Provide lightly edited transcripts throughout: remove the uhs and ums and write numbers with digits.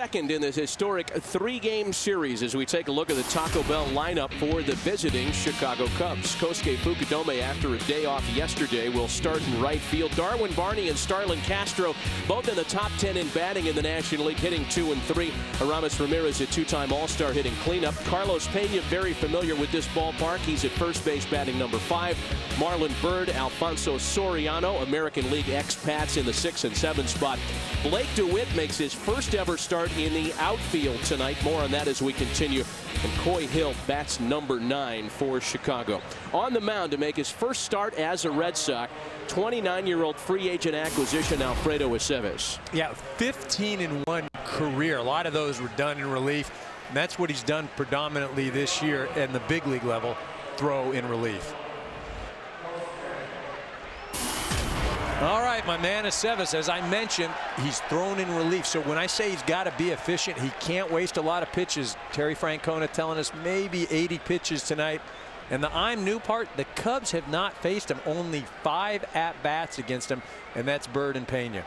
second in this historic 3-game series as we take a look at the Taco Bell lineup for the visiting Chicago Cubs. Kosuke Fukudome, after a day off yesterday, will start in right field. Darwin Barney and Starlin Castro both in the top 10 in batting in the National League, hitting 2 and 3. Aramis Ramirez, a 2-time All-Star, hitting cleanup. Carlos Pena, very familiar with this ballpark. He's at first base, batting number 5. Marlon Byrd, Alfonso Soriano, American League expats, in the 6 and 7 spot. Blake DeWitt makes his first ever start in the outfield tonight. More on that as we continue. And Coy Hill bats number 9 for Chicago. On the mound to make his first start as a Red Sox, 29-year-old free agent acquisition Alfredo Aceves. Yeah, 15-1 career. A lot of those were done in relief. And that's what he's done predominantly this year at the big league level, throw in relief. All right, my man Aceves, as I mentioned, he's thrown in relief. So when I say he's got to be efficient, he can't waste a lot of pitches. Terry Francona telling us maybe 80 pitches tonight. And the I'm new part, the Cubs have not faced him. Only 5 at-bats against him, and that's Byrd and Pena.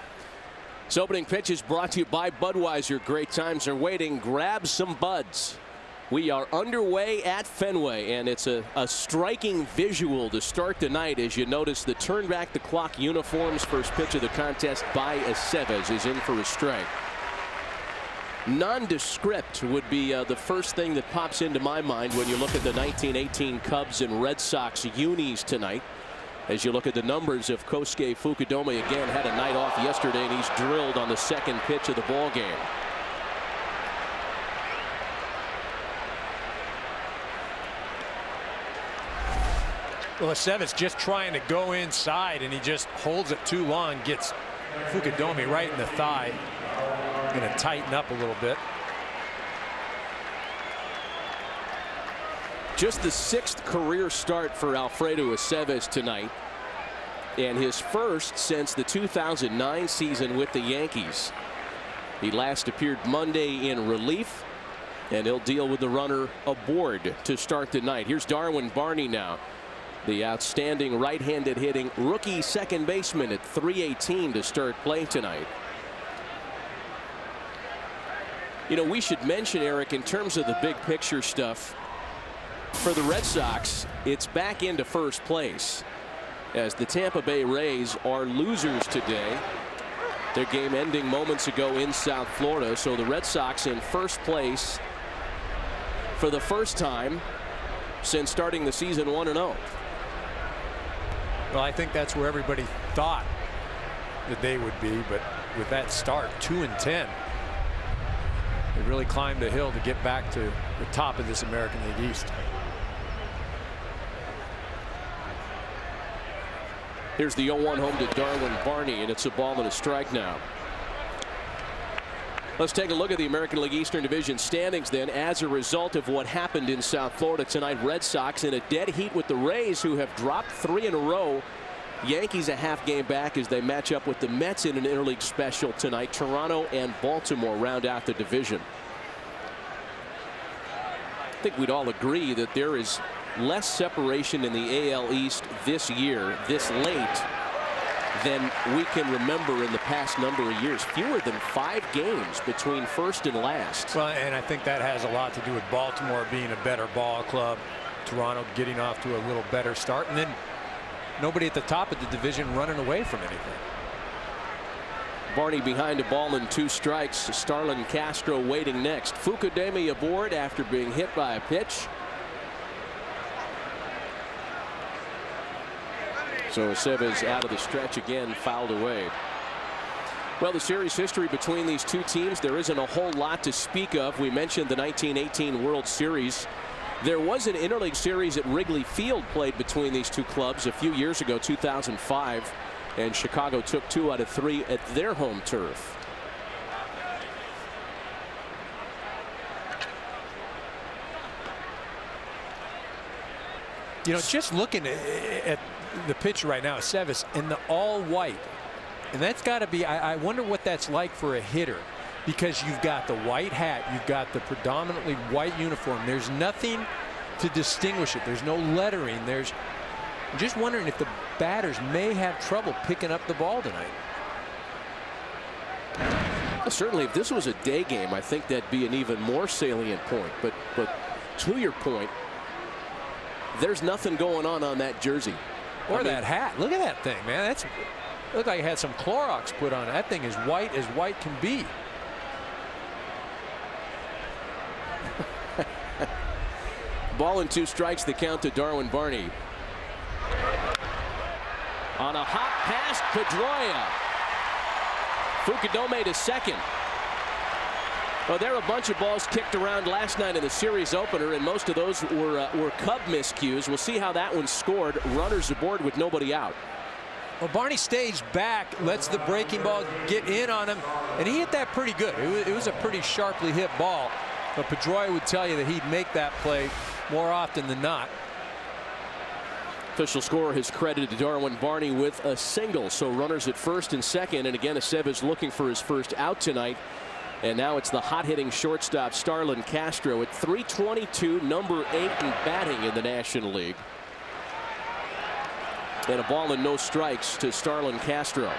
This opening pitch is brought to you by Budweiser. Great times are waiting. Grab some buds. We are underway at Fenway, and it's a striking visual to start the night as you notice the turn back the clock uniforms. First pitch of the contest by Aceves is in for a strike. Nondescript would be the first thing that pops into my mind when you look at the 1918 Cubs and Red Sox unis tonight. As you look at the numbers of Kosuke Fukudome, again had a night off yesterday, and he's drilled on the second pitch of the ball game. Well, Aceves just trying to go inside, and he just holds it too long, gets Fukudome right in the thigh. Going to tighten up a little bit. Just the 6th career start for Alfredo Aceves tonight, and his first since the 2009 season with the Yankees. He last appeared Monday in relief, and he'll deal with the runner aboard to start the night. Here's Darwin Barney now, the outstanding right-handed hitting rookie second baseman at .318 to start play tonight. You know, we should mention, Eric, in terms of the big picture stuff, for the Red Sox, it's back into first place as the Tampa Bay Rays are losers today. Their game ending moments ago in South Florida. So the Red Sox in first place for the first time since starting the season 1-0. Well, I think that's where everybody thought that they would be, but with that start, 2-10, they really climbed the hill to get back to the top of this American League East. Here's the 0-1 home to Darwin Barney, and it's a ball and a strike now. Let's take a look at the American League Eastern Division standings then. As a result of what happened in South Florida tonight, Red Sox in a dead heat with the Rays, who have dropped 3 in a row. Yankees a half game back as they match up with the Mets in an interleague special tonight. Toronto and Baltimore round out the division. I think we'd all agree that there is less separation in the AL East this year, this late, than we can remember in the past number of years. Fewer than 5 games between first and last. Well, and I think that has a lot to do with Baltimore being a better ball club, Toronto getting off to a little better start, and then nobody at the top of the division running away from anything. Barney behind a ball and 2 strikes. Starlin Castro waiting next. Fukudome aboard after being hit by a pitch. So Aceves out of the stretch again, fouled away. Well, the series history between these two teams, there isn't a whole lot to speak of. We mentioned the 1918 World Series. There was an interleague series at Wrigley Field played between these two clubs a few years ago, 2005, and Chicago took 2 out of 3 at their home turf. You know, just looking at the pitch right now, Aceves in the all white, and that's got to be, I wonder what that's like for a hitter, because you've got the white hat, you've got the predominantly white uniform. There's nothing to distinguish it. There's no lettering. I'm just wondering if the batters may have trouble picking up the ball tonight. Certainly, if this was a day game, I think that'd be an even more salient point. But to your point, there's nothing going on that jersey. Or that hat. Look at that thing, man. That's looked like it had some Clorox put on it. That thing is white as white can be. Ball and 2 strikes, the count to Darwin Barney. On a hot pass, Pedroia. Fukudome to second. Well, there are a bunch of balls kicked around last night in the series opener, and most of those were Cub miscues. We'll see how that one scored. Runners aboard with nobody out. Well, Barney stays back, lets the breaking ball get in on him, and he hit that pretty good. It was a pretty sharply hit ball, but Pedroia would tell you that he'd make that play more often than not. Official score has credited Darwin Barney with a single, so runners at first and second, and again Aceves looking for his first out tonight. And now it's the hot-hitting shortstop Starlin Castro at .322, number 8 in batting in the National League. And a ball and no strikes to Starlin Castro.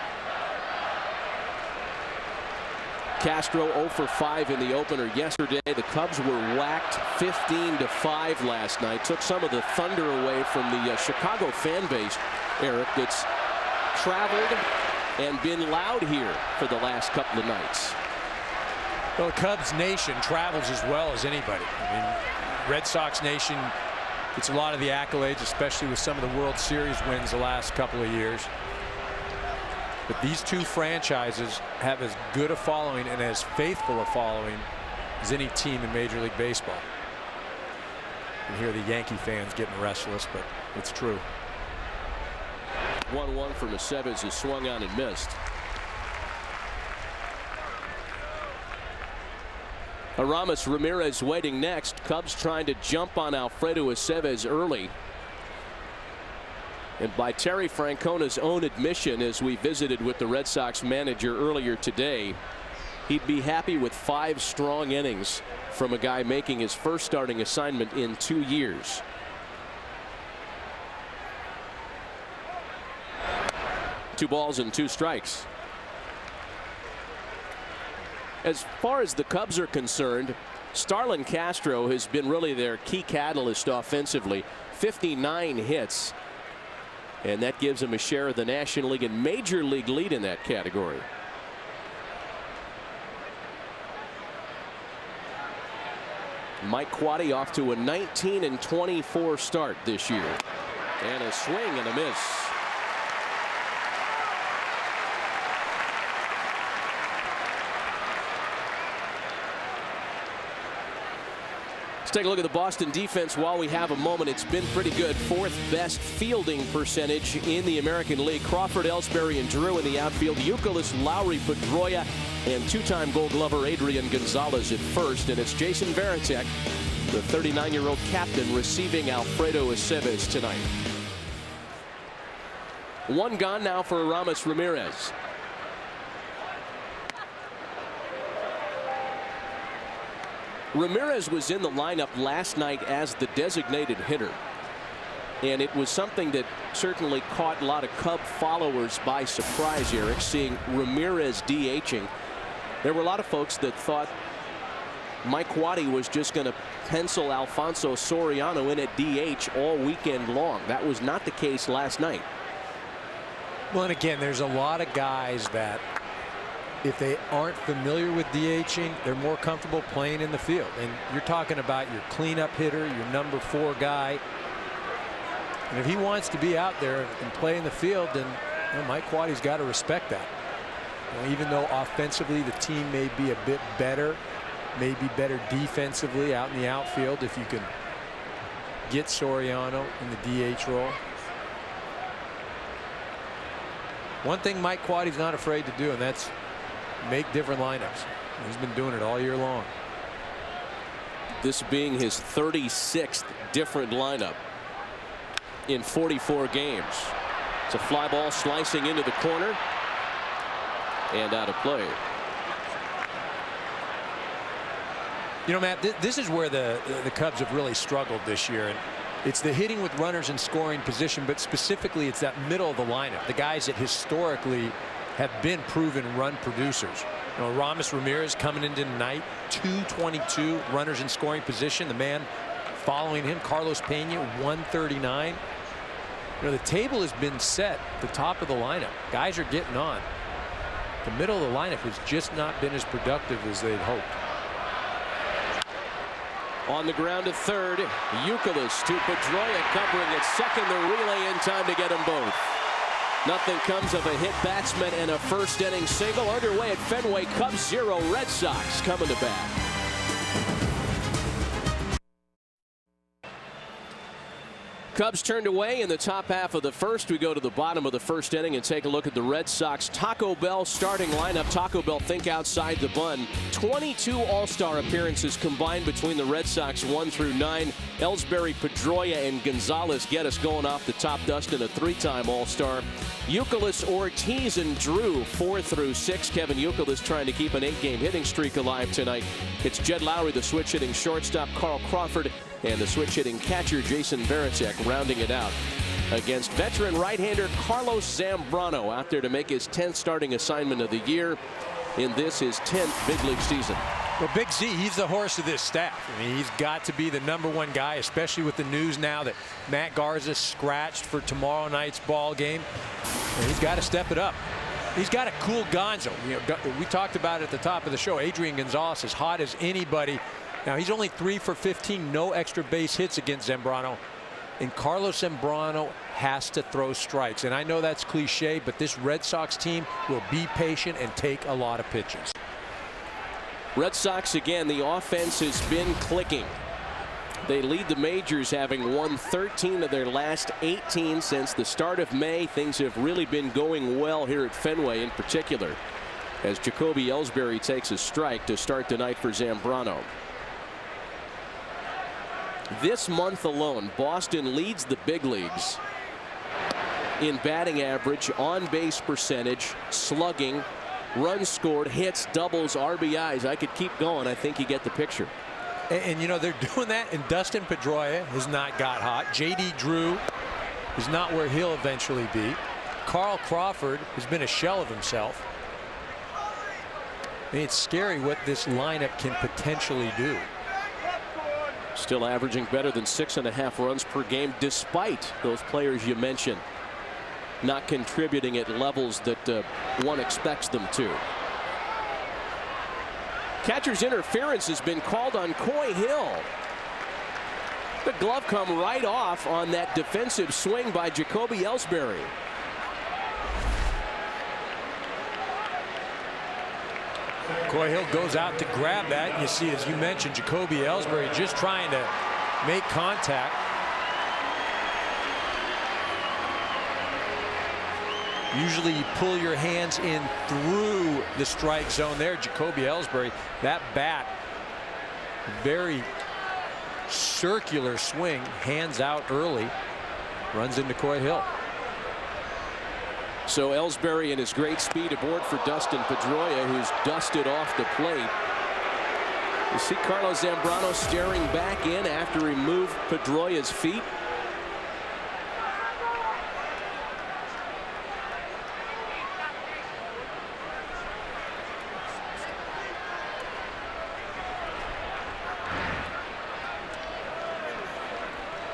Castro 0 for 5 in the opener yesterday. The Cubs were whacked 15-5 last night. Took some of the thunder away from the Chicago fan base, Eric, that's traveled and been loud here for the last couple of nights. Well, the Cubs nation travels as well as anybody. I mean, Red Sox nation gets a lot of the accolades, especially with some of the World Series wins the last couple of years. But these two franchises have as good a following and as faithful a following as any team in Major League Baseball. You hear the Yankee fans getting restless, but it's true. 1-1 from Aceves is swung on and missed. Aramis Ramirez waiting next. Cubs trying to jump on Alfredo Aceves early. And by Terry Francona's own admission, as we visited with the Red Sox manager earlier today, he'd be happy with 5 strong innings from a guy making his first starting assignment in 2 years. Two balls and 2 strikes. As far as the Cubs are concerned, Starlin Castro has been really their key catalyst offensively. 59 hits. And that gives him a share of the National League and Major League lead in that category. Mike Quade off to a 19-24 start this year. And a swing and a miss. Take a look at the Boston defense while we have a moment. It's been pretty good. 4th best fielding percentage in the American League. Crawford, Ellsbury, and Drew in the outfield. Youkilis, Lowry, Pedroia, and 2-time Gold Glover Adrian Gonzalez at first. And it's Jason Varitek, the 39-year-old captain, receiving Alfredo Aceves tonight. 1 gone now for Aramis Ramirez. Ramirez was in the lineup last night as the designated hitter. And it was something that certainly caught a lot of Cub followers by surprise, Eric, seeing Ramirez DHing. There were a lot of folks that thought Mike Quade was just going to pencil Alfonso Soriano in at DH all weekend long. That was not the case last night. Well, and again, there's a lot of guys that, if they aren't familiar with DHing, they're more comfortable playing in the field. And you're talking about your cleanup hitter, your number 4 guy. And if he wants to be out there and play in the field, then Mike Quade's got to respect that. Even though offensively the team may be a bit better, maybe better defensively out in the outfield, if you can get Soriano in the DH role. One thing Mike Quade's not afraid to do, and that's make different lineups. He's been doing it all year long. This being his 36th different lineup in 44 games. It's a fly ball slicing into the corner and out of play. You know, Matt, this is where the Cubs have really struggled this year. And it's the hitting with runners in scoring position, but specifically it's that middle of the lineup, the guys that historically have been proven run producers. You know, Aramis Ramirez coming into tonight, 222 runners in scoring position. The man following him, Carlos Pena, 139. You know, the table has been set at the top of the lineup. Guys are getting on. The middle of the lineup has just not been as productive as they'd hoped. On the ground to third, Youkilis to Pedroia covering at second. The relay in time to get them both. Nothing comes of a hit batsman and a first inning single. Underway at Fenway. Cubs 0, Red Sox coming to bat. Cubs turned away in the top half of the first. We go to the bottom of the first inning and take a look at the Red Sox Taco Bell starting lineup. Taco Bell think outside the bun. 22 All-Star appearances combined between the Red Sox 1 through 9. Ellsbury, Pedroia, and Gonzalez get us going off the top. Dustin, a 3-time All-Star. Youkilis, Ortiz, and Drew 4 through 6. Kevin Youkilis trying to keep an 8-game hitting streak alive tonight. It's Jed Lowry, the switch-hitting shortstop, Carl Crawford, and the switch-hitting catcher Jason Varitek rounding it out against veteran right-hander Carlos Zambrano, out there to make his 10th starting assignment of the year in this, his 10th big league season. Well, Big Z, he's the horse of this staff. I mean, he's got to be the #1 guy, especially with the news now that Matt Garza scratched for tomorrow night's ball game. And he's got to step it up. He's got to cool Gonzo. You know, we talked about it at the top of the show. Adrian Gonzalez is hot as anybody. Now, he's only 3 for 15, no extra base hits against Zambrano. And Carlos Zambrano has to throw strikes. And I know that's cliche, but this Red Sox team will be patient and take a lot of pitches. Red Sox, again, the offense has been clicking. They lead the majors, having won 13 of their last 18 since the start of May. Things have really been going well here at Fenway in particular, as Jacoby Ellsbury takes a strike to start the night for Zambrano. This month alone, Boston leads the big leagues in batting average, on base percentage, slugging, runs scored, hits, doubles, RBIs. I could keep going. I think you get the picture. And you know, they're doing that, and Dustin Pedroia has not got hot. J.D. Drew is not where he'll eventually be. Carl Crawford has been a shell of himself. I mean, it's scary what this lineup can potentially do. Still averaging better than 6.5 runs per game, despite those players you mentioned not contributing at levels that one expects them to. Catcher's interference has been called on Coy Hill. The glove come right off on that defensive swing by Jacoby Ellsbury. Coy Hill goes out to grab that. You see, as you mentioned, Jacoby Ellsbury just trying to make contact. Usually you pull your hands in through the strike zone there. Jacoby Ellsbury, that bat, very circular swing, hands out early, runs into Coy Hill. So Ellsbury and his great speed aboard for Dustin Pedroia, who's dusted off the plate. You see Carlos Zambrano staring back in after he moved Pedroia's feet.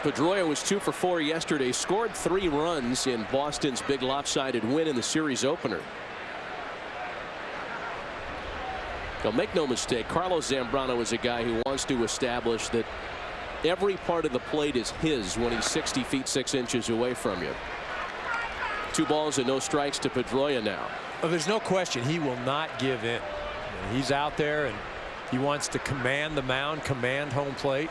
Pedroia was 2 for 4 yesterday, scored 3 runs in Boston's big lopsided win in the series opener. Now, make no mistake, Carlos Zambrano is a guy who wants to establish that every part of the plate is his when he's 60 feet 6 inches away from you. 2 balls and no strikes to Pedroia now. Well, there's no question he will not give in. He's out there and he wants to command the mound, command home plate.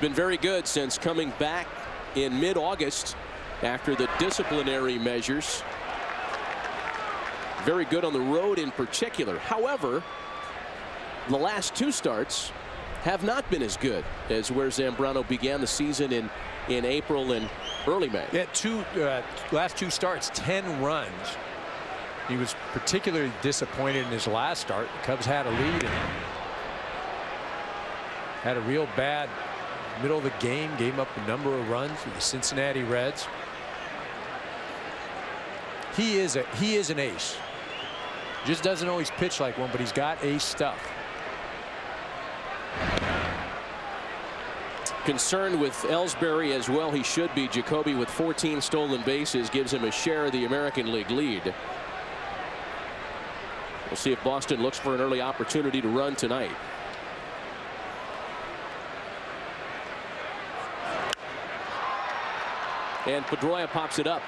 Been very good since coming back in mid-August after the disciplinary measures. Very good on the road in particular. However, the last 2 starts have not been as good as where Zambrano began the season in April and early May. Yeah, last 2 starts, 10 runs. He was particularly disappointed in his last start. The Cubs had a lead and had a real bad middle of the game, gave up a number of runs to the Cincinnati Reds. he is an ace. Just doesn't always pitch like one, but he's got ace stuff. Concerned with Ellsbury as well, he should be. Jacoby with 14 stolen bases gives him a share of the American League lead. We'll see if Boston looks for an early opportunity to run tonight. And Pedroia pops it up.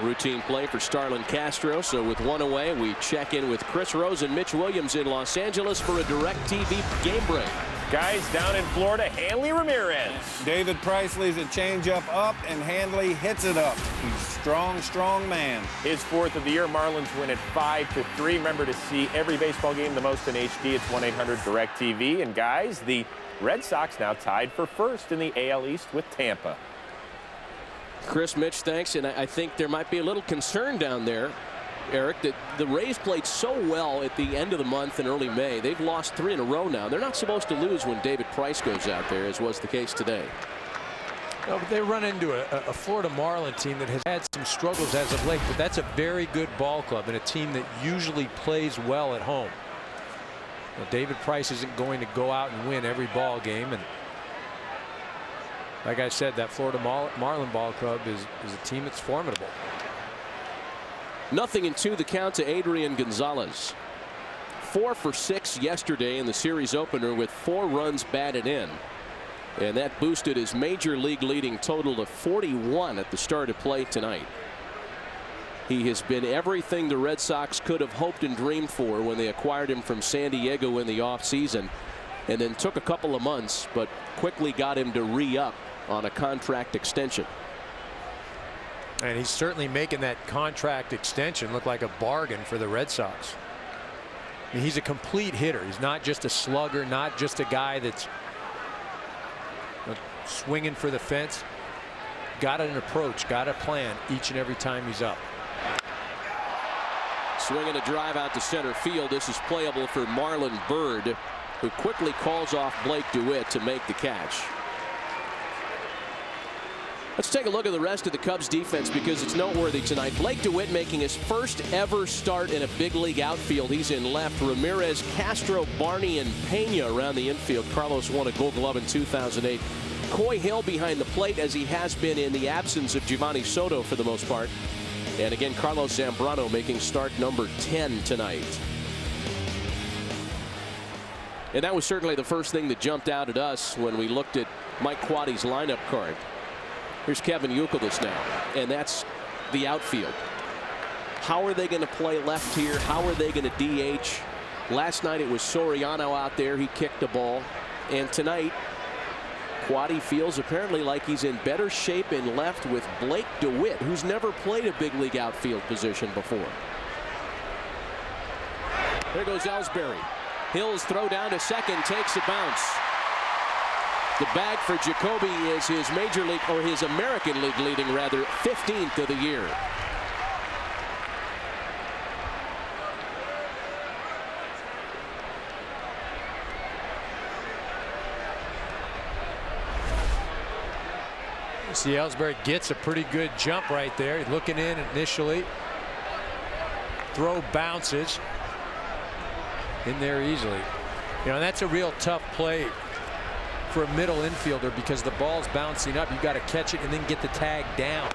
Routine play for Starlin Castro. So with one away, we check in with Chris Rose and Mitch Williams in Los Angeles for a direct TV game break. Guys, down in Florida, Hanley Ramirez. David Price leaves a changeup up, and Hanley hits it up. He's strong, strong man. His fourth of the year. Marlins win it 5-3. Remember to see every baseball game the most in HD. It's 1-800-DIRECTV. And guys, the Red Sox now tied for first in the AL East with Tampa. Chris, Mitch, thanks. And I think there might be a little concern down there, Eric, that the Rays played so well at the end of the month in early May. They've lost 3 in a row now. They're not supposed to lose when David Price goes out there, as was the case today. No, but they run into a Florida Marlin team that has had some struggles as of late, but that's a very good ball club and a team that usually plays well at home. Well, David Price isn't going to go out and win every ball game, and like I said, that Florida Marlin ball club is a team that's formidable. 0-2 the count to Adrian Gonzalez. 4 for 6 yesterday in the series opener with 4 runs batted in. And that boosted his major league leading total to 41 at the start of play tonight. He has been everything the Red Sox could have hoped and dreamed for when they acquired him from San Diego in the offseason, and then took a couple of months, but quickly got him to re-up on a contract extension. And he's certainly making that contract extension look like a bargain for the Red Sox. I mean, he's a complete hitter. He's not just a slugger, not just a guy that's swinging for the fence. Got an approach, got a plan each and every time he's up. Swinging a drive out to center field. This is playable for Marlon Byrd, who quickly calls off Blake DeWitt to make the catch. Let's take a look at the rest of the Cubs defense because it's noteworthy tonight. Blake DeWitt making his first ever start in a big league outfield. He's in left. Ramirez, Castro, Barney, and Pena around the infield. Carlos won a Gold Glove in 2008. Coy Hill behind the plate, as he has been in the absence of Giovanni Soto for the most part. And again, Carlos Zambrano making start number 10 tonight. And that was certainly the first thing that jumped out at us when we looked at Mike Quaddy's lineup card. Here's Kevin Youkilis now, and that's the outfield. How are they going to play left here? How are they going to DH? Last night it was Soriano out there. He kicked the ball. And tonight, Quaddy feels apparently like he's in better shape in left with Blake DeWitt, who's never played a big league outfield position before. There goes Ellsbury. Hill's throw down to second, takes a bounce. The bag for Jacoby is his major league, or his American League leading rather, 15th of the year. See, Ellsbury gets a pretty good jump right there. He's looking in initially. Throw bounces in there easily. You know, that's a real tough play for a middle infielder because the ball's bouncing up. You've got to catch it and then get the tag down.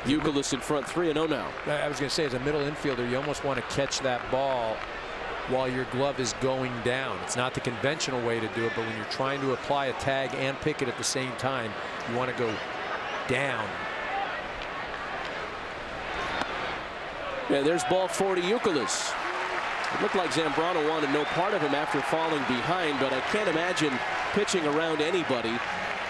Youkilis in front, 3-0 now. I was going to say, as a middle infielder, you almost want to catch that ball while your glove is going down. It's not the conventional way to do it, but when you're trying to apply a tag and pick it at the same time, you want to go down. Yeah, there's ball 40, Youkilis. It looked like Zambrano wanted no part of him after falling behind, but I can't imagine pitching around anybody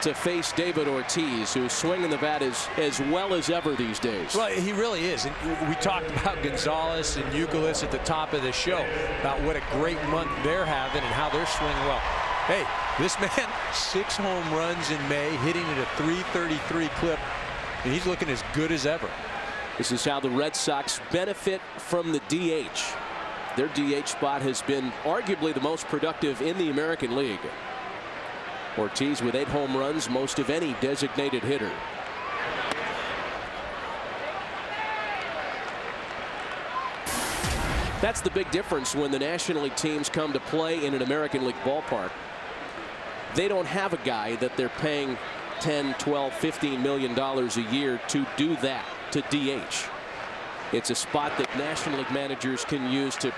to face David Ortiz, who's swinging the bat as well as ever these days. Well, he really is. And we talked about Gonzalez and Youkilis at the top of the show about what a great month they're having and how they're swinging well. Hey, this man, 6 home runs in May, hitting at a .333 clip, and he's looking as good as ever. This is how the Red Sox benefit from the DH. Their DH spot has been arguably the most productive in the American League. Ortiz with 8 home runs, most of any designated hitter. That's the big difference when the National League teams come to play in an American League ballpark. They don't have a guy that they're paying $10, $12, $15 million a year to do that, to DH. It's a spot that National League managers can use to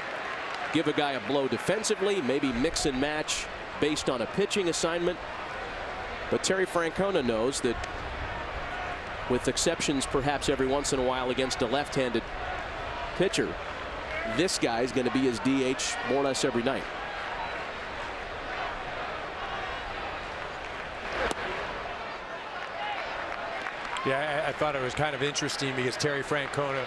give a guy a blow defensively, maybe mix and match based on a pitching assignment. But Terry Francona knows that, with exceptions perhaps every once in a while against a left-handed pitcher, this guy's going to be his DH more or less every night. Yeah, I thought it was kind of interesting because Terry Francona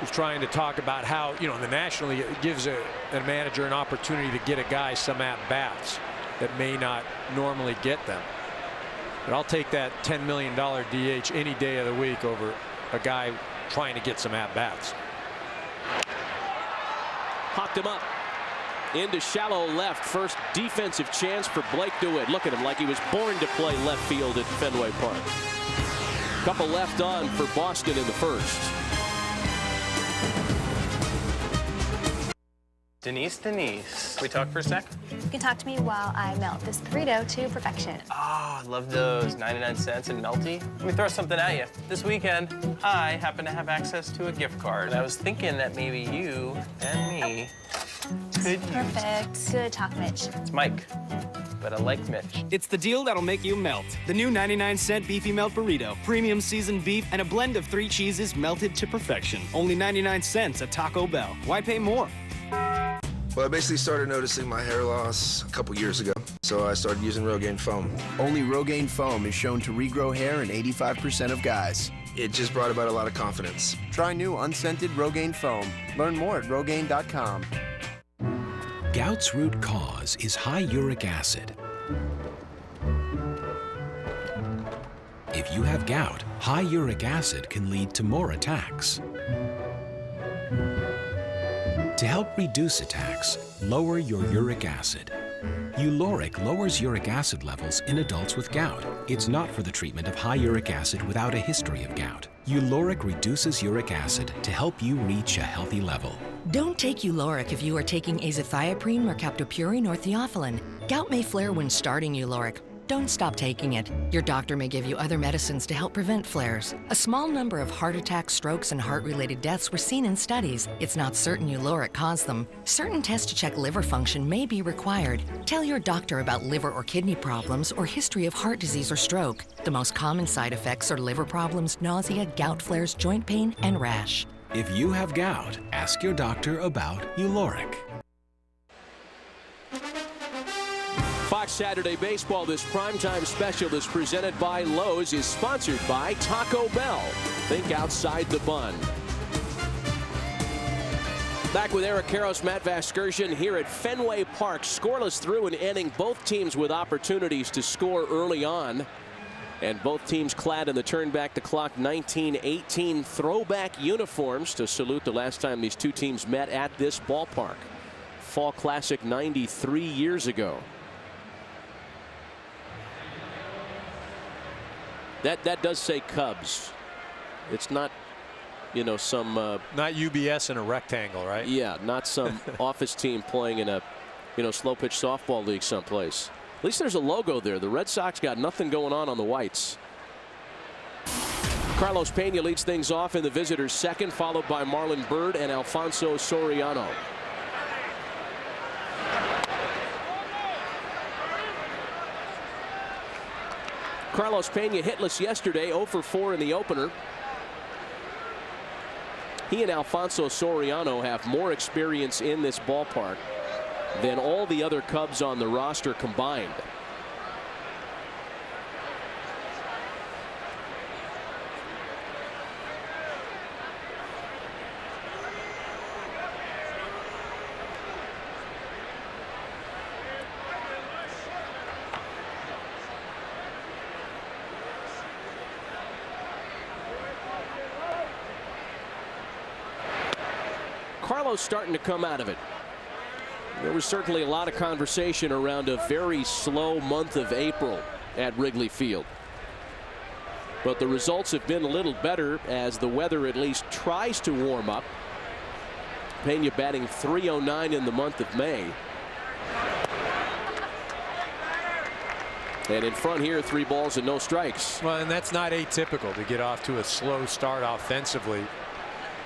was trying to talk about how, you know, the National League gives a manager an opportunity to get a guy some at-bats that may not normally get them. But I'll take that $10 million DH any day of the week over a guy trying to get some at-bats. Hopped him up into shallow left. First defensive chance for Blake DeWitt. Look at him, like he was born to play left field at Fenway Park. Couple left on for Boston in the first. Denise. Can we talk for a sec? You can talk to me while I melt this burrito to perfection. Oh, I love those 99 cents and melty. Let me throw something at you. This weekend, I happen to have access to a gift card. I was thinking that maybe you and me could Perfect. use. Good talk, Mitch. It's Mike, but I like Mitch. It's the deal that'll make you melt. The new 99-cent Beefy Melt Burrito. Premium seasoned beef and a blend of 3 cheeses melted to perfection. Only 99 cents at Taco Bell. Why pay more? Well, I basically started noticing my hair loss a couple years ago, so I started using Rogaine foam. Only Rogaine foam is shown to regrow hair in 85% of guys. It just brought about a lot of confidence. Try new unscented Rogaine foam. Learn more at Rogaine.com. Gout's root cause is high uric acid. If you have gout, high uric acid can lead to more attacks. To help reduce attacks, lower your uric acid. Uloric lowers uric acid levels in adults with gout. It's not for the treatment of high uric acid without a history of gout. Uloric reduces uric acid to help you reach a healthy level. Don't take Uloric if you are taking azathioprine, mercaptopurine, or theophylline. Gout may flare when starting Uloric. Don't stop taking it. Your doctor may give you other medicines to help prevent flares. A small number of heart attacks, strokes, and heart-related deaths were seen in studies. It's not certain Uloric caused them. Certain tests to check liver function may be required. Tell your doctor about liver or kidney problems or history of heart disease or stroke. The most common side effects are liver problems, nausea, gout flares, joint pain, and rash. If you have gout, ask your doctor about Uloric. Fox Saturday Baseball, this primetime special is presented by Lowe's, is sponsored by Taco Bell. Think outside the bun. Back with Eric Karros, Matt Vasgersian here at Fenway Park. Scoreless through an inning. Both teams with opportunities to score early on. And both teams clad in the turn back the clock 1918 throwback uniforms to salute the last time these two teams met at this ballpark. Fall Classic 93 years ago. That does say Cubs. It's not, you know, some not UBS in a rectangle, right? Yeah, not some office team playing in a, you know, slow pitch softball league someplace. At least there's a logo there. The Red Sox got nothing going on the whites. Carlos Pena leads things off in the visitors' second, followed by Marlon Byrd and Alfonso Soriano. Carlos Pena hitless yesterday, 0 for 4 in the opener. He and Alfonso Soriano have more experience in this ballpark than all the other Cubs on the roster combined. Carlos starting to come out of it. There was certainly a lot of conversation around a very slow month of April at Wrigley Field. But the results have been a little better as the weather at least tries to warm up. Pena batting .309 in the month of May. And in front here, 3 balls and no strikes. Well, and that's not atypical to get off to a slow start offensively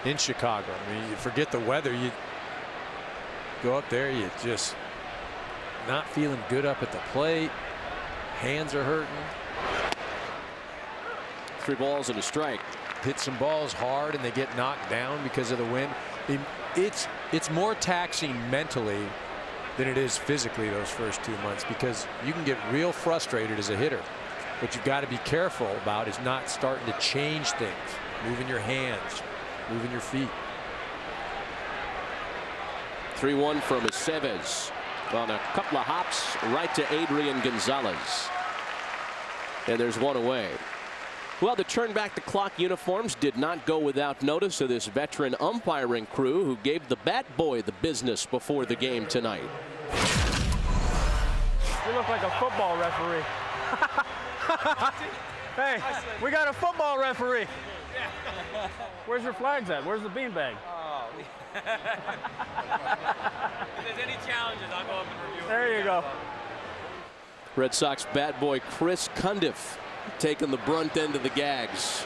in Chicago. I mean, you forget the weather, you go up there, you just not feeling good up at the plate. Hands are hurting. 3 balls and a strike. Hit some balls hard and they get knocked down because of the wind. It's more taxing mentally than it is physically those first 2 months, because you can get real frustrated as a hitter. What you've got to be careful about is not starting to change things, moving your hands, moving your feet. 3-1 from Aceves on a couple of hops right to Adrian Gonzalez. And there's 1 away. Well, the turn back the clock uniforms did not go without notice of this veteran umpiring crew who gave the bat boy the business before the game tonight. You look like a football referee. Hey, we got a football referee. Where's your flags at? Where's the beanbag? Oh. If there's any challenges, I'll go up and review it. There you go. Red Sox bat boy Chris Cundiff taking the brunt end of the gags.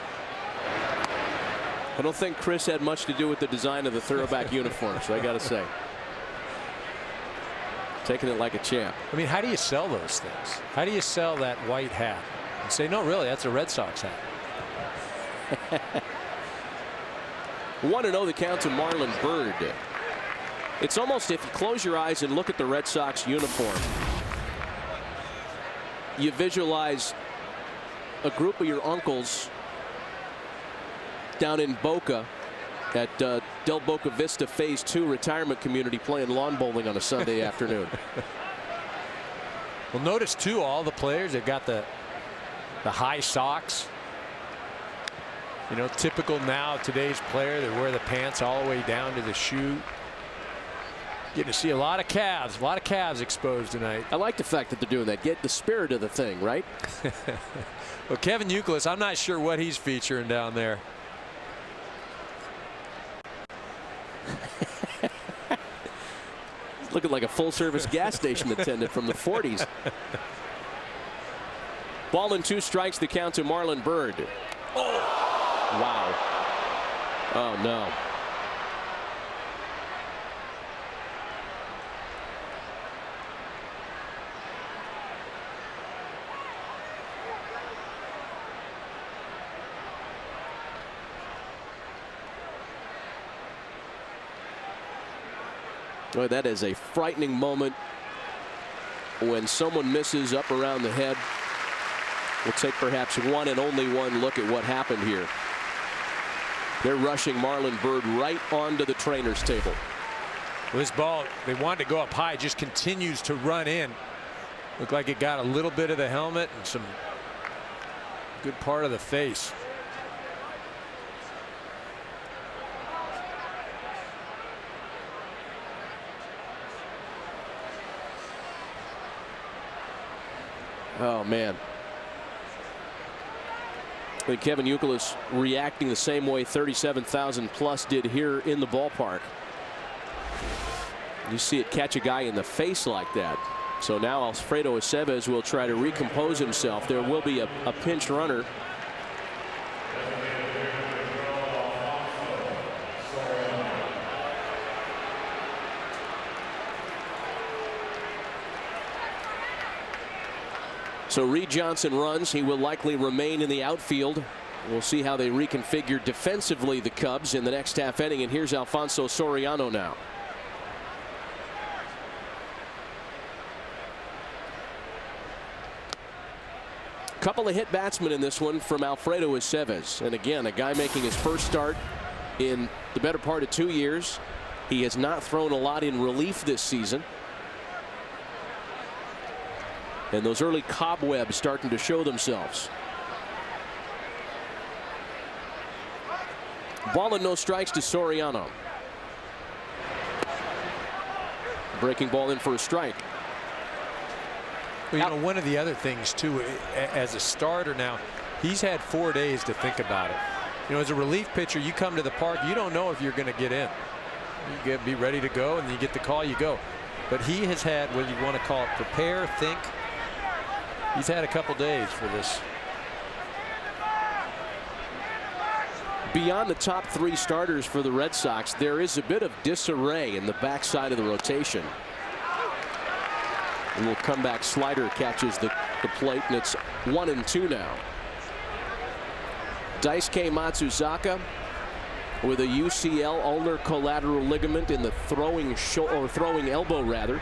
I don't think Chris had much to do with the design of the Throwback uniforms, I got to say. Taking it like a champ. I mean, how do you sell those things? How do you sell that white hat and say, no, really, that's a Red Sox hat? 1-0 the count to Marlon Byrd. It's almost, if you close your eyes and look at the Red Sox uniform, you visualize a group of your uncles down in Boca at Del Boca Vista Phase 2 retirement community playing lawn bowling on a Sunday afternoon. Well, notice too, all the players, they've got the high socks. You know, typical now, today's player, they wear the pants all the way down to the shoe. Getting to see a lot of calves exposed tonight. I like the fact that they're doing that. Get the spirit of the thing, right? Well, Kevin Youkilis, I'm not sure what he's featuring down there. Looking like a full-service gas station attendant from the 40s. Ball and 2 strikes, the count to Marlon Byrd. Oh! Wow. Oh, no. Boy, that is a frightening moment when someone misses up around the head. We'll take perhaps one and only one look at what happened here. They're rushing Marlon Byrd right onto the trainer's table. Well, this ball, they wanted to go up high, just continues to run in. Looked like it got a little bit of the helmet and some good part of the face. Oh, man. I think Kevin Youkilis reacting the same way 37,000 plus did here in the ballpark. You see it catch a guy in the face like that. So now Alfredo Aceves will try to recompose himself. There will be a pinch runner. So Reed Johnson runs. He will likely remain in the outfield. We'll see how they reconfigure defensively the Cubs in the next half inning. And here's Alfonso Soriano now. Couple of hit batsmen in this one from Alfredo Aceves. And again, a guy making his first start in the better part of 2 years. He has not thrown a lot in relief this season. And those early cobwebs starting to show themselves. Ball and no strikes to Soriano. breaking ball in for a strike. Well, you know, one of the other things, too, as a starter now, he's had 4 days to think about it. You know, as a relief pitcher, you come to the park, you don't know if you're going to get in. You get be ready to go, and you get the call, you go. But he has had, what you want to call it, prepare, think. He's had a couple days for this. Beyond the top 3 starters for the Red Sox, there is a bit of disarray in the backside of the rotation. And the comeback slider catches the plate, and it's 1-2 now. Daisuke Matsuzaka with a UCL, ulnar collateral ligament in the throwing elbow rather.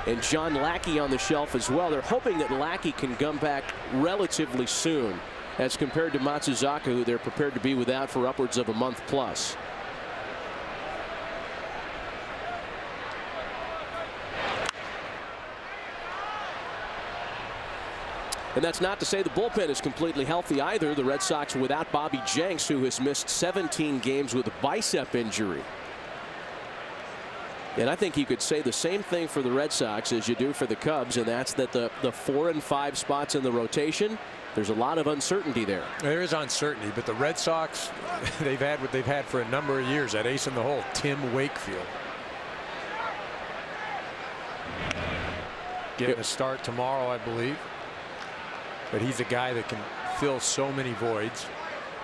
And John Lackey on the shelf as well. They're hoping that Lackey can come back relatively soon, as compared to Matsuzaka, who they're prepared to be without for upwards of a month plus. And that's not to say the bullpen is completely healthy either. The Red Sox without Bobby Jenks, who has missed 17 games with a bicep injury. And I think you could say the same thing for the Red Sox as you do for the Cubs, and that's that the 4 and 5 spots in the rotation, there's a lot of uncertainty there. There is uncertainty, but the Red Sox, they've had what they've had for a number of years, that ace in the hole, Tim Wakefield. Getting a start tomorrow, I believe. But he's a guy that can fill so many voids.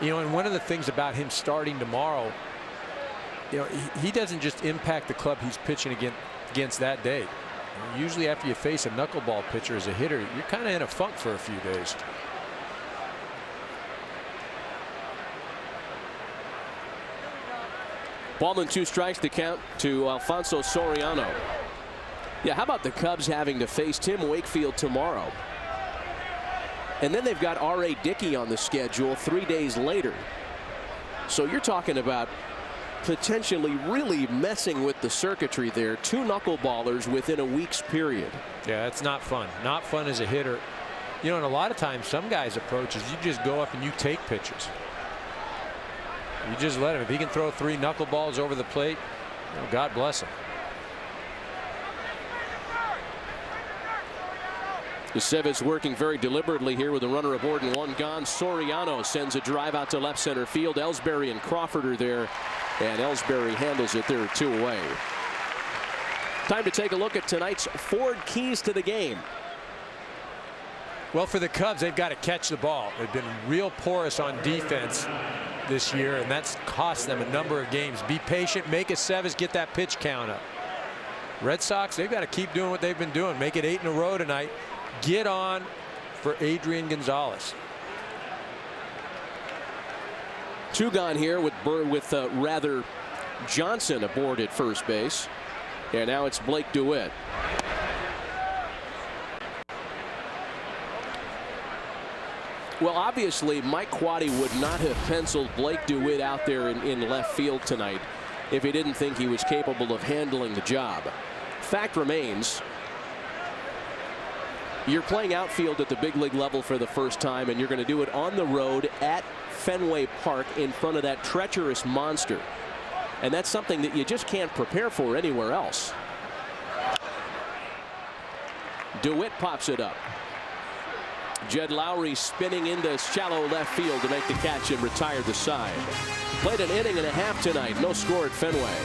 You know, and one of the things about him starting tomorrow, you know, he doesn't just impact the club he's pitching against that day. Usually after you face a knuckleball pitcher as a hitter, you're kind of in a funk for a few days. Ball and 2 strikes to count to Alfonso Soriano. Yeah, how about the Cubs having to face Tim Wakefield tomorrow? And then they've got R.A. Dickey on the schedule 3 days later. So you're talking about potentially really messing with the circuitry there. 2 knuckleballers within a week's period. Yeah, that's not fun. Not fun as a hitter. You know, and a lot of times some guys' approach is you just go up and you take pitches. You just let him. If he can throw 3 knuckleballs over the plate, you know, God bless him. Aceves working very deliberately here with a runner aboard and 1 gone. Soriano sends a drive out to left center field. Ellsbury and Crawford are there, and Ellsbury handles it. There are 2 away. Time to take a look at tonight's Ford keys to the game. Well, for the Cubs, they've got to catch the ball. They've been real porous on defense this year, and that's cost them a number of games. Be patient, make Aceves get that pitch count up. Red Sox, they've got to keep doing what they've been doing. Make it 8 in a row tonight. Get on for Adrian Gonzalez. 2 gone here with rather Johnson aboard at first base. And now it's Blake DeWitt. Well, obviously Mike Quade would not have penciled Blake DeWitt out there in left field tonight if he didn't think he was capable of handling the job. Fact remains, you're playing outfield at the big league level for the first time, and you're going to do it on the road at Fenway Park in front of that treacherous monster. And that's something that you just can't prepare for anywhere else. DeWitt pops it up. Jed Lowry spinning into shallow left field to make the catch and retire the side. Played an inning and a half tonight. No score at Fenway.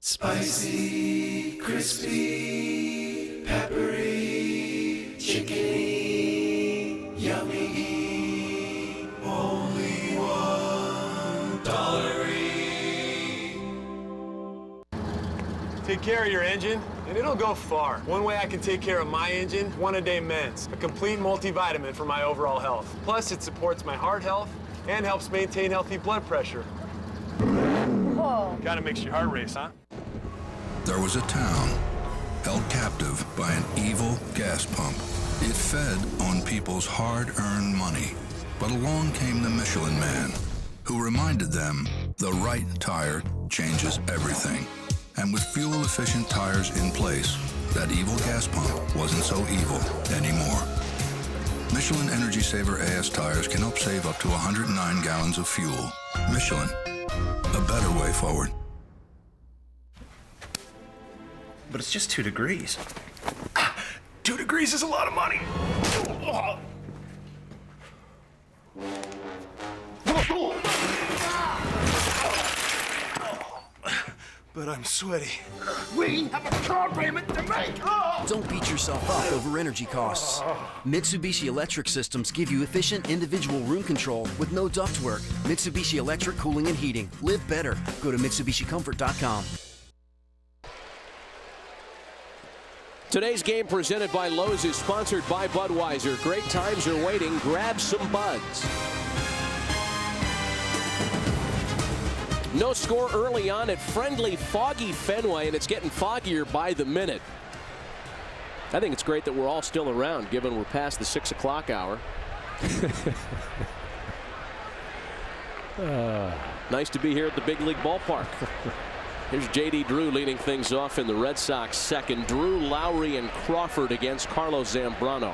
Spicy, crispy, peppery, chickeny, yummy, only $1. Take care of your engine, and it'll go far. One way I can take care of my engine, 1-A-Day Men's, a complete multivitamin for my overall health. Plus, it supports my heart health and helps maintain healthy blood pressure. Oh. Kind of makes your heart race, huh? There was a town held captive by an evil gas pump. It fed on people's hard-earned money. But along came the Michelin Man, who reminded them the right tire changes everything. And with fuel-efficient tires in place, that evil gas pump wasn't so evil anymore. Michelin Energy Saver AS tires can help save up to 109 gallons of fuel. Michelin, a better way forward. But it's just 2 degrees. 2 degrees is a lot of money. But I'm sweaty. We have a car payment to make! Don't beat yourself up over energy costs. Mitsubishi Electric Systems give you efficient individual room control with no ductwork. Mitsubishi Electric Cooling and Heating. Live better. Go to MitsubishiComfort.com. Today's game presented by Lowe's is sponsored by Budweiser. Great times are waiting. Grab some buds. No score early on at friendly, foggy Fenway, and it's getting foggier by the minute. I think it's great that we're all still around, given we're past the 6 o'clock hour. Nice to be here at the big league ballpark. Here's J.D. Drew leading things off in the Red Sox second. Drew, Lowry, and Crawford against Carlos Zambrano.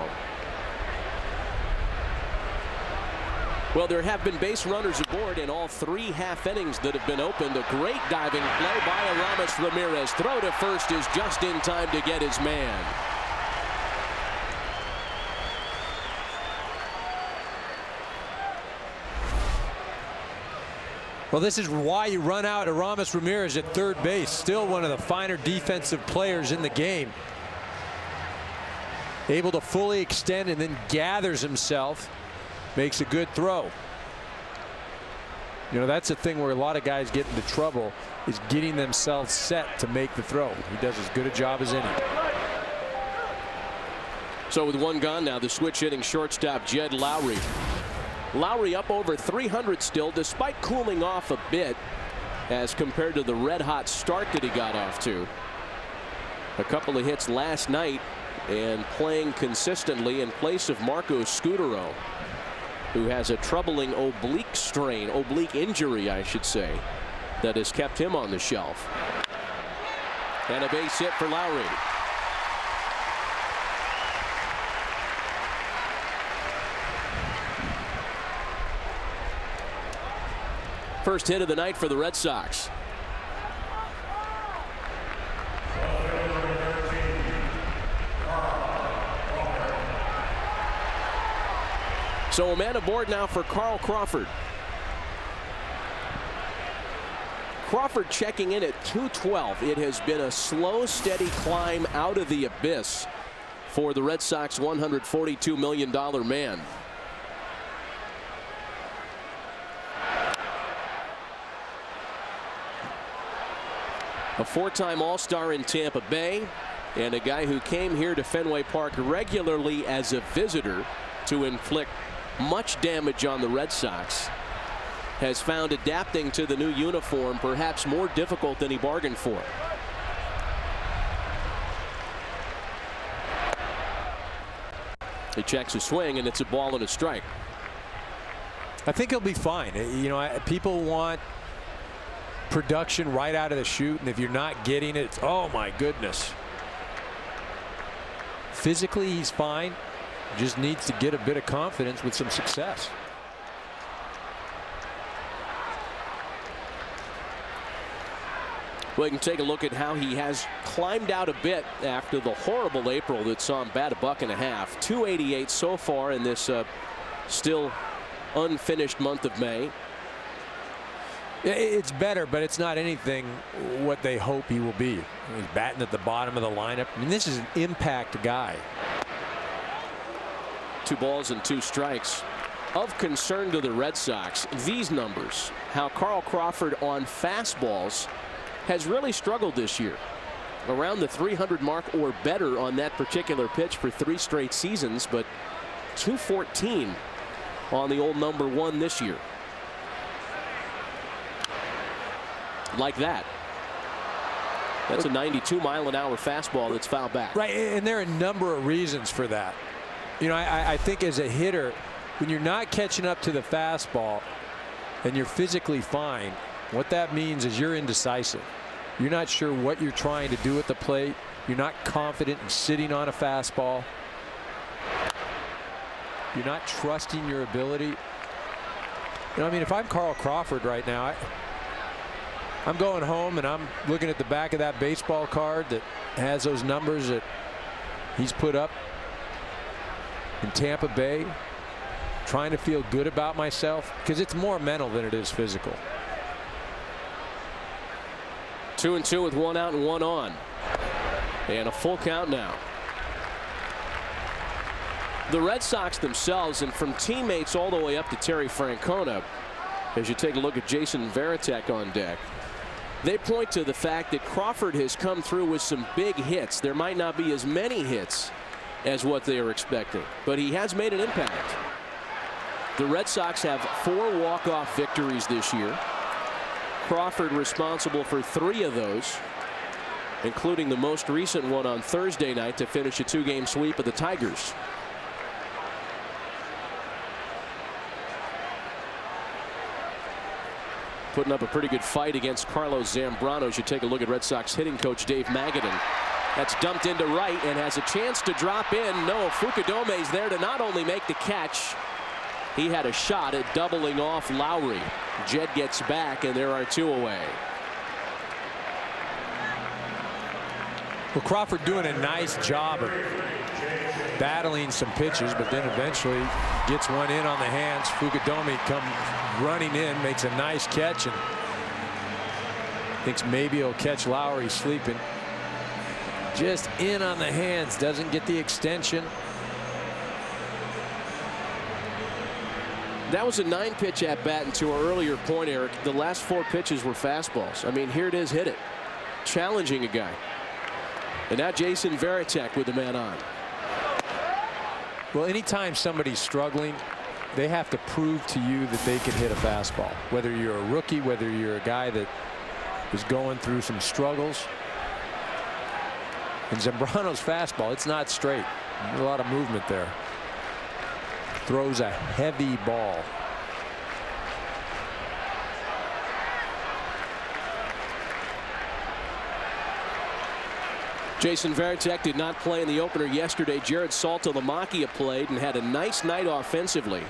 Well, there have been base runners aboard in all 3 half innings that have been opened. A great diving play by Aramis Ramirez. Throw to first is just in time to get his man. Well, this is why you run out Aramis Ramirez at third base. Still one of the finer defensive players in the game. Able to fully extend and then gathers himself. Makes a good throw. You know, that's the thing where a lot of guys get into trouble, is getting themselves set to make the throw. He does as good a job as any. So with one gone now, the switch hitting shortstop Jed Lowry. Lowry up over 300 still, despite cooling off a bit as compared to the red hot start that he got off to. A couple of hits last night and playing consistently in place of Marco Scutaro, who has a troubling oblique injury, I should say, that has kept him on the shelf. And a base hit for Lowry. First hit of the night for the Red Sox. So a man aboard now for Carl Crawford. Crawford checking in at 212. It has been a slow, steady climb out of the abyss for the Red Sox $142 million man. A 4-time All-Star in Tampa Bay, and a guy who came here to Fenway Park regularly as a visitor to inflict much damage on the Red Sox, has found adapting to the new uniform perhaps more difficult than he bargained for. He checks a swing, and it's a ball and a strike. I think he'll be fine. You know, people want production right out of the chute, and if you're not getting it, it's, oh my goodness. Physically, he's fine. Just needs to get a bit of confidence with some success. Well, you can take a look at how he has climbed out a bit after the horrible April that saw him bat $1.50. 288 so far in this still unfinished month of May. It's better, but it's not anything what they hope he will be. He's batting at the bottom of the lineup. I mean, this is an impact guy. 2 balls and 2 strikes. Of concern to the Red Sox, these numbers, how Carl Crawford on fastballs has really struggled this year. Around the 300 mark or better on that particular pitch for 3 straight seasons, but 214 on the old number 1 this year. like that. That's a 92-mile-an-hour fastball that's fouled back. Right, and there are a number of reasons for that. You know, I think as a hitter, when you're not catching up to the fastball and you're physically fine, what that means is you're indecisive. You're not sure what you're trying to do at the plate. You're not confident in sitting on a fastball. You're not trusting your ability. You know, I mean, if I'm Carl Crawford right now, I'm going home and I'm looking at the back of that baseball card that has those numbers that he's put up in Tampa Bay, trying to feel good about myself, because it's more mental than it is physical. 2-2 with 1 out and 1 on. And a full count now. The Red Sox themselves, and from teammates all the way up to Terry Francona, as you take a look at Jason Varitek on deck, they point to the fact that Crawford has come through with some big hits. There might not be as many hits as what they are expecting, but he has made an impact. The Red Sox have 4 walk-off victories this year. Crawford responsible for 3 of those, including the most recent one on Thursday night to finish a 2-game sweep of the Tigers. Putting up a pretty good fight against Carlos Zambrano as you take a look at Red Sox hitting coach Dave Magadan. That's dumped into right and has a chance to drop in. No, Fukudome's there to not only make the catch, he had a shot at doubling off Lowry. Jed gets back, and there are 2 away. Well, Crawford doing a nice job of battling some pitches, but then eventually gets one in on the hands. Fukudome comes running in, makes a nice catch, and thinks maybe he'll catch Lowry sleeping. Just in on the hands, doesn't get the extension. That was a 9-pitch at bat, and to our earlier point, Eric, the last 4 pitches were fastballs. I mean, here it is, hit it. Challenging a guy. And now Jason Varitek with the man on. Well, anytime somebody's struggling, they have to prove to you that they can hit a fastball. Whether you're a rookie, whether you're a guy that is going through some struggles. And Zambrano's fastball, it's not straight. There's a lot of movement there. Throws a heavy ball. Jason Varitek did not play in the opener yesterday. Jared Saltalamacchia played and had a nice night offensively.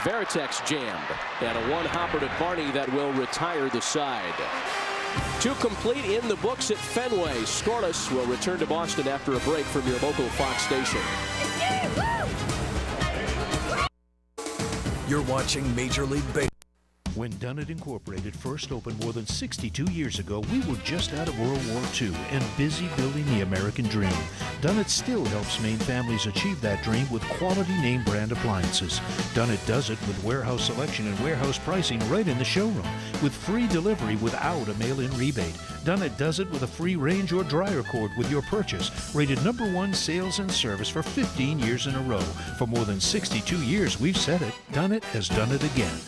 Varitek's jammed, and a 1-hopper to Barney that will retire the side. 2 complete in the books at Fenway. Scoreless will return to Boston after a break from your local Fox station. You're watching Major League Baseball. When Dunnett Incorporated first opened more than 62 years ago, we were just out of World War II and busy building the American dream. Dunnett still helps Maine families achieve that dream with quality name brand appliances. Dunnett does it with warehouse selection and warehouse pricing right in the showroom, with free delivery without a mail-in rebate. Dunnett does it with a free range or dryer cord with your purchase, rated #1 sales and service for 15 years in a row. For more than 62 years, we've said it. Dunnett has done it again.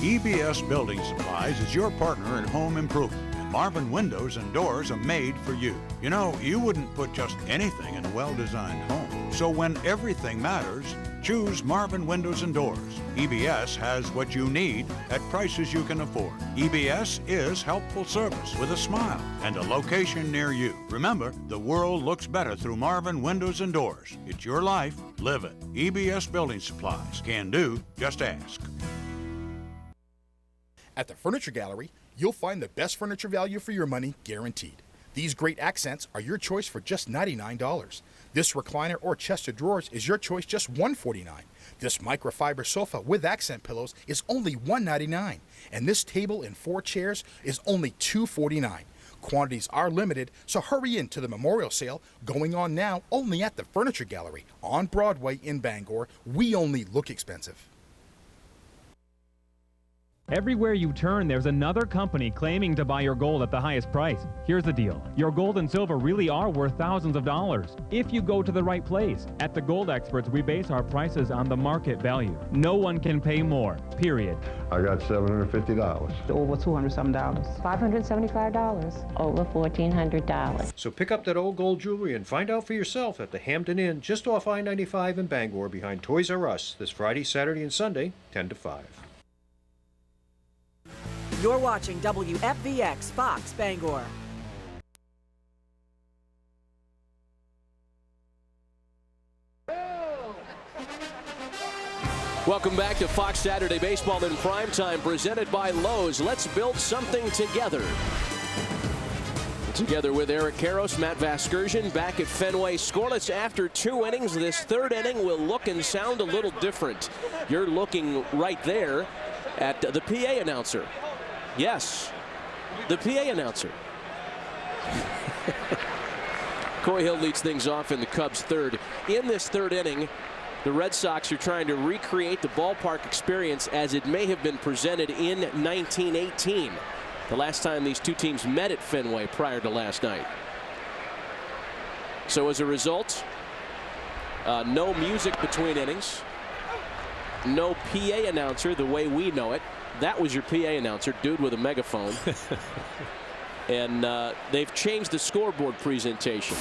EBS Building Supplies is your partner in home improvement. Marvin Windows and Doors are made for you. You know, you wouldn't put just anything in a well-designed home. So when everything matters, choose Marvin Windows and Doors. EBS has what you need at prices you can afford. EBS is helpful service with a smile and a location near you. Remember, the world looks better through Marvin Windows and Doors. It's your life. Live it. EBS Building Supplies. Can do. Just ask. At the Furniture Gallery, you'll find the best furniture value for your money guaranteed. These great accents are your choice for just $99. This recliner or chest of drawers is your choice, just $149. This microfiber sofa with accent pillows is only $199. And this table and 4 chairs is only $249. Quantities are limited, so hurry in to the memorial sale going on now only at the Furniture Gallery on Broadway in Bangor. We only look expensive. Everywhere you turn, there's another company claiming to buy your gold at the highest price. Here's the deal. Your gold and silver really are worth thousands of dollars if you go to the right place. At The Gold Experts, we base our prices on the market value. No one can pay more, period. I got $750. Over $200-something. $575. Over $1,400. So pick up that old gold jewelry and find out for yourself at the Hampton Inn just off I-95 in Bangor behind Toys R Us this Friday, Saturday, and Sunday, 10 to 5. You're watching WFVX Fox Bangor. Welcome back to Fox Saturday Baseball in Primetime, presented by Lowe's. Let's build something together. Together with Eric Karros, Matt Vasgersian back at Fenway. Scoreless after 2 innings. This 3rd inning will look and sound a little different. You're looking right there at the PA announcer. Yes, the PA announcer. Coy Hill leads things off in the Cubs' 3rd. In this 3rd inning, the Red Sox are trying to recreate the ballpark experience as it may have been presented in 1918. The last time these two teams met at Fenway prior to last night. So as a result, no music between innings. No PA announcer the way we know it. That was your PA announcer, dude with a megaphone. And they've changed the scoreboard presentation.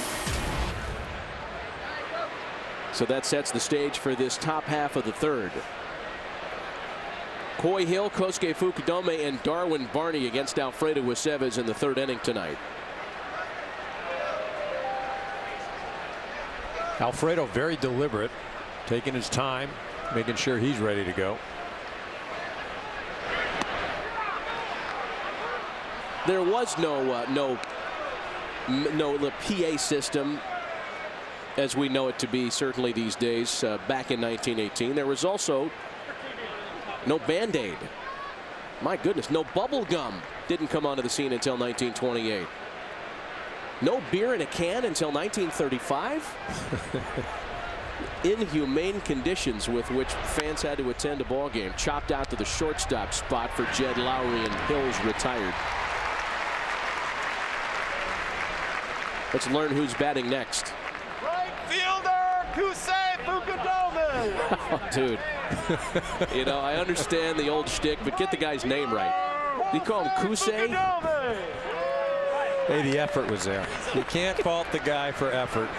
So that sets the stage for this top half of the 3rd. Coy Hill, Kosuke Fukudome, and Darwin Barney against Alfredo Aceves in the 3rd inning tonight. Alfredo very deliberate, taking his time, making sure he's ready to go. There was no PA system as we know it to be certainly these days. Back in 1918, there was also no Band-Aid. My goodness, no bubble gum didn't come onto the scene until 1928. No beer in a can until 1935. Inhumane conditions with which fans had to attend a ball game. Chopped out to the shortstop spot for Jed Lowry, and Hills retired. Let's learn who's batting next. Right fielder, Kosuke Fukudome. Oh, dude. You know, I understand the old shtick, but get the guy's name right. You call him Kosuke? Hey, the effort was there. You can't fault the guy for effort.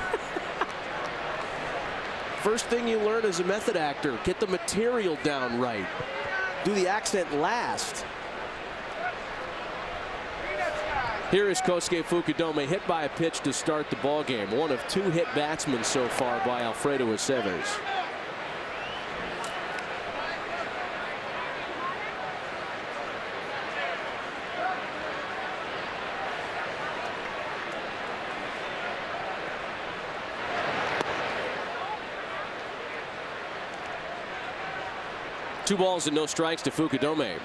First thing you learn as a method actor, get the material down right. Do the accent last. Here is Kosuke Fukudome, hit by a pitch to start the ball game. One of 2 hit batsmen so far by Alfredo Aceves. Two balls and no strikes to Fukudome.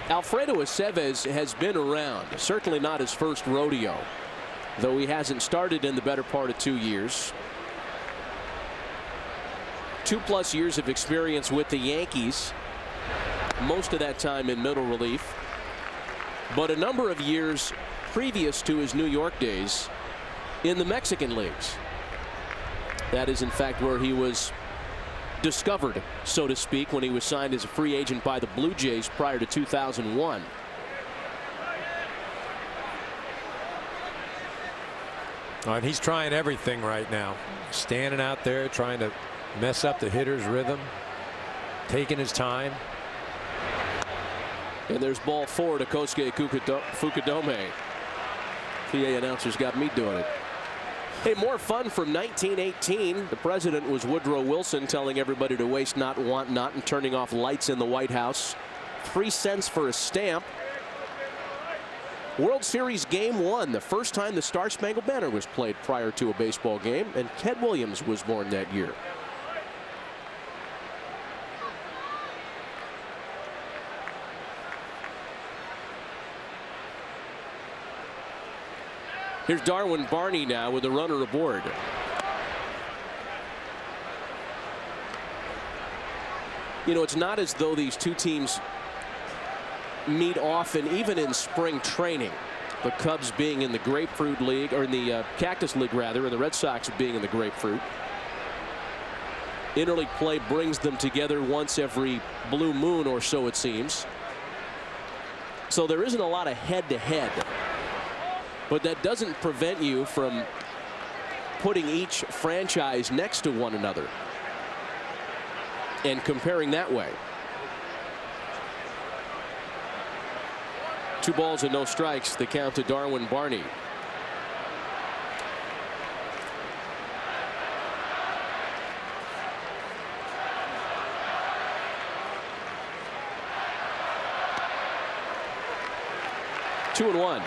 Alfredo Aceves has been around, certainly not his first rodeo, though he hasn't started in the better part of 2 years. 2+ years of experience with the Yankees, most of that time in middle relief, but a number of years previous to his New York days in the Mexican leagues. That is in fact where he was discovered, so to speak, when he was signed as a free agent by the Blue Jays prior to 2001. And he's trying everything right now. Standing out there trying to mess up the hitter's rhythm, taking his time. And there's ball 4 to Kosuke Fukudome. PA announcers got me doing it. Hey, more fun from 1918. The president was Woodrow Wilson, telling everybody to waste not, want not, and turning off lights in the White House. 3 cents for a stamp. World Series Game 1, the first time the Star Spangled Banner was played prior to a baseball game, and Ted Williams was born that year. Here's Darwin Barney now with the runner aboard. You know, it's not as though these two teams meet often, even in spring training. The Cubs being in the Grapefruit League, or in the Cactus League rather, and the Red Sox being in the Grapefruit. Interleague play brings them together once every blue moon or so, it seems. So there isn't a lot of head-to-head. But that doesn't prevent you from putting each franchise next to one another and comparing that way. 2 balls and no strikes, the count to Darwin Barney. Two and one.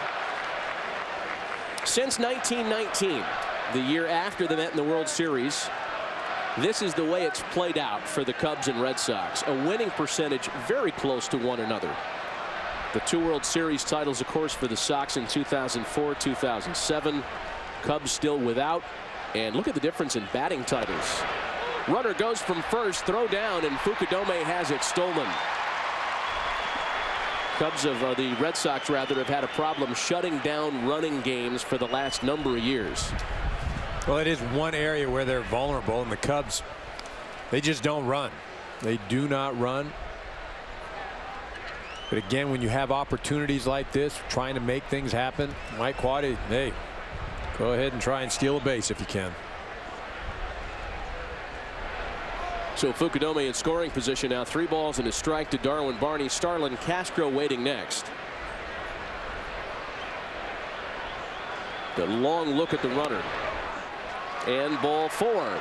Since 1919, the year after they met in the World Series, this is the way it's played out for the Cubs and Red Sox. A winning percentage very close to one another. The 2 World Series titles, of course, for the Sox in 2004, 2007. Cubs still without. And look at the difference in batting titles. Runner goes from first, throw down, and Fukudome has it stolen. Cubs of the Red Sox, rather, have had a problem shutting down running games for the last number of years. Well, it is one area where they're vulnerable, and the Cubs, they just don't run. They do not run. But again, when you have opportunities like this, trying to make things happen, Mike Quade, hey, go ahead and try and steal a base if you can. So Fukudome in scoring position now. 3 balls and a strike to Darwin Barney. Starlin Castro waiting next. The long look at the runner. And ball 4.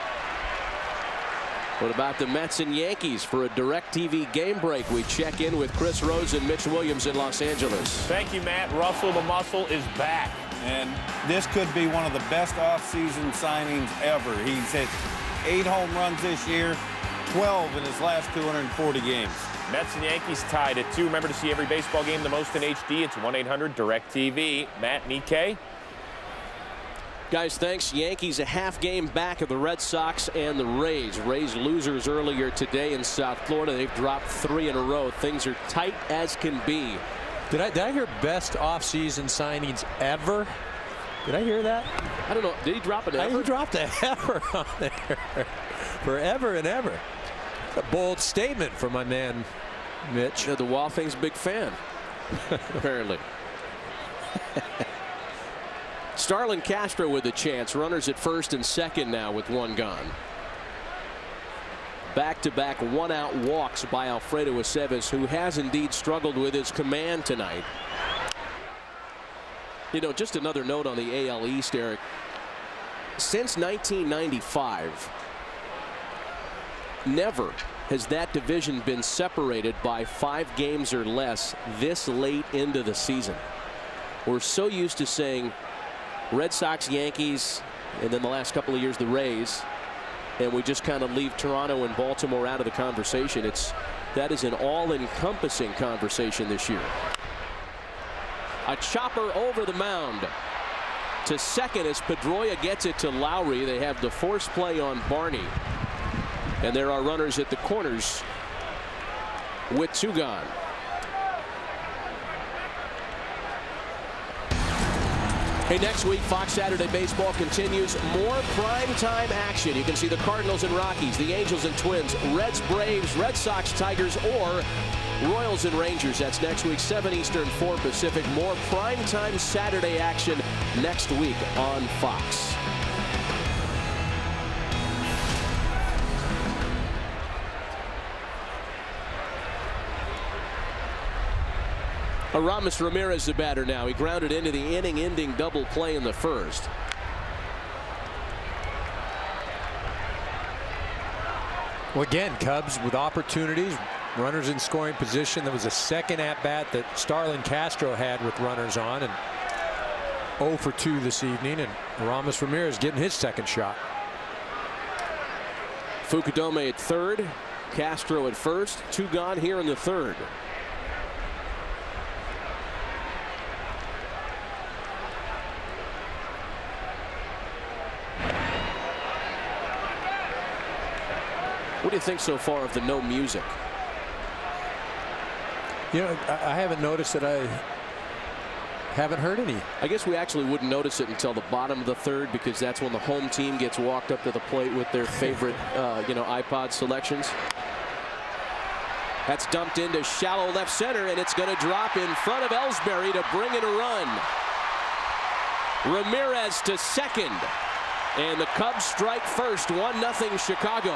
What about the Mets and Yankees for a DirecTV game break? We check in with Chris Rose and Mitch Williams in Los Angeles. Thank you, Matt. Russell the Muscle is back. And this could be one of the best offseason signings ever. He's hit 8 home runs this year, 12 in his last 240 games. Mets and Yankees tied at 2. Remember to see every baseball game the most in HD. It's 1-800-DIRECTV. Matt and EK. Guys, thanks. Yankees a half game back of the Red Sox and the Rays. Rays losers earlier today in South Florida. They've dropped 3 in a row. Things are tight as can be. Did I hear best offseason signings ever? Did I hear that? I don't know. Did he drop an ever? He dropped a ever on there. Forever and ever. A bold statement from my man, Mitch. The Wild Thing's a big fan, apparently. Starlin Castro with a chance. Runners at first and second now with 1 gone. Back-to-back 1-out walks by Alfredo Aceves, who has indeed struggled with his command tonight. You know, just another note on the AL East, Eric. Since 1995, never has that division been separated by 5 games or less this late into the season. We're so used to saying Red Sox, Yankees, and then the last couple of years the Rays, and we just kind of leave Toronto and Baltimore out of the conversation. That is an all-encompassing conversation this year. A chopper over the mound to second as Pedroia gets it to Lowry. They have the force play on Barney, and there are runners at the corners with 2 gone. Hey, next week, Fox Saturday Baseball continues. More primetime action. You can see the Cardinals and Rockies, the Angels and Twins, Reds, Braves, Red Sox, Tigers, or Royals and Rangers. That's next week, 7 Eastern, 4 Pacific. More primetime Saturday action next week on Fox. Aramis Ramirez the batter now. He grounded into the inning-ending double play in the first. Well, again, Cubs with opportunities, runners in scoring position. There was a second at-bat that Starlin Castro had with runners on, and 0 for 2 this evening, and Aramis Ramirez getting his second shot. Fukudome at third, Castro at first. 2 gone here in the third. What do you think so far of the no music? You know, I haven't noticed that. I haven't heard any. I guess we actually wouldn't notice it until the bottom of the third, because that's when the home team gets walked up to the plate with their favorite, iPod selections. That's dumped into shallow left center, and it's going to drop in front of Ellsbury to bring in a run. Ramirez to second, and the Cubs strike first, 1-0 Chicago.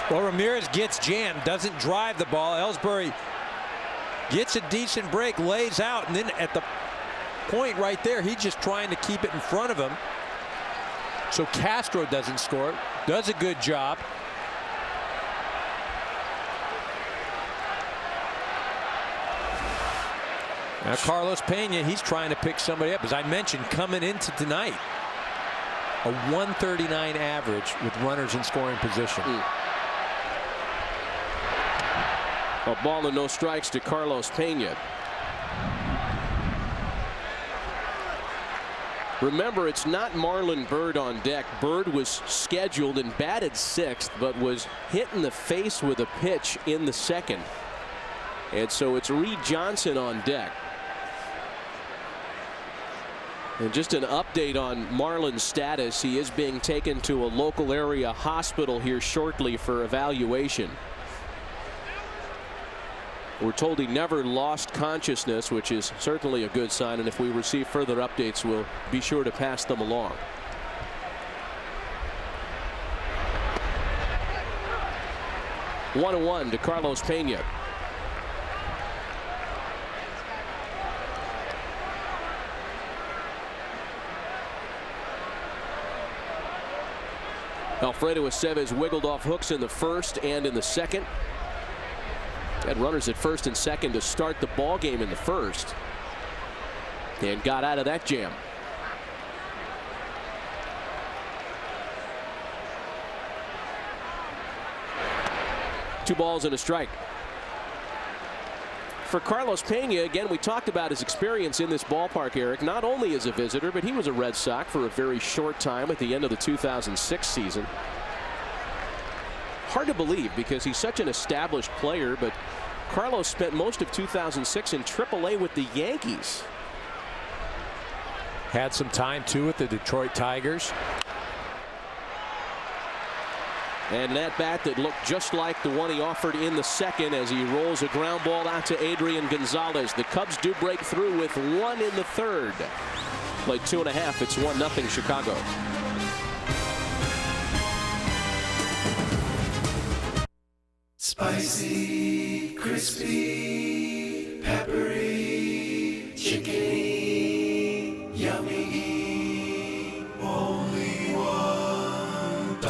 Well, Ramirez gets jammed, doesn't drive the ball. Ellsbury gets a decent break, lays out, and then at the point right there, he's just trying to keep it in front of him. So Castro doesn't score. Does a good job. Now Carlos Pena, he's trying to pick somebody up. As I mentioned, coming into tonight, a 139 average with runners in scoring position. A ball and no strikes to Carlos Pena. Remember, it's not Marlon Byrd on deck. Byrd was scheduled and batted 6th, but was hit in the face with a pitch in the 2nd. And so it's Reed Johnson on deck. And just an update on Marlon's status. He is being taken to a local area hospital here shortly for evaluation. We're told he never lost consciousness, which is certainly a good sign, and if we receive further updates, we'll be sure to pass them along. One to Carlos Pena. Alfredo Aceves wiggled off hooks in the first and in the second. Had runners at first and second to start the ball game in the first, and got out of that jam. Two balls and a strike. For Carlos Pena, again, we talked about his experience in this ballpark, Eric, not only as a visitor, but he was a Red Sox for a very short time at the end of the 2006 season. Hard to believe because he's such an established player, but Carlos spent most of 2006 in AAA with the Yankees. Had some time too with the Detroit Tigers. And that bat that looked just like the one he offered in the second as he rolls a ground ball out to Adrian Gonzalez. The Cubs do break through with 1 in the third. Played 2.5. It's 1-0 Chicago. Spicy, crispy, peppery, chicken, yummy, only $1.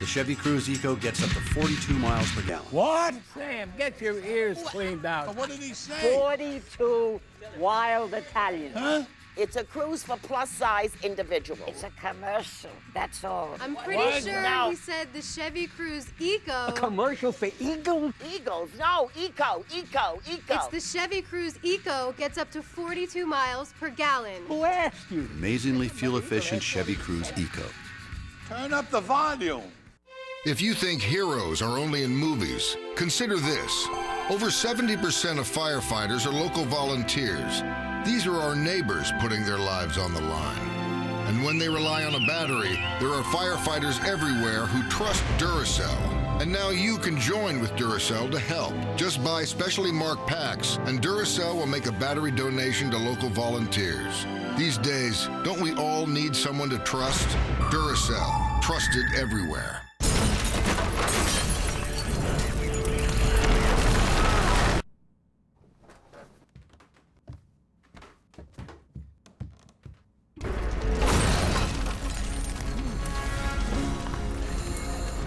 The Chevy Cruze Eco gets up to 42 miles per gallon. What? Sam, get your ears cleaned out. What did he say? 42 wild Italians. Huh? It's a cruise for plus-size individuals. It's a commercial, that's all. I'm pretty sure he said the Chevy Cruze Eco. A commercial for Eagle? Eagles, no, Eco. It's the Chevy Cruze Eco, gets up to 42 miles per gallon. Who asked you? Amazingly fuel-efficient Chevy Cruze Eco. Turn up the volume. If you think heroes are only in movies, consider this. Over 70% of firefighters are local volunteers. These are our neighbors putting their lives on the line. And when they rely on a battery, there are firefighters everywhere who trust Duracell. And now you can join with Duracell to help. Just buy specially marked packs, and Duracell will make a battery donation to local volunteers. These days, don't we all need someone to trust? Duracell, trusted everywhere.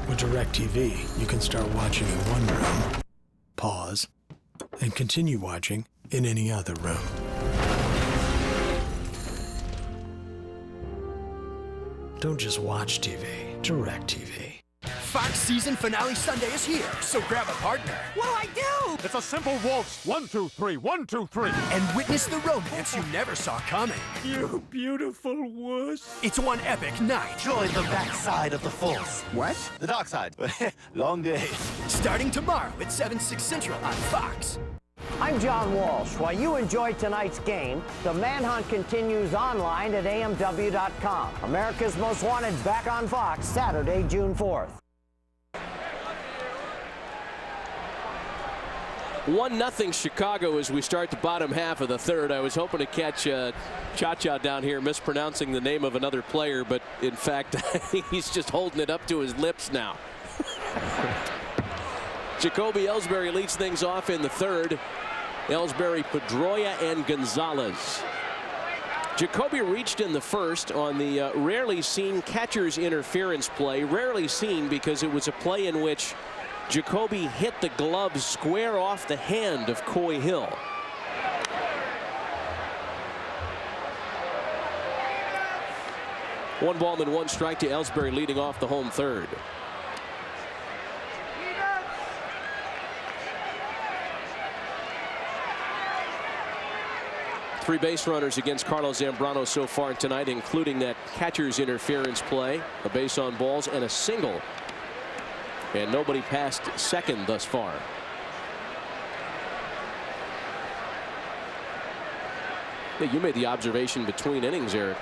With DirecTV, you can start watching in one room, pause, and continue watching in any other room. Don't just watch TV, DirecTV. Fox season finale Sunday is here, so grab a partner. What do I do? It's a simple waltz. 1, 2, 3, 1, 2, 3. And witness the romance you never saw coming. You beautiful wuss. It's one epic night. Join the backside of the force. What? The dark side. Long day. Starting tomorrow at 7, 6 Central on Fox. I'm John Walsh. While you enjoy tonight's game, the manhunt continues online at amw.com. America's Most Wanted back on Fox Saturday, June 4th. 1-0 Chicago as we start the bottom half of the third. I was hoping to catch Cha-Cha down here mispronouncing the name of another player, but in fact, he's just holding it up to his lips now. Jacoby Ellsbury leads things off in the third. Ellsbury, Pedroia, and Gonzalez. Jacoby reached in the first on the rarely seen catcher's interference play. Rarely seen because it was a play in which Jacoby hit the glove square off the hand of Coy Hill. One ball and 1 strike to Ellsbury leading off the home third. Three base runners against Carlos Zambrano so far tonight, including that catcher's interference play, a base on balls, and a single. And nobody past second thus far. Yeah, you made the observation between innings there.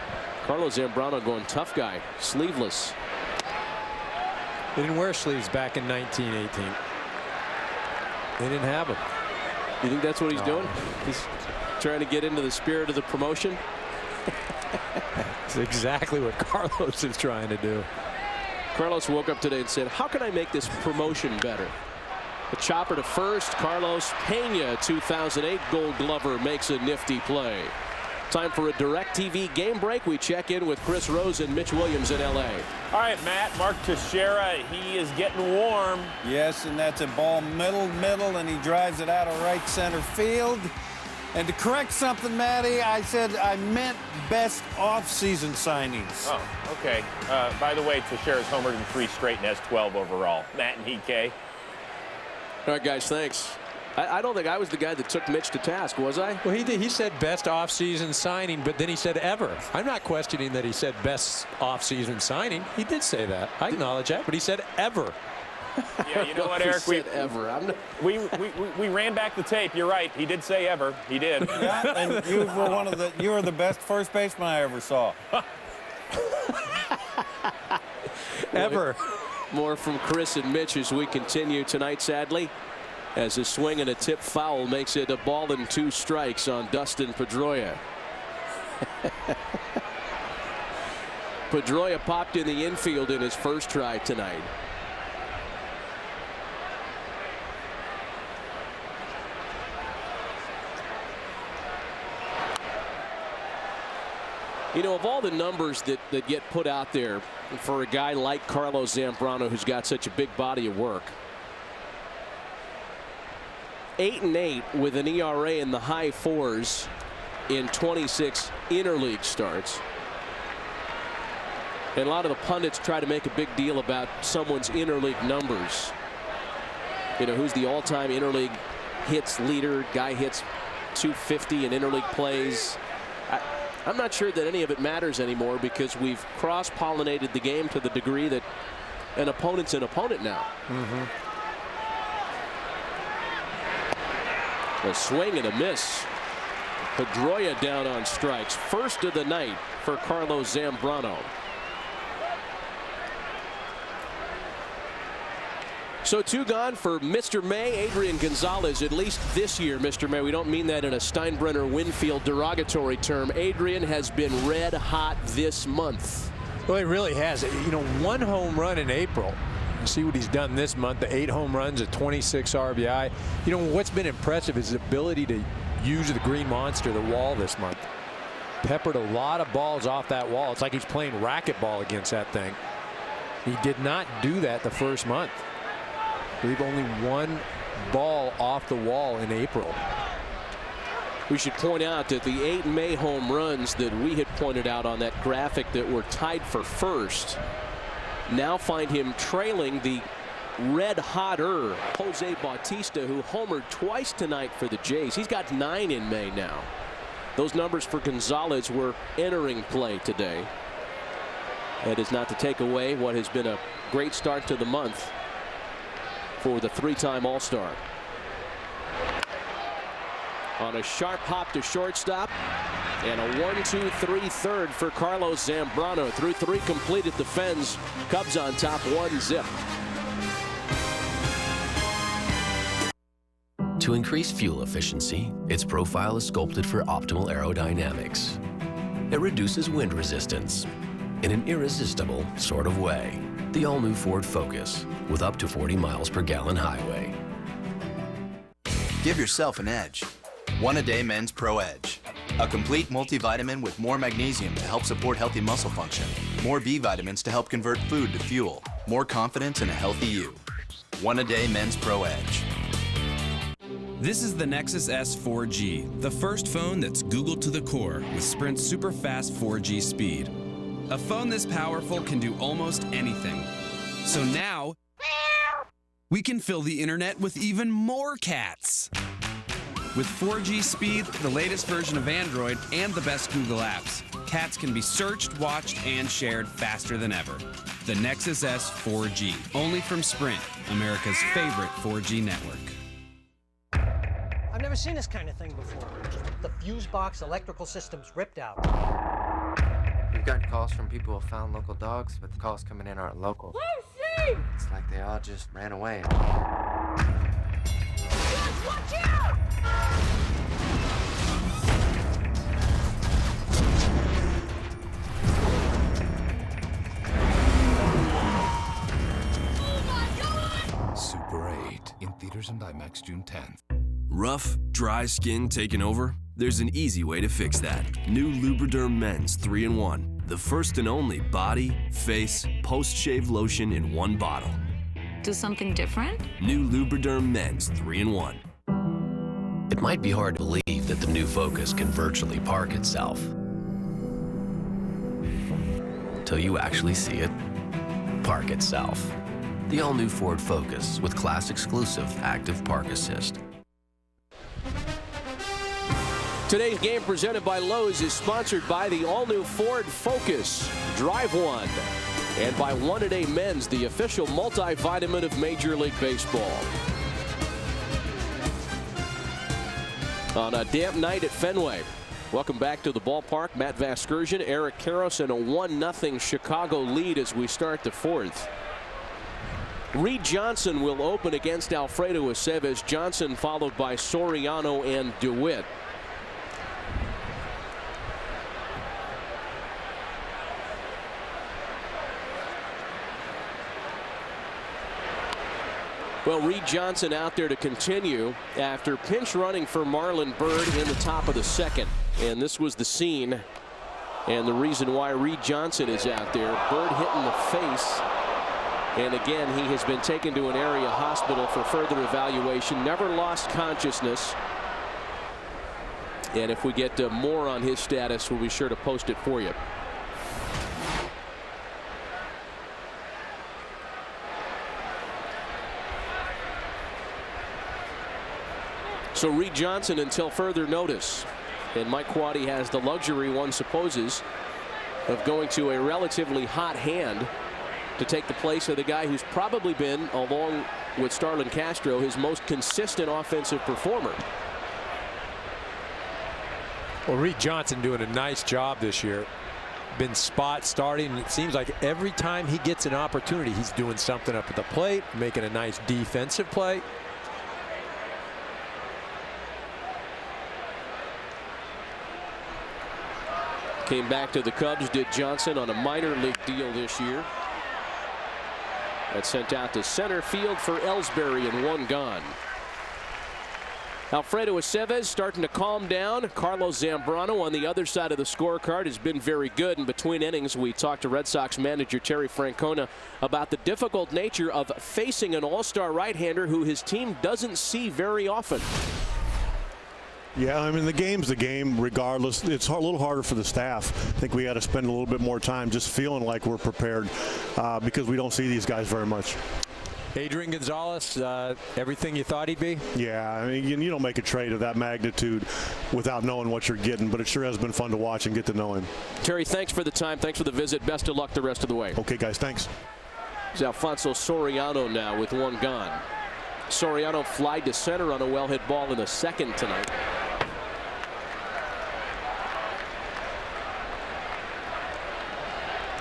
Carlos Zambrano going tough guy, sleeveless. They didn't wear sleeves back in 1918. They didn't have them. You think that's what he's doing? He's trying to get into the spirit of the promotion. It's exactly what Carlos is trying to do. Carlos woke up today and said, how can I make this promotion better? A chopper to first. Carlos Pena, 2008 Gold Glover, makes a nifty play. Time for a DirecTV game break. We check in with Chris Rose and Mitch Williams in L.A. All right, Matt, Mark Teixeira, he is getting warm. Yes, and that's a ball middle, and he drives it out of right center field. And to correct something, Matty, I said I meant best off-season signings. Oh, okay. By the way, Teixeira's homered in 3 straight and has 12 overall. Matt and Hike. All right, guys, thanks. I don't think I was the guy that took Mitch to task, was I? Well, he did. He said best off-season signing, but then he said ever. I'm not questioning that he said best off-season signing. He did say that. I acknowledge that, but he said ever. Yeah, you know what, Eric? We ran back the tape. You're right. He did say ever. He did. Yeah, and you were the best first baseman I ever saw. Ever. More from Chris and Mitch as we continue tonight, sadly, as a swing and a tip foul makes it a ball and 2 strikes on Dustin Pedroia. Pedroia popped in the infield in his first try tonight. You know, of all the numbers that get put out there for a guy like Carlos Zambrano, who's got such a big body of work, 8-8 with an ERA in the high 4s in 26 interleague starts. And a lot of the pundits try to make a big deal about someone's interleague numbers. You know, who's the all-time interleague hits leader? Guy hits 250 in interleague plays. I'm not sure that any of it matters anymore because we've cross-pollinated the game to the degree that an opponent's an opponent now. A swing and a miss. Pedroia down on strikes. First of the night for Carlos Zambrano. So 2 gone for Mr. May, Adrian Gonzalez, at least this year, Mr. May. We don't mean that in a Steinbrenner Winfield derogatory term. Adrian has been red hot this month. Well, he really has. You know, 1 home run in April. See what he's done this month, the 8 home runs at 26 RBI. You know, what's been impressive is his ability to use the green monster, the wall, this month. Peppered a lot of balls off that wall. It's like he's playing racquetball against that thing. He did not do that the first month. I believe only 1 ball off the wall in April. We should point out that the 8 May home runs that we had pointed out on that graphic that were tied for first, now find him trailing the red-hotter Jose Bautista, who homered twice tonight for the Jays. He's got 9 in May now. Those numbers for Gonzalez were entering play today. That is not to take away what has been a great start to the month for the 3-time All-Star. On a sharp hop to shortstop, and a 1-2-3 third for Carlos Zambrano. Through 3 complete at the fence. Cubs on top 1-0. To increase fuel efficiency, its profile is sculpted for optimal aerodynamics. It reduces wind resistance in an irresistible sort of way. The all-new Ford Focus with up to 40 miles per gallon highway. Give yourself an edge. One A Day Men's Pro Edge. A complete multivitamin with more magnesium to help support healthy muscle function. More B vitamins to help convert food to fuel. More confidence in a healthy you. One A Day Men's Pro Edge. This is the Nexus S 4G, the first phone that's Googled to the core with Sprint's super fast 4G speed. A phone this powerful can do almost anything. So now, we can fill the internet with even more cats. With 4G speed, the latest version of Android, and the best Google apps, cats can be searched, watched, and shared faster than ever. The Nexus S 4G, only from Sprint, America's favorite 4G network. I've never seen this kind of thing before. The fuse box electrical system's ripped out. We've gotten calls from people who found local dogs, but the calls coming in aren't local. Lucy! It's like they all just ran away. Watch out! Super 8 in theaters and IMAX June 10th. Rough, dry skin taking over? There's an easy way to fix that. New Lubriderm Men's 3-in-1. The first and only body, face, post-shave lotion in one bottle. Do something different? New Lubriderm Men's 3-in-1. It might be hard to believe that the new Focus can virtually park itself. Till you actually see it park itself. The all-new Ford Focus with class-exclusive active park assist. Today's game presented by Lowe's is sponsored by the all-new Ford Focus. Drive one. And by One A Day Men's, the official multivitamin of Major League Baseball. On a damp night at Fenway. Welcome back to the ballpark. Matt Vasgersian, Eric Karros, and a 1-0 Chicago lead as we start the 4th. Reed Johnson will open against Alfredo Aceves. Johnson followed by Soriano and DeWitt. Well, Reed Johnson out there to continue after pinch running for Marlon Byrd in the top of the 2nd. And this was the scene and the reason why Reed Johnson is out there. Byrd hit in the face. And again, he has been taken to an area hospital for further evaluation. Never lost consciousness. And if we get more on his status, we'll be sure to post it for you. So Reed Johnson until further notice. And Mike Quaddy has the luxury, one supposes, of going to a relatively hot hand to take the place of the guy who's probably been, along with Starlin Castro, his most consistent offensive performer. Well, Reed Johnson doing a nice job this year. Been spot starting. It seems like every time he gets an opportunity, he's doing something up at the plate, making a nice defensive play. Came back to the Cubs, did Johnson, on a minor league deal this year. That's sent out to center field for Ellsbury, and 1 gone. Alfredo Aceves starting to calm down. Carlos Zambrano on the other side of the scorecard has been very good. In between innings, we talked to Red Sox manager Terry Francona about the difficult nature of facing an all-star right-hander who his team doesn't see very often. Yeah, I mean, the game's the game regardless. It's a little harder for the staff. I think we got to spend a little bit more time just feeling like we're prepared because we don't see these guys very much. Adrian Gonzalez, everything you thought he'd be? Yeah, I mean, you don't make a trade of that magnitude without knowing what you're getting, but it sure has been fun to watch and get to know him. Terry, thanks for the time. Thanks for the visit. Best of luck the rest of the way. Okay, guys, thanks. It's Alfonso Soriano now with one gone. Soriano flied to center on a well-hit ball in the second tonight.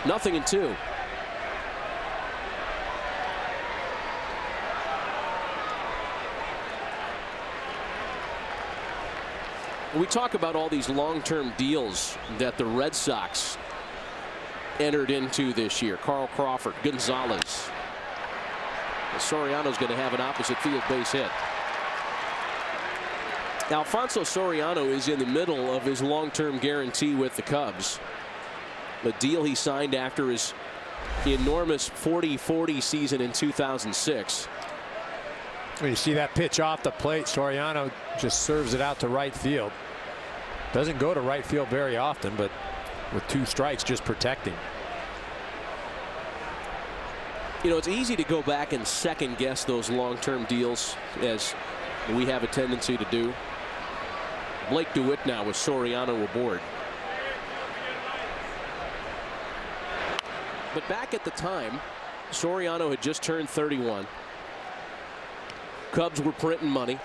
Nothing in two. We talk about all these long-term deals that the Red Sox entered into this year. Carl Crawford, Gonzalez. Soriano's going to have an opposite field base hit. Alfonso Soriano is in the middle of his long-term guarantee with the Cubs. The deal he signed after his enormous 40-40 season in 2006. When you see that pitch off the plate, Soriano just serves it out to right field. Doesn't go to right field very often, but with 2 strikes, just protecting. You know, it's easy to go back and second guess those long-term deals, as we have a tendency to do. Blake DeWitt now with Soriano aboard. But back at the time, Soriano had just turned 31. Cubs were printing money.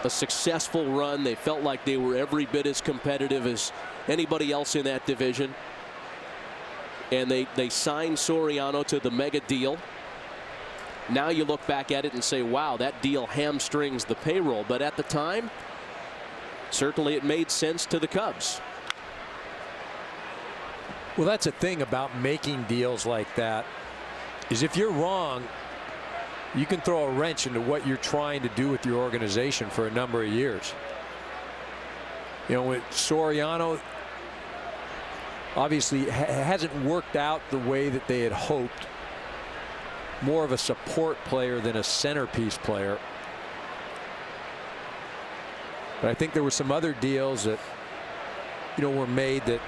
A successful run. They felt like they were every bit as competitive as anybody else in that division. And they signed Soriano to the mega deal. Now you look back at it and say, wow, that deal hamstrings the payroll. But at the time, certainly it made sense to the Cubs. Well, that's the thing about making deals like that, is if you're wrong, you can throw a wrench into what you're trying to do with your organization for a number of years. You know, with Soriano, obviously hasn't worked out the way that they had hoped. More of a support player than a centerpiece player. But I think there were some other deals that, you know, were made that,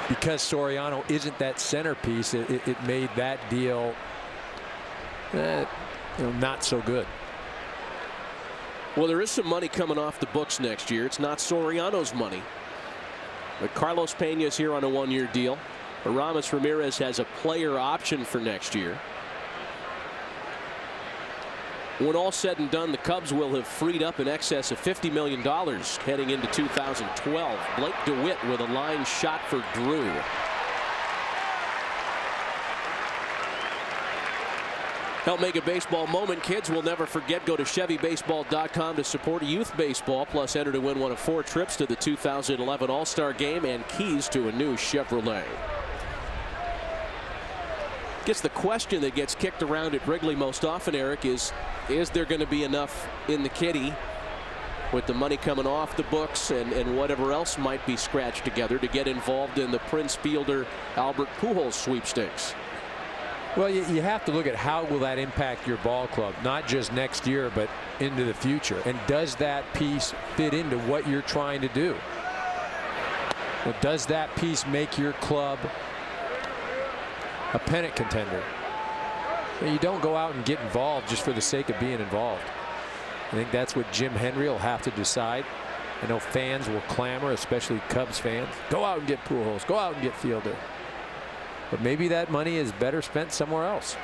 because Soriano isn't that centerpiece, it made that deal not so good. Well, there is some money coming off the books next year. It's not Soriano's money. But Carlos Peña's here on a 1-year deal. Aramis Ramirez has a player option for next year. When all said and done, the Cubs will have freed up in excess of $50 million heading into 2012. Blake DeWitt with a line shot for Drew. Help make a baseball moment. Kids will never forget. Go to ChevyBaseball.com to support youth baseball. Plus, enter to win one of 4 trips to the 2011 All-Star Game and keys to a new Chevrolet. Guess the question that gets kicked around at Wrigley most often, Eric, is there going to be enough in the kitty with the money coming off the books and whatever else might be scratched together to get involved in the Prince Fielder Albert Pujols sweepstakes? Well, you have to look at how will that impact your ball club, not just next year, but into the future. And does that piece fit into what you're trying to do? Well, does that piece make your club a pennant contender? You don't go out and get involved just for the sake of being involved. I think that's what Jim Hendry will have to decide. I know fans will clamor, especially Cubs fans. Go out and get Pujols. Go out and get Fielder. But maybe that money is better spent somewhere else.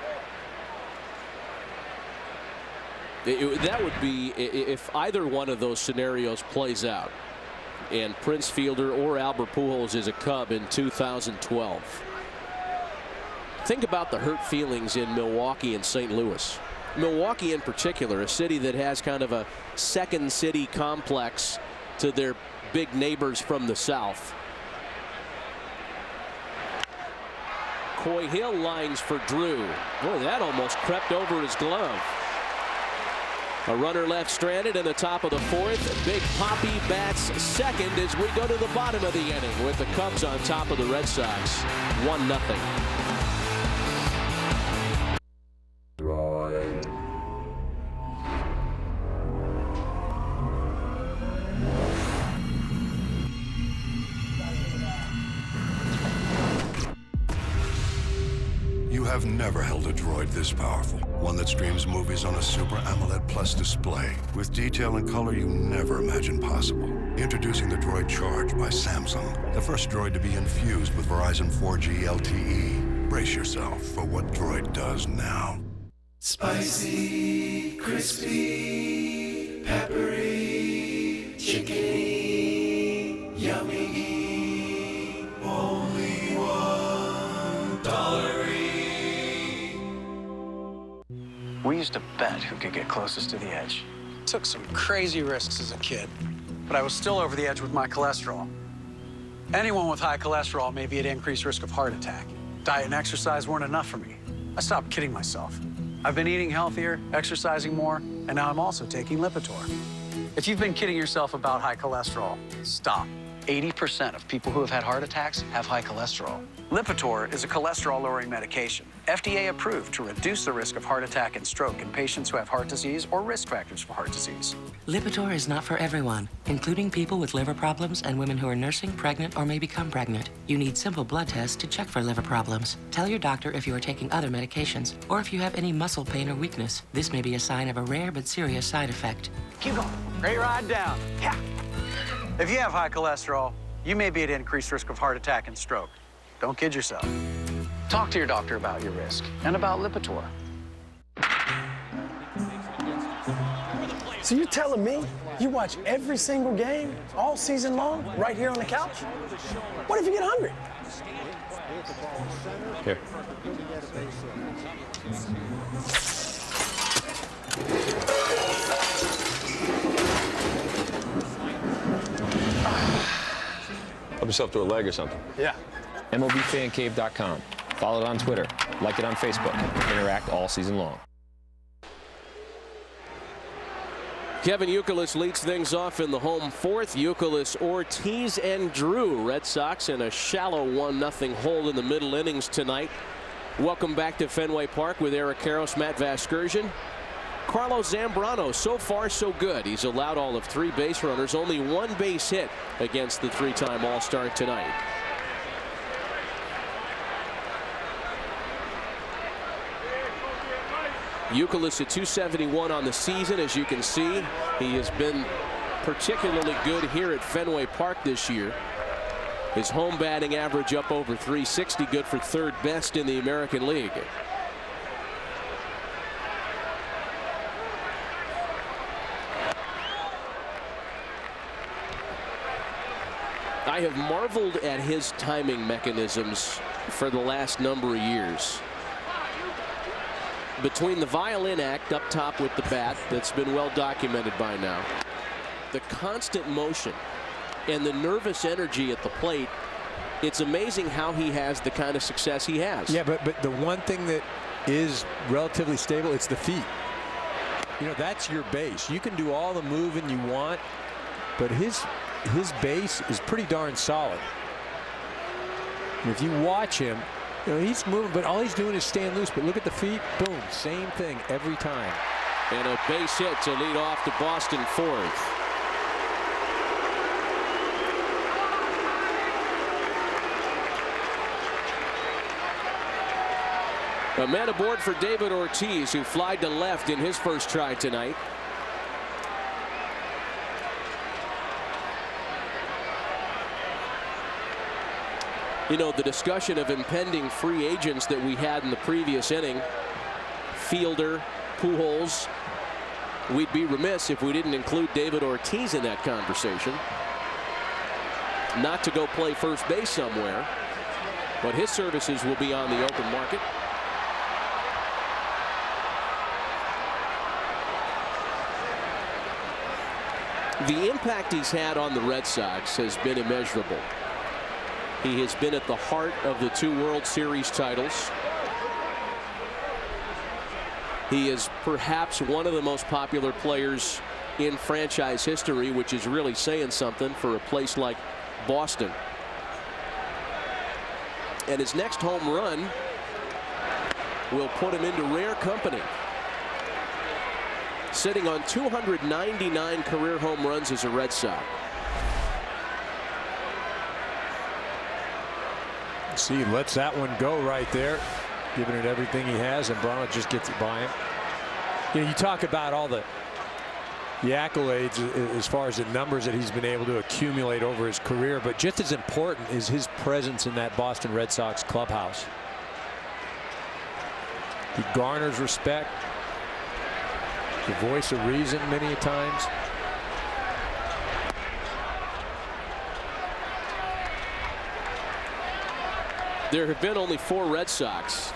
That would be if either one of those scenarios plays out and Prince Fielder or Albert Pujols is a Cub in 2012. Think about the hurt feelings in Milwaukee and St. Louis. Milwaukee in particular, a city that has kind of a second city complex to their big neighbors from the south. Coy Hill lines for Drew. Boy, that almost crept over his glove. A runner left stranded in the top of the 4th. Big Poppy bats second as we go to the bottom of the inning with the Cubs on top of the Red Sox. 1-0. have never held a droid this powerful. One that streams movies on a Super AMOLED Plus display with detail and color you never imagined possible. Introducing the Droid Charge by Samsung, the first droid to be infused with Verizon 4G LTE. Brace yourself for what droid does now. Spicy, crispy, peppery, chicken, yummy, only $1. We used to bet who could get closest to the edge. Took some crazy risks as a kid, but I was still over the edge with my cholesterol. Anyone with high cholesterol may be at increased risk of heart attack. Diet and exercise weren't enough for me. I stopped kidding myself. I've been eating healthier, exercising more, and now I'm also taking Lipitor. If you've been kidding yourself about high cholesterol, stop. 80% of people who have had heart attacks have high cholesterol. Lipitor is a cholesterol-lowering medication, FDA approved to reduce the risk of heart attack and stroke in patients who have heart disease or risk factors for heart disease. Lipitor is not for everyone, including people with liver problems and women who are nursing, pregnant, or may become pregnant. You need simple blood tests to check for liver problems. Tell your doctor if you are taking other medications or if you have any muscle pain or weakness. This may be a sign of a rare but serious side effect. Keep going. Great ride down. Yeah. If you have high cholesterol, you may be at increased risk of heart attack and stroke. Don't kid yourself. Talk to your doctor about your risk and about Lipitor. So you're telling me you watch every single game all season long right here on the couch? What if you get hungry? Here. Help yourself to a leg or something. Yeah. MLBFanCave.com. Follow it on Twitter. Like it on Facebook. Interact all season long. Kevin Youkilis leads things off in the home fourth. Youkilis, Ortiz, and Drew. Red Sox in a shallow 1-0 hole in the middle innings tonight. Welcome back to Fenway Park with Eric Karros, Matt Vasgersian. Carlos Zambrano, so far so good. He's allowed all of 3 base runners, only 1 base hit against the 3-time All-Star tonight. Youkilis at 271 on the season. As you can see, he has been particularly good here at Fenway Park this year. His home batting average up over 360, good for 3rd best in the American League. I have marveled at his timing mechanisms for the last number of years. Between the violin act up top with the bat that's been well documented by now, the constant motion and the nervous energy at the plate, it's amazing how he has the kind of success he has. Yeah, but the one thing that is relatively stable, it's the feet. You know, that's your base. You can do all the moving you want, but his base is pretty darn solid. And if you watch him, you know, he's moving, but all he's doing is staying loose. But look at the feet. Boom. Same thing every time. And a base hit to lead off to Boston 4th. A man aboard for David Ortiz, who flied to left in his first try tonight. You know, the discussion of impending free agents that we had in the previous inning, Fielder, Pujols, we'd be remiss if we didn't include David Ortiz in that conversation. Not to go play first base somewhere, but his services will be on the open market. The impact he's had on the Red Sox has been immeasurable. He has been at the heart of the 2 World Series titles. He is perhaps one of the most popular players in franchise history, which is really saying something for a place like Boston. And his next home run will put him into rare company. Sitting on 299 career home runs as a Red Sox. See, lets that one go right there. giving it everything he has, and Zambrano just gets it by him. You know, you talk about all the accolades as far as the numbers that he's been able to accumulate over his career, but just as important is his presence in that Boston Red Sox clubhouse. He garners respect, the voice of reason many times. There have been only 4 Red Sox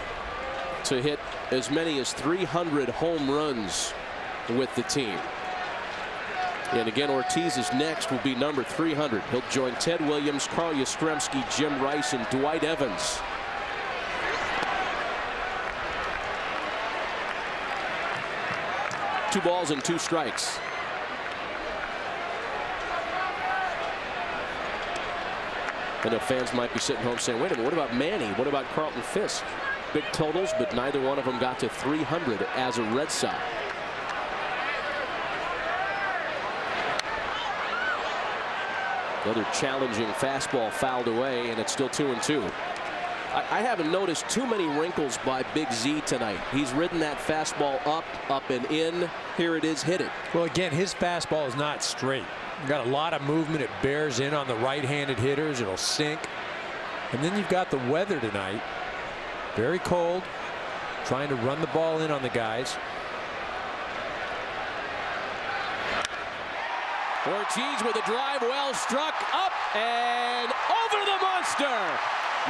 to hit as many as 300 home runs with the team. And again, Ortiz's next will be number 300. He'll join Ted Williams, Carl Yastrzemski, Jim Rice, and Dwight Evans. Two balls and 2 strikes. I know fans might be sitting home saying, wait a minute, what about Manny? What about Carlton Fisk? Big totals, but neither one of them got to 300 as a Red Sox. Another challenging fastball fouled away, and it's still 2-2. I haven't noticed too many wrinkles by Big Z tonight. He's ridden that fastball up and in. Here it is, hit it. Well, again, his fastball is not straight. You've got a lot of movement. It bears in on the right-handed hitters. It'll sink. And then you've got the weather tonight. Very cold. Trying to run the ball in on the guys. Ortiz with a drive, well struck, up and over the monster.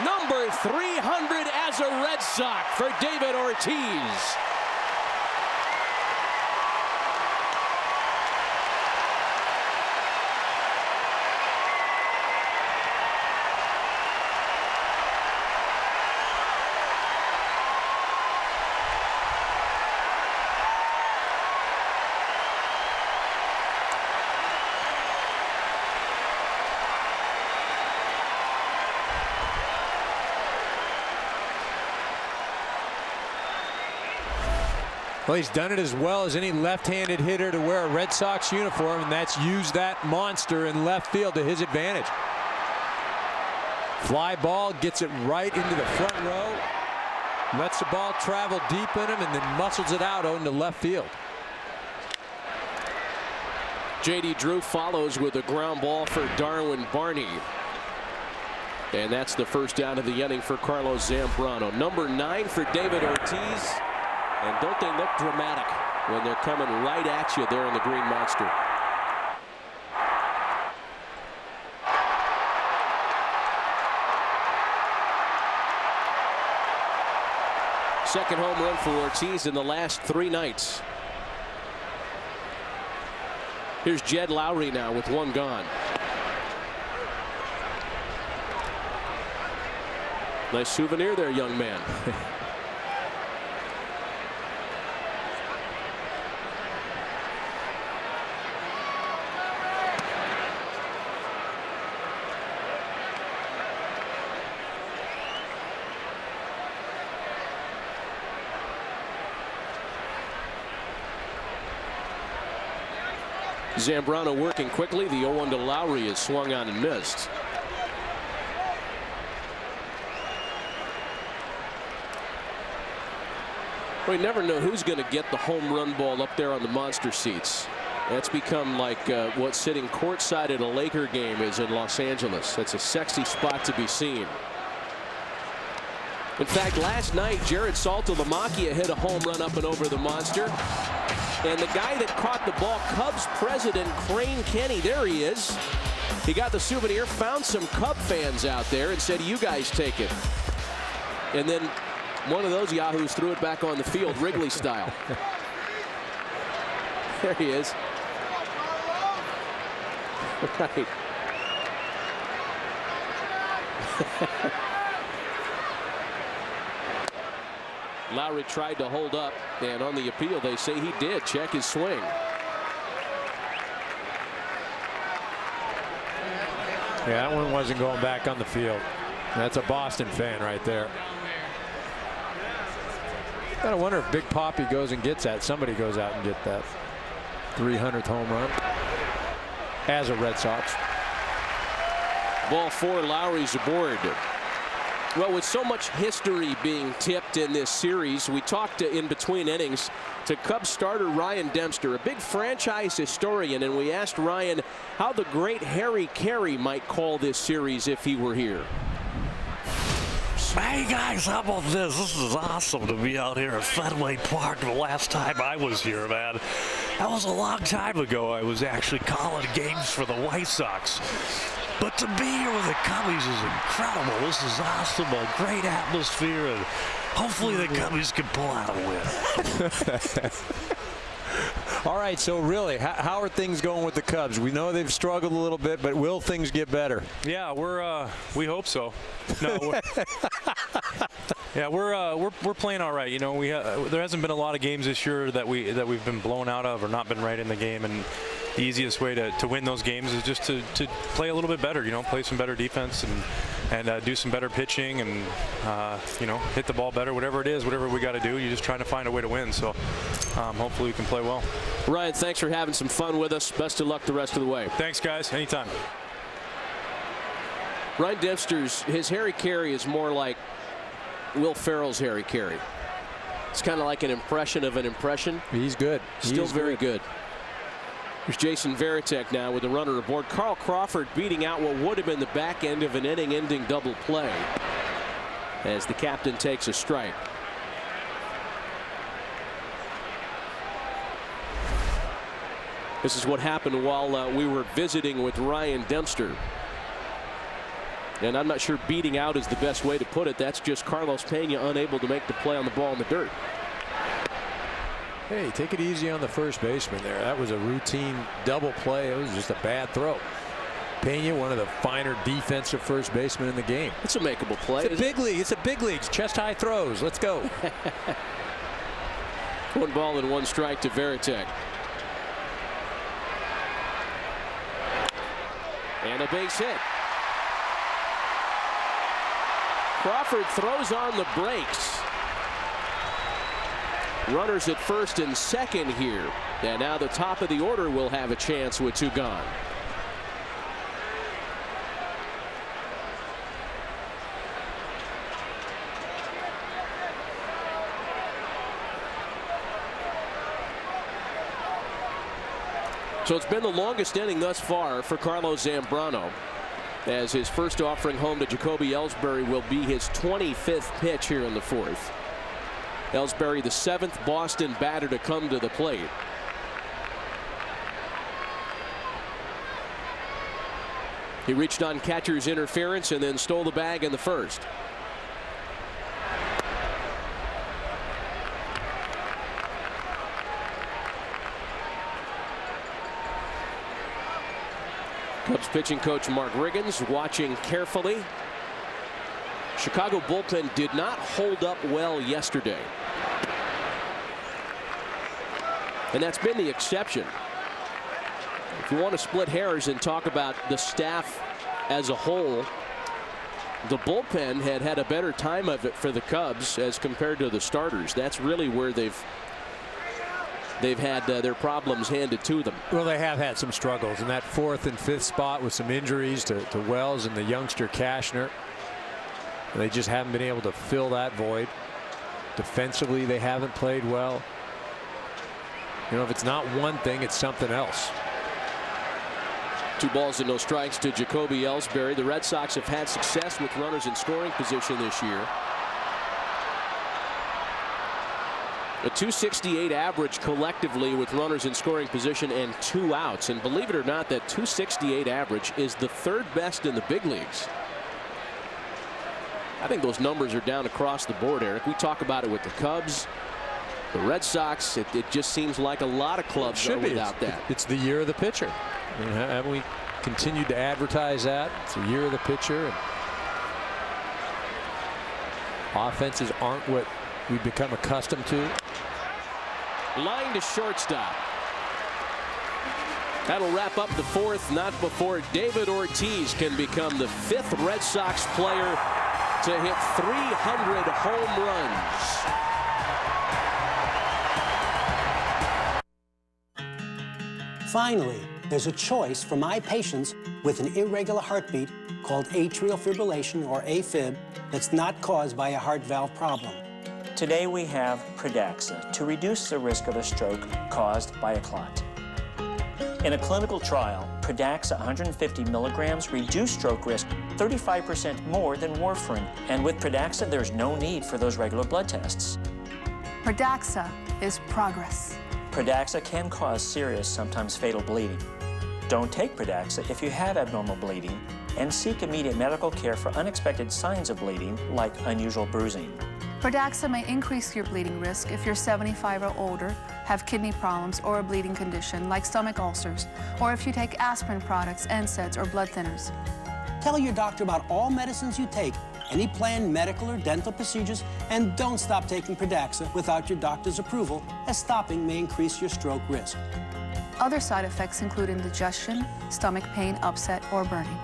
Number 300 as a Red Sox for David Ortiz. Well, he's done it as well as any left-handed hitter to wear a Red Sox uniform, and that's used that monster in left field to his advantage. Fly ball, gets it right into the front row, lets the ball travel deep in him, and then muscles it out into left field. J.D. Drew follows with a ground ball for Darwin Barney. And that's the first down of the inning for Carlos Zambrano. Number 9 for David Ortiz. And don't they look dramatic when they're coming right at you there in the Green Monster. Second home run for Ortiz in the last 3 nights. Here's Jed Lowry now with 1 gone. Nice souvenir there, young man. Zambrano working quickly. The 0-1 to Lowry is swung on and missed. We never know who's going to get the home run ball up there on the monster seats. That's become like what sitting courtside at a Laker game is in Los Angeles. That's a sexy spot to be seen. In fact, last night, Jared Saltalamacchia hit a home run up and over the monster. And the guy that caught the ball, Cubs president Crane Kenny, there he is. He got the souvenir, found some Cub fans out there and said, you guys take it. And then one of those yahoos threw it back on the field, Wrigley style. There he is. Right. Lowry tried to hold up, and on the appeal they say he did. Check his swing. Yeah, that one wasn't going back on the field. That's a Boston fan right there. Gotta wonder if Big Papi goes and gets that. Somebody goes out and get that 300th home run as a Red Sox. Ball 4, Lowry's aboard. Well, with so much history being tipped in this series, we talked in between innings to Cubs starter Ryan Dempster, a big franchise historian, and we asked Ryan how the great Harry Carey might call this series if he were here. Hey guys, how about this? This is awesome to be out here at Fenway Park. The last time I was here, man, that was a long time ago. I was actually calling games for the White Sox. But to be here with the Cubbies is incredible. This is awesome, a great atmosphere, and hopefully the Cubbies can pull out a win. All right, so really, how are things going with the Cubs? We know they've struggled a little bit, but will things get better? Yeah, we hope so. No, we're playing all right. You know, there hasn't been a lot of games this year that we've been blown out of or not been right in the game, and the easiest way to win those games is just to play a little bit better. You know, play some better defense and do some better pitching and you know, hit the ball better. Whatever it is, whatever we got to do, you're just trying to find a way to win. So hopefully we can play well. Ryan, thanks for having some fun with us. Best of luck the rest of the way. Thanks, guys. Anytime. Ryan Dempster's, his Harry Carey is more like Will Ferrell's Harry Carey. It's kind of like an impression of an impression. He's good. Still very good. Here's Jason Varitek now with the runner aboard. Carl Crawford beating out what would have been the back end of an inning-ending double play as the captain takes a strike. This is what happened while we were visiting with Ryan Dempster. And I'm not sure beating out is the best way to put it. That's just Carlos Pena unable to make the play on the ball in the dirt. Hey, take it easy on the first baseman there. That was a routine double play. It was just a bad throw. Pena, one of the finer defensive first basemen in the game. It's a makeable play. It's a big league. It's a big league. Chest high throws. Let's go. 1 ball and 1 strike to Varitek. And a base hit. Crawford throws on the brakes. Runners at first and second here. And now the top of the order will have a chance with 2 gone. So it's been the longest inning thus far for Carlos Zambrano, as his first offering home to Jacoby Ellsbury will be his 25th pitch here in the 4th. Ellsbury, the 7th Boston batter to come to the plate. He reached on catcher's interference and then stole the bag in the first. Cubs pitching coach Mark Riggins watching carefully. Chicago bullpen did not hold up well yesterday. And that's been the exception. If you want to split hairs and talk about the staff as a whole, the bullpen had a better time of it for the Cubs as compared to the starters. That's really where they've had their problems handed to them. Well, they have had some struggles in that 4th and 5th spot with some injuries to Wells and the youngster Cashner. They just haven't been able to fill that void. Defensively, they haven't played well. You know, if it's not one thing, it's something else. 2 balls and no strikes to Jacoby Ellsbury. The Red Sox have had success with runners in scoring position this year. A .268 average collectively with runners in scoring position and 2 outs. And believe it or not, that .268 average is the 3rd best in the big leagues. I think those numbers are down across the board, Eric. We talk about it with the Cubs, the Red Sox. It just seems like a lot of clubs are without that. It's the year of the pitcher. I mean, haven't we continued to advertise that? It's the year of the pitcher. And offenses aren't what we've become accustomed to. Line to shortstop. That'll wrap up the 4th, not before David Ortiz can become the 5th Red Sox player to hit 300 home runs. Finally, there's a choice for my patients with an irregular heartbeat called atrial fibrillation, or AFib, that's not caused by a heart valve problem. Today we have Pradaxa to reduce the risk of a stroke caused by a clot. In a clinical trial, Pradaxa 150 milligrams reduced stroke risk 35% more than warfarin. And with Pradaxa, there's no need for those regular blood tests. Pradaxa is progress. Pradaxa can cause serious, sometimes fatal bleeding. Don't take Pradaxa if you have abnormal bleeding, and seek immediate medical care for unexpected signs of bleeding, like unusual bruising. Pradaxa may increase your bleeding risk if you're 75 or older, have kidney problems or a bleeding condition like stomach ulcers, or if you take aspirin products, NSAIDs, or blood thinners. Tell your doctor about all medicines you take, any planned medical or dental procedures, and don't stop taking Pradaxa without your doctor's approval, as stopping may increase your stroke risk. Other side effects include indigestion, stomach pain, upset, or burning.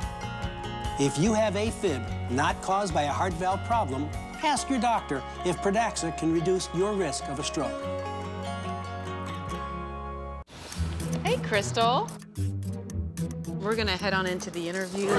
If you have AFib not caused by a heart valve problem, ask your doctor if Pradaxa can reduce your risk of a stroke. Hey, Crystal. We're gonna head on into the interview.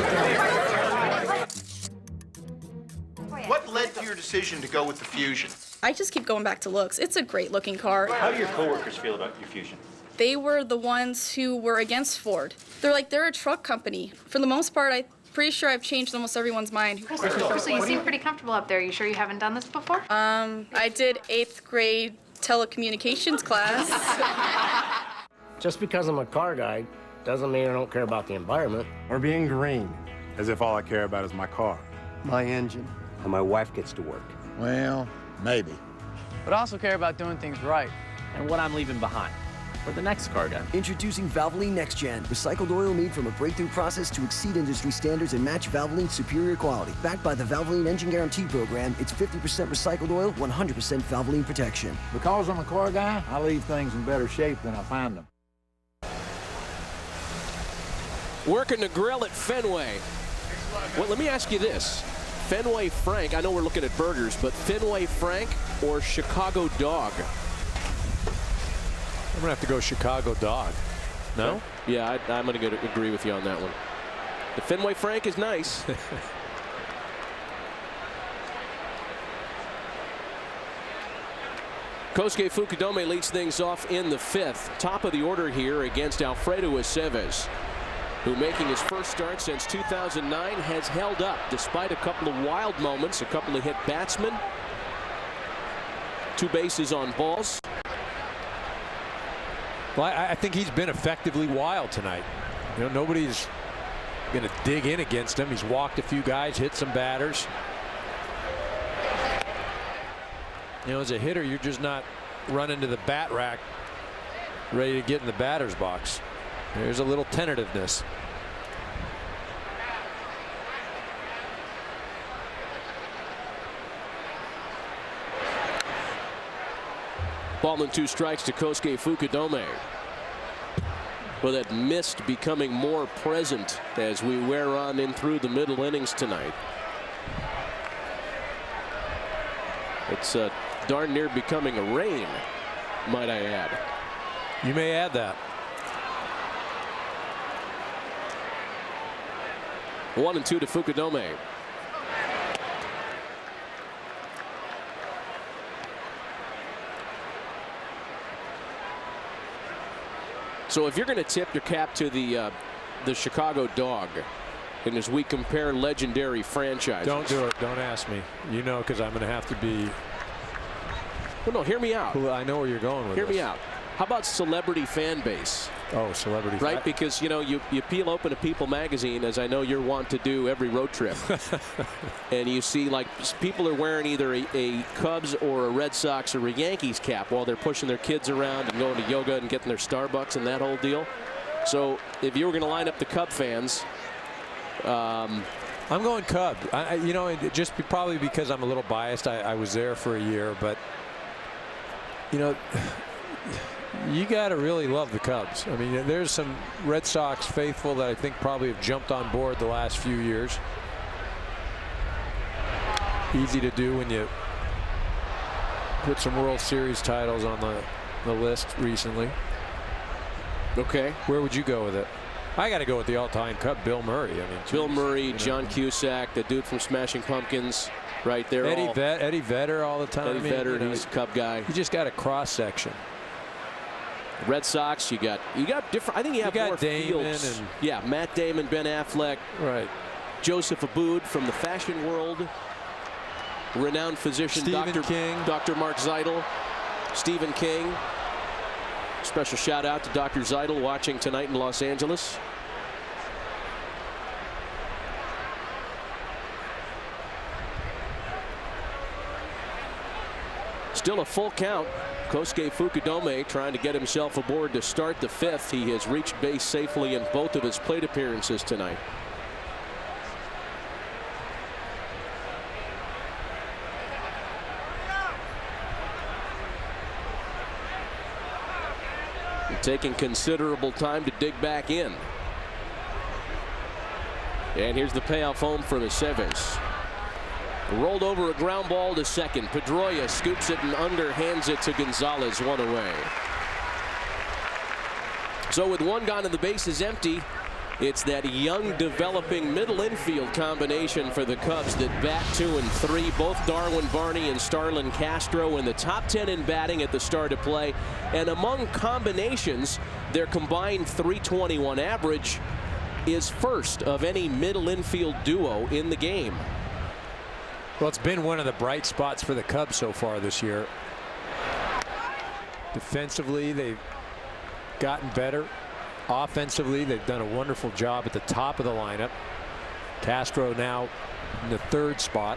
What led to your decision to go with the Fusion? I just keep going back to looks. It's a great looking car. How do your coworkers feel about your Fusion? They were the ones who were against Ford. They're a truck company. For the most part, I'm pretty sure I've changed almost everyone's mind. Crystal, you seem pretty comfortable up there. You sure you haven't done this before? I did 8th grade telecommunications class. Just because I'm a car guy doesn't mean I don't care about the environment. Or being green, as if all I care about is my car. My engine, and my wife gets to work. Well, maybe. But I also care about doing things right and what I'm leaving behind for the next car guy. Introducing Valvoline Next Gen, recycled oil made from a breakthrough process to exceed industry standards and match Valvoline's superior quality. Backed by the Valvoline Engine Guarantee Program, it's 50% recycled oil, 100% Valvoline protection. Because I'm a car guy, I leave things in better shape than I find them. Working the grill at Fenway. Well, let me ask you this. Fenway Frank, I know we're looking at burgers, but Fenway Frank or Chicago Dog? I'm going to have to go Chicago Dog. No? Yeah, I'm going to agree with you on that one. The Fenway Frank is nice. Kosuke Fukudome leads things off in the 5th. Top of the order here against Alfredo Aceves, who, making his first start since 2009, has held up despite a couple of wild moments, a couple of hit batsmen, 2 bases on balls. Well, I think he's been effectively wild tonight. You know, nobody's going to dig in against him. He's walked a few guys, hit some batters. You know, as a hitter, you're just not running to the bat rack ready to get in the batter's box. There's a little tentativeness. Ball and 2 strikes to Kosuke Fukudome. Well, that mist becoming more present as we wear on in through the middle innings tonight. It's darn near becoming a rain, might I add. You may add that. 1-2 to Fukudome. So if you're going to tip your cap to the Chicago Dog, and as we compare legendary franchises. Don't do it. Don't ask me. You know, because I'm going to have to be. Well, no, hear me out. Well, I know where you're going with this. Hear me out. How about celebrity fan base? Oh, celebrity. Right, because, you know, you peel open a People magazine, as I know you're wont to do every road trip. And you see, like, people are wearing either a Cubs or a Red Sox or a Yankees cap while they're pushing their kids around and going to yoga and getting their Starbucks and that whole deal. So if you were going to line up the Cub fans. I'm going Cub. You know, just probably because I'm a little biased. I was there for a year, but, you know, you got to really love the Cubs. I mean, there's some Red Sox faithful that I think probably have jumped on board the last few years. Easy to do when you put some World Series titles on the list recently. Okay. Where would you go with it? I got to go with the all-time Cub, Bill Murray. I mean, Bill Murray, John Cusack, the dude from Smashing Pumpkins, right there. Eddie Vedder all the time. Eddie Vedder, he's a Cub guy. You just got a cross section. Red Sox, you got different. I think you have more Damon fields. and yeah, Matt Damon, Ben Affleck, right? Joseph Abboud from the fashion world, renowned physician Dr. Mark Zeidel, Stephen King. Special shout out to Dr. Zeidel watching tonight in Los Angeles. Still a full count. Kosuke Fukudome trying to get himself aboard to start the 5th. He has reached base safely in both of his plate appearances tonight. Taking considerable time to dig back in. And here's the payoff home for the Aceves. Rolled over a ground ball to second. Pedroia scoops it and underhands it to Gonzalez, one away. So with one gone and the base is empty, it's that young developing middle infield combination for the Cubs that bat 2 and 3. Both Darwin Barney and Starlin Castro in the top 10 in batting at the start of play. And among combinations, their combined .321 average is first of any middle infield duo in the game. Well, it's been one of the bright spots for the Cubs so far this year. Defensively, they've gotten better. Offensively, they've done a wonderful job at the top of the lineup. Castro now in the 3rd spot.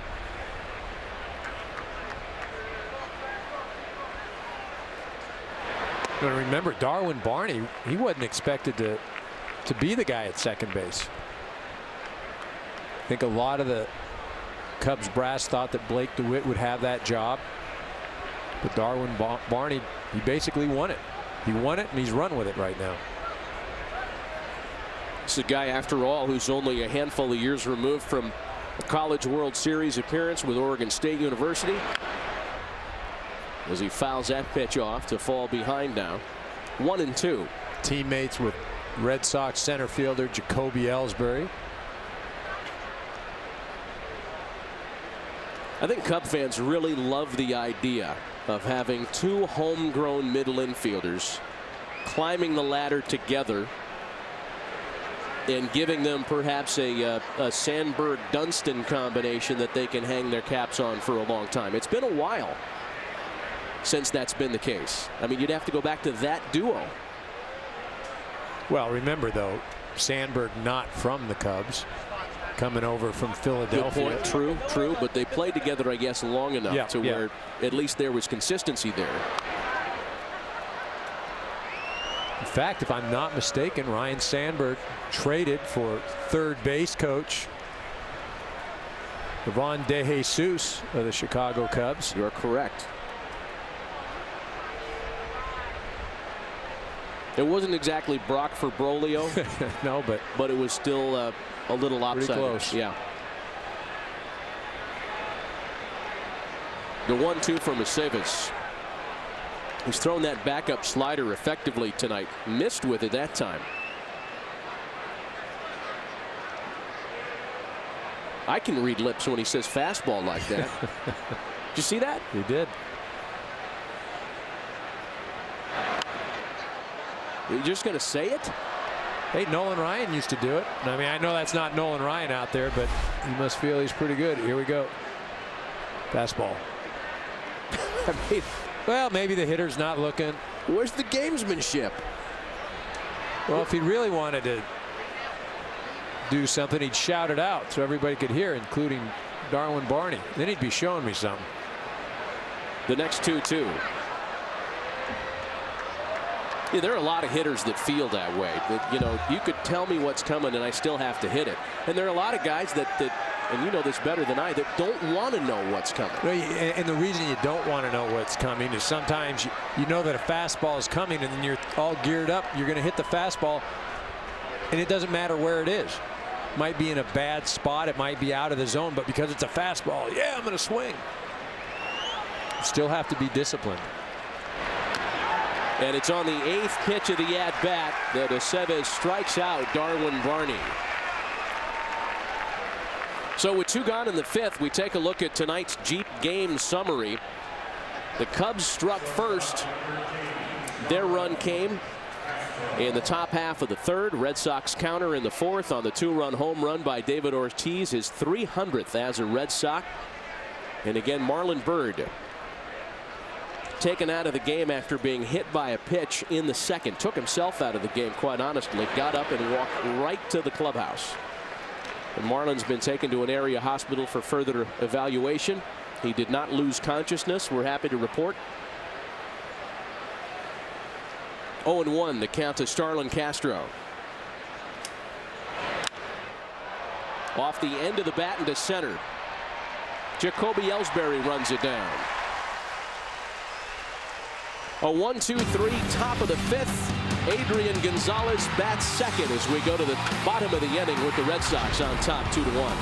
But remember, Darwin Barney, he wasn't expected to be the guy at second base. I think a lot of the Cubs brass thought that Blake DeWitt would have that job. But Darwin Barney, he basically won it. He won it, and he's run with it right now. It's a guy, after all, who's only a handful of years removed from a College World Series appearance with Oregon State University. As he fouls that pitch off to fall behind now. 1-2. Teammates with Red Sox center fielder Jacoby Ellsbury. I think Cub fans really love the idea of having 2 homegrown middle infielders climbing the ladder together and giving them perhaps a Sandberg-Dunston combination that they can hang their caps on for a long time. It's been a while since that's been the case. I mean, you'd have to go back to that duo. Well, remember, though, Sandberg not from the Cubs, coming over from Philadelphia. Good point. True, but they played together, I guess, long enough to where at least there was consistency there. In fact, if I'm not mistaken, Ryan Sandberg traded for third base coach Ivan De Jesus of the Chicago Cubs. You're correct. It wasn't exactly Brock for Brolio. No, but it was still a little lopsided. Pretty close. Yeah. The 1-2 from Aceves. He's thrown that backup slider effectively tonight. Missed with it that time. I can read lips when he says fastball like that. Did you see that? He did. Are you just going to say it? Hey, Nolan Ryan used to do it. I mean, I know that's not Nolan Ryan out there, but he must feel he's pretty good. Here we go. Fastball. I mean, well, maybe the hitter's not looking. Where's the gamesmanship? Well, if he really wanted to do something, he'd shout it out so everybody could hear, including Darwin Barney. Then he'd be showing me something. The next 2-2. Yeah, there are a lot of hitters that feel that way. That, you know, you could tell me what's coming and I still have to hit it. And there are a lot of guys that and you know this better than I, that don't want to know what's coming. And the reason you don't want to know what's coming is sometimes you know that a fastball is coming and then you're all geared up. You're going to hit the fastball and it doesn't matter where it is. It might be in a bad spot. It might be out of the zone. But because it's a fastball, yeah, I'm going to swing. You still have to be disciplined. And it's on the 8th pitch of the at-bat that Aceves strikes out Darwin Barney. So with 2 gone in the 5th, we take a look at tonight's Jeep game summary. The Cubs struck first. Their run came in the top half of the 3rd. Red Sox counter in the 4th on the 2-run home run by David Ortiz, his 300th as a Red Sox. And again, Marlon Byrd taken out of the game after being hit by a pitch in the 2nd. Took himself out of the game, quite honestly. Got up and walked right to the clubhouse. And Marlon's been taken to an area hospital for further evaluation. He did not lose consciousness, we're happy to report. 0-1 the count to Starlin Castro. Off the end of the bat into center. Jacoby Ellsbury runs it down. A 1-2-3 top of the 5th. Adrian Gonzalez bats second as we go to the bottom of the inning with the Red Sox on top 2-1.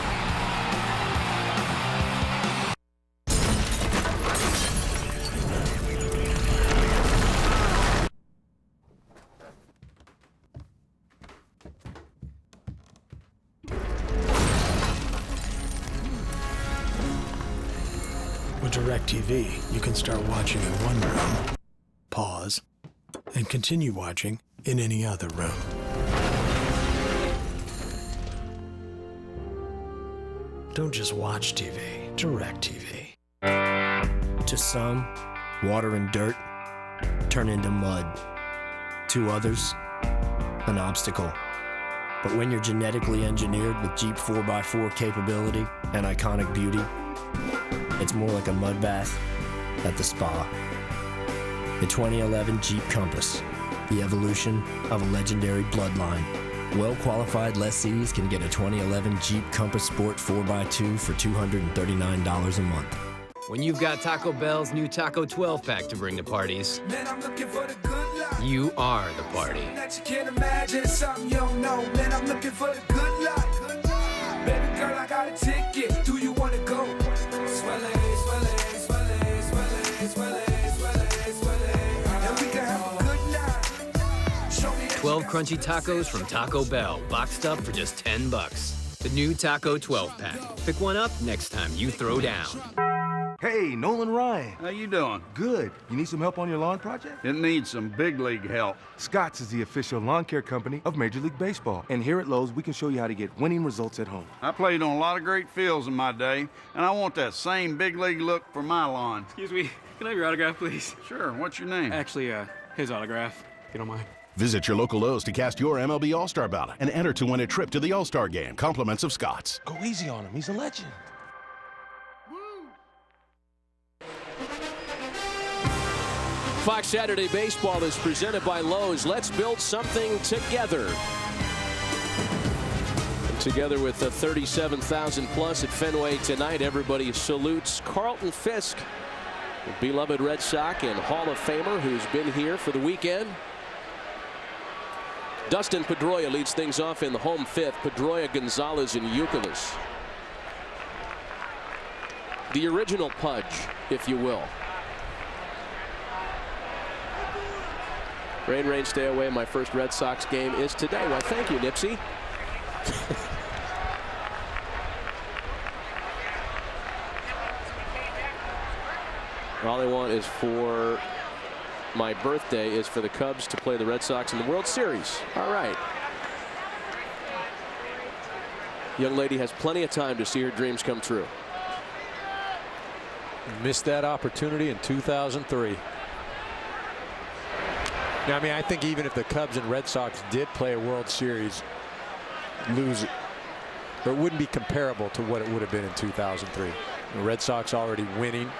With DirecTV, you can start watching in one room, pause, and continue watching in any other room. Don't just watch TV, DirecTV. To some, water and dirt turn into mud. To others, an obstacle. But when you're genetically engineered with Jeep 4x4 capability and iconic beauty, it's more like a mud bath at the spa. The 2011 Jeep Compass, the evolution of a legendary bloodline. Well-qualified lessees can get a 2011 Jeep Compass Sport 4x2 for $239 a month. When you've got Taco Bell's new Taco 12-pack to bring to parties, Man, I'm looking for the good life. you are the party. That you can't imagine, something you don't know. Man, I'm looking for the good life. Baby girl, I got a ticket. Do you want to go? Swelle, swelle, swelle, swelle, swelle, swelle. And we can have a good night. Show me 12 crunchy tacos from Taco Bell, boxed up for just $10. The new Taco 12-pack. Pick one up next time you throw down. Hey, Nolan Ryan. How you doing? Good. You need some help on your lawn project? It needs some big league help. Scott's is the official lawn care company of Major League Baseball. And here at Lowe's, we can show you how to get winning results at home. I played on a lot of great fields in my day, and I want that same big league look for my lawn. Excuse me, can I have your autograph, please? Sure, what's your name? Actually, his autograph, if you don't mind. Visit your local Lowe's to cast your MLB All-Star ballot and enter to win a trip to the All-Star Game. Compliments of Scott's. Go easy on him. He's a legend. Fox Saturday Baseball is presented by Lowe's. Let's build something together. And together with the 37,000 plus at Fenway tonight, everybody salutes Carlton Fisk, the beloved Red Sox and Hall of Famer who's been here for the weekend. Dustin Pedroia leads things off in the home 5th. Pedroia, Gonzalez, and Youkilis. The original Pudge, if you will. Rain, rain, stay away. My first Red Sox game is today. Why, thank you, Nipsey. All I want is for my birthday is for the Cubs to play the Red Sox in the World Series. All right. Young lady has plenty of time to see her dreams come true. Missed that opportunity in 2003. Now, I mean, I think even if the Cubs and Red Sox did play a World Series, lose it, or it wouldn't be comparable to what it would have been in 2003. The Red Sox already winning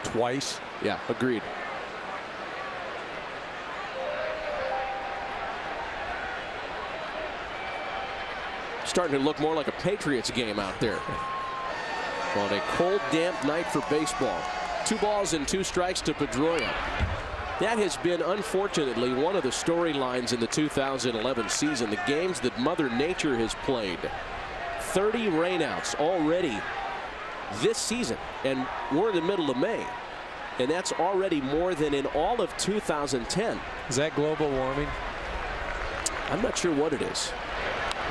twice. Yeah, agreed. Starting to look more like a Patriots game out there on a cold, damp night for baseball. 2 balls and 2 strikes to Pedroia. That has been, unfortunately, one of the storylines in the 2011 season. The games that Mother Nature has played. 30 rainouts already this season, and we're in the middle of May. and that's already more than in all of 2010. Is that global warming? I'm not sure what it is.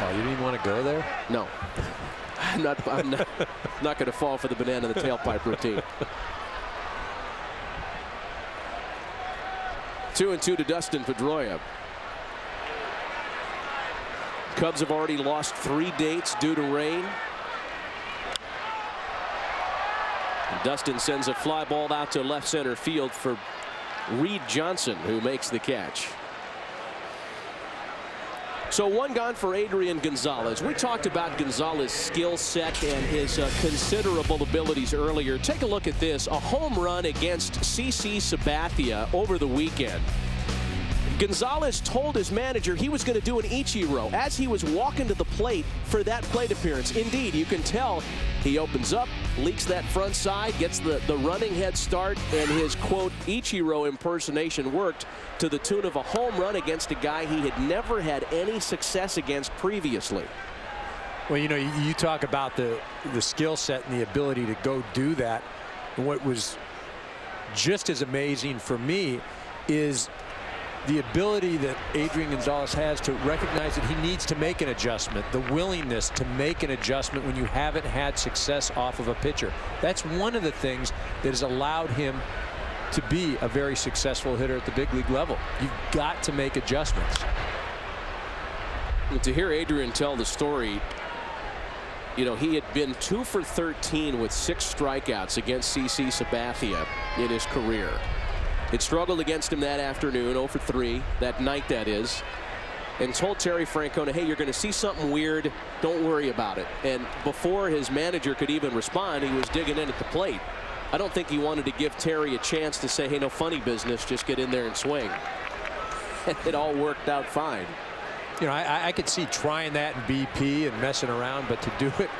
Oh, you didn't want to go there? No. I'm not going to fall for the banana in the tailpipe routine. 2-2 to Dustin Pedroia. Cubs have already lost 3 dates due to rain. And Dustin sends a fly ball out to left center field for Reed Johnson, who makes the catch. So 1 gone for Adrian Gonzalez. We talked about Gonzalez's skill set and his considerable abilities earlier. Take a look at this. A home run against CC Sabathia over the weekend. Gonzalez told his manager he was going to do an Ichiro as he was walking to the plate for that plate appearance. Indeed, you can tell he opens up, leaks that front side, gets the running head start, and his, quote, Ichiro impersonation worked to the tune of a home run against a guy he had never had any success against previously. Well, you know, you talk about the skill set and the ability to go do that. And what was just as amazing for me is the ability that Adrian Gonzalez has to recognize that he needs to make an adjustment, the willingness to make an adjustment when you haven't had success off of a pitcher. That's one of the things that has allowed him to be a very successful hitter at the big league level. You've got to make adjustments. And to hear Adrian tell the story, you know, he had been 2 for 13 with 6 strikeouts against CC Sabathia in his career. It struggled against him that afternoon, 0 for 3, that night that is, and told Terry Francona, hey, you're going to see something weird, don't worry about it. And before his manager could even respond, he was digging in at the plate. I don't think he wanted to give Terry a chance to say, hey, no funny business, just get in there and swing. It all worked out fine. You know, I could see trying that in BP and messing around, but to do it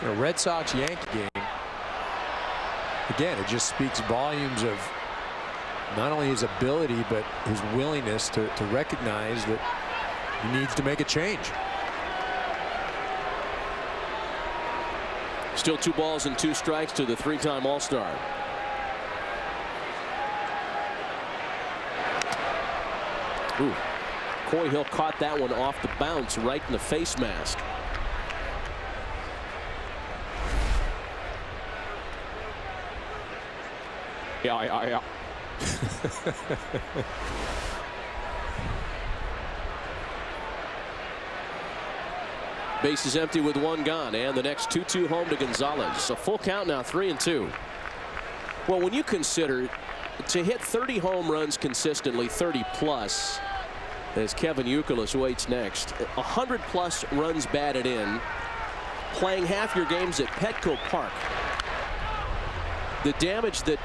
in a Red Sox-Yankee game, again, it just speaks volumes of not only his ability, but his willingness to recognize that he needs to make a change. Still 2 balls and 2 strikes to the 3-time All-Star. Ooh. Coy Hill caught that one off the bounce right in the face mask. Yeah. Base is empty with 1 gone, and the next 2-2 home to Gonzalez. A full count now, 3-2. Well, when you consider to hit 30 home runs consistently, 30 plus, as Kevin Youkilis waits next, 100 plus runs batted in, playing half your games at Petco Park. The damage that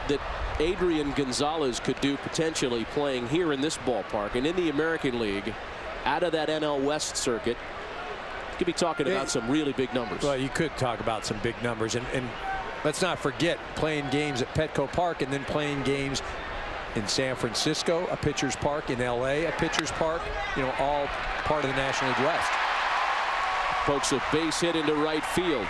Adrian Gonzalez could do potentially playing here in this ballpark and in the American League out of that NL West circuit, you could be talking about some really big numbers. Well, you could talk about some big numbers, and let's not forget playing games at Petco Park and then playing games in San Francisco, a pitcher's park, in LA, a pitcher's park, you know, all part of the National League West. Pokes a base hit into right field.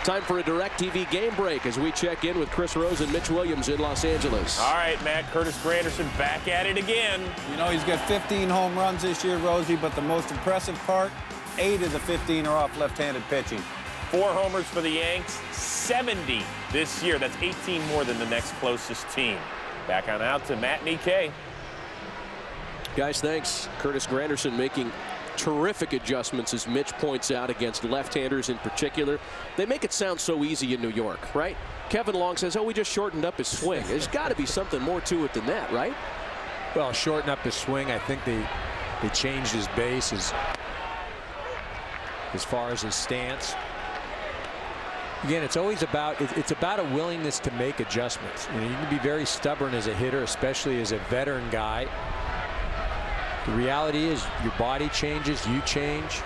Time for a DirecTV game break as we check in with Chris Rose and Mitch Williams in Los Angeles. All right, Matt, Curtis Granderson back at it again. You know, he's got 15 home runs this year, Rosie, but the most impressive part, 8 of the 15 are off left-handed pitching. 4 homers for the Yanks, 70 this year. That's 18 more than the next closest team. Back on out to Matt and EK. Guys, thanks. Curtis Granderson making terrific adjustments, as Mitch points out, against left-handers in particular. They make it sound so easy in New York, right? Kevin Long says, oh, we just shortened up his swing. There's got to be something more to it than that, right? Well, shorten up his swing. I think they changed his base as far as his stance. Again, it's always about a willingness to make adjustments. You know, you can be very stubborn as a hitter, especially as a veteran guy. The reality is your body changes, you change.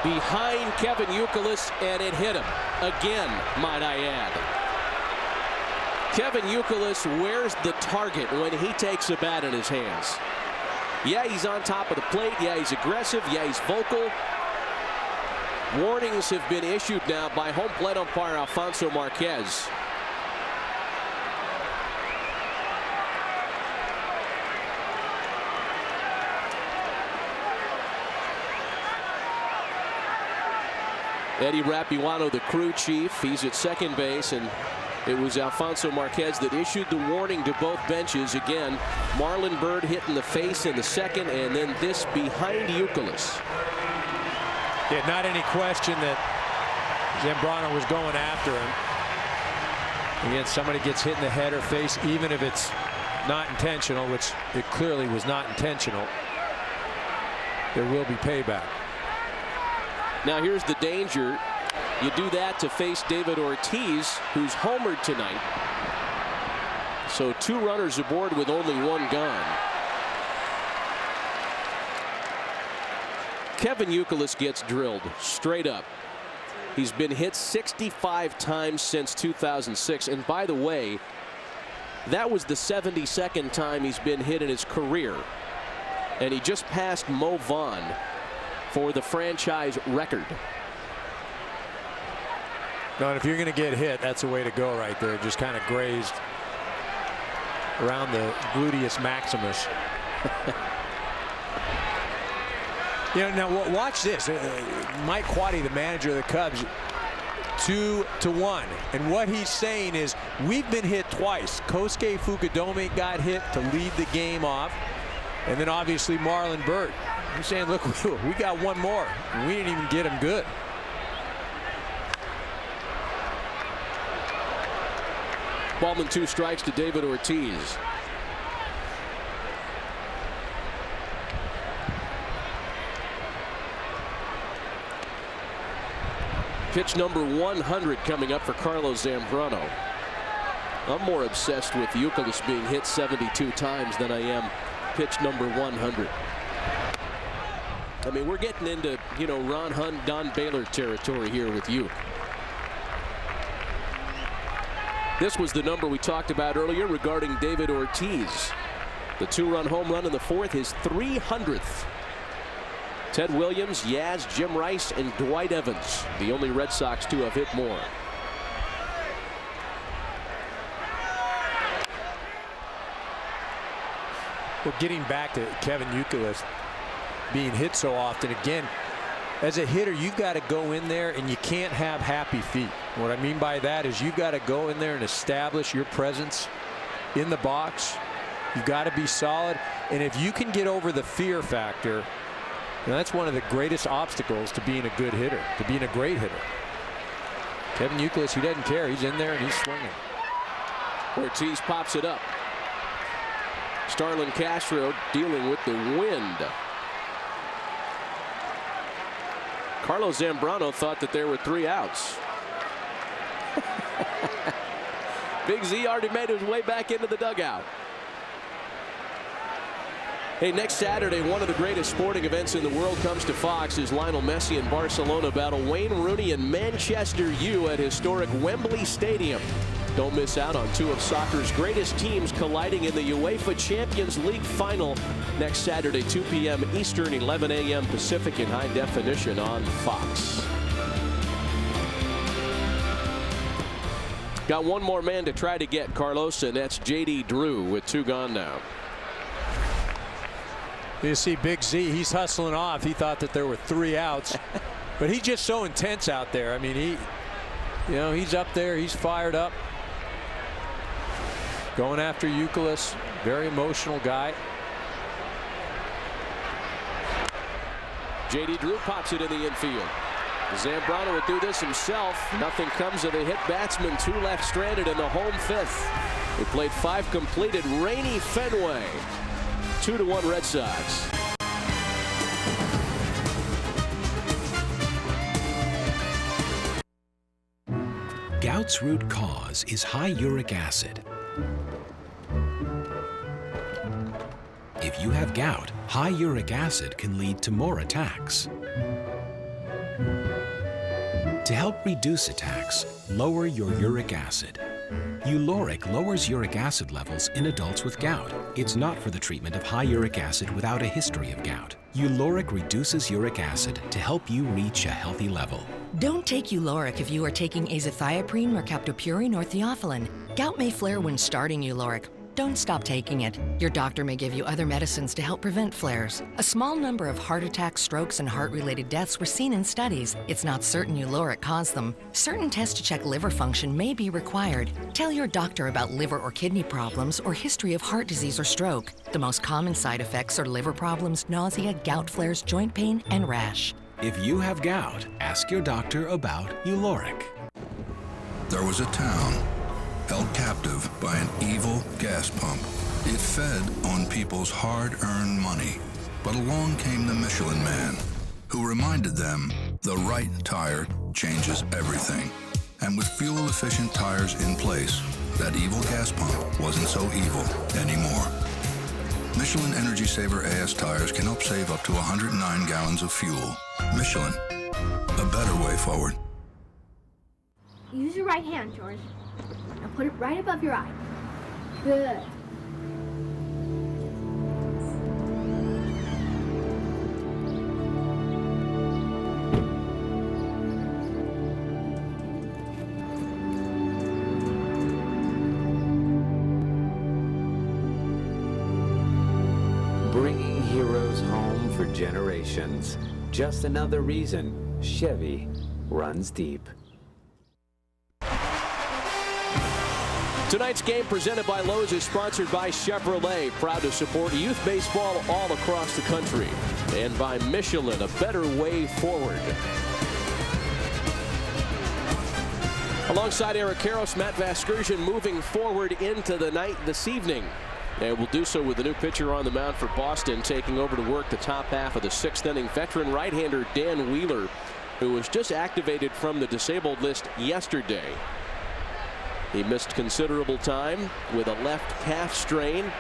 Behind Kevin Youkilis, and it hit him again, might I add. Kevin Youkilis wears the target when he takes a bat in his hands. Yeah, he's on top of the plate. Yeah, he's aggressive. Yeah, he's vocal. Warnings have been issued now by home plate umpire Alfonso Marquez. Eddie Rapuano, the crew chief, he's at second base, and it was Alfonso Marquez that issued the warning to both benches. Again, Marlon Byrd hit in the face in the second, and then this behind Youkilis. Yeah, not any question that Zambrano was going after him. Again, somebody gets hit in the head or face, even if it's not intentional, which it clearly was not intentional, there will be payback. Now here's the danger. You do that to face David Ortiz, who's homered tonight. So 2 runners aboard with only 1 gone. Kevin Youkilis gets drilled straight up. He's been hit 65 times since 2006. And by the way, that was the 72nd time he's been hit in his career. And he just passed Mo Vaughn for the franchise record. No, and if you're going to get hit, that's the way to go right there. Just kind of grazed around the gluteus maximus. Now watch this. Mike Quaddy, the manager of the Cubs, 2-1. And what he's saying is, we've been hit twice. Kosuke Fukudome got hit to lead the game off. And then obviously Marlon Byrd. He's saying, look, we got 1 more. And we didn't even get him good. Ballman 2 strikes to David Ortiz. Pitch number 100 coming up for Carlos Zambrano. I'm more obsessed with Youkilis being hit 72 times than I am pitch number 100. I mean, we're getting into, Ron Hunt, Don Baylor territory here with you. This was the number we talked about earlier regarding David Ortiz. The 2-run home run in the 4th, his 300th. Ted Williams, Yaz, Jim Rice, and Dwight Evans, the only Red Sox to have hit more. Well, getting back to Kevin Youkilis being hit so often, again, as a hitter, you've got to go in there and you can't have happy feet. What I mean by that is you've got to go in there and establish your presence in the box. You've got to be solid. And if you can get over the fear factor, that's one of the greatest obstacles to being a good hitter, to being a great hitter. Kevin Youkilis, he doesn't care. He's in there and he's swinging. Ortiz pops it up. Starlin Castro dealing with the wind. Carlos Zambrano thought that there were 3 outs. Big Z already made his way back into the dugout. Hey, next Saturday, one of the greatest sporting events in the world comes to Fox as Lionel Messi and Barcelona battle Wayne Rooney and Manchester U at historic Wembley Stadium. Don't miss out on 2 of soccer's greatest teams colliding in the UEFA Champions League final next Saturday, 2 p.m. Eastern, 11 a.m. Pacific in high definition on Fox. Got 1 more man to try to get, Carlos, and that's J.D. Drew with 2 gone now. You see Big Z, he's hustling off. He thought that there were 3 outs, but he's just so intense out there. I mean, he's up there, he's fired up. Going after Youkilis, very emotional guy. J.D. Drew pops it in the infield. Zambrano would do this himself. Nothing comes of a hit batsman. 2 left stranded in the home 5th. We played 5 completed. Rainy Fenway. 2-1 Red Sox. Gout's root cause is high uric acid. If you have gout, high uric acid can lead to more attacks. To help reduce attacks, lower your uric acid. Uloric lowers uric acid levels in adults with gout. It's not for the treatment of high uric acid without a history of gout. Uloric reduces uric acid to help you reach a healthy level. Don't take Uloric if you are taking azathioprine, mercaptopurine, or theophylline. Gout may flare when starting Uloric. don't stop taking it. Your doctor may give you other medicines to help prevent flares. A small number of heart attacks, strokes, and heart-related deaths were seen in studies. It's not certain Uloric caused them. Certain tests to check liver function may be required. Tell your doctor about liver or kidney problems or history of heart disease or stroke. The most common side effects are liver problems, nausea, gout flares, joint pain, and rash. If you have gout, ask your doctor about Uloric. There was a town held captive by an evil gas pump. It fed on people's hard-earned money. But along came the Michelin Man, who reminded them the right tire changes everything. And with fuel-efficient tires in place, that evil gas pump wasn't so evil anymore. Michelin Energy Saver AS tires can help save up to 109 gallons of fuel. Michelin, a better way forward. Use your right hand, George. Now put it right above your eye. Good. Bringing heroes home for generations. Just another reason Chevy runs deep. Tonight's game presented by Lowe's is sponsored by Chevrolet, proud to support youth baseball all across the country, and by Michelin, a better way forward. Alongside Eric Karros, Matt Vasgersian moving forward into the night this evening. And will do so with the new pitcher on the mound for Boston, taking over to work the top half of the 6th inning. Veteran right-hander Dan Wheeler, who was just activated from the disabled list yesterday. He missed considerable time with a left calf strain,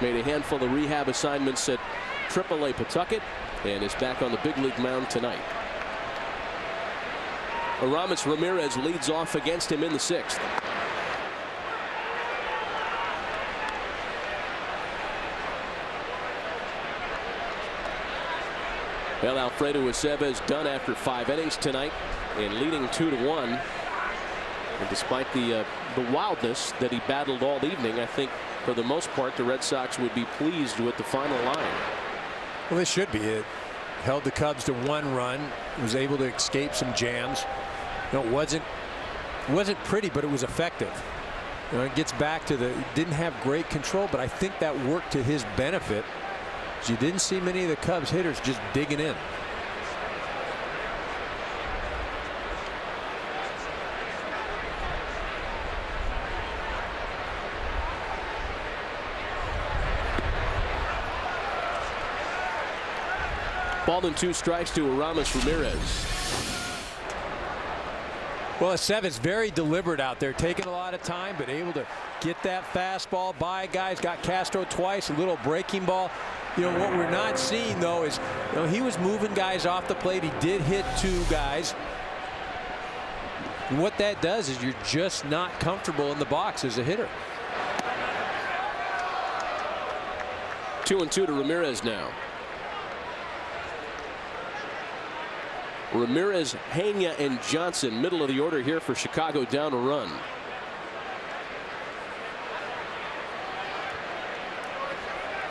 made a handful of rehab assignments at AAA Pawtucket, and is back on the big league mound tonight. Aramis Ramirez leads off against him in the 6th. Well, Alfredo Aceves done after 5 innings tonight and leading 2-1. And despite the wildness that he battled all evening, I think for the most part the Red Sox would be pleased with the final line. Well, they should be. It held the Cubs to 1 run, was able to escape some jams. You know, it wasn't pretty, but it was effective. You know, it gets back to didn't have great control, but I think that worked to his benefit. You didn't see many of the Cubs hitters just digging in. Ball and 2 strikes to Aramis Ramirez. Well, Aceves very deliberate out there, taking a lot of time, but able to get that fastball by guys. Got Castro twice, a little breaking ball. You know, what we're not seeing, though, is he was moving guys off the plate. He did hit 2 guys. And what that does is you're just not comfortable in the box as a hitter. 2-2 to Ramirez now. Ramirez, Pena, and Johnson, middle of the order here for Chicago, down a run.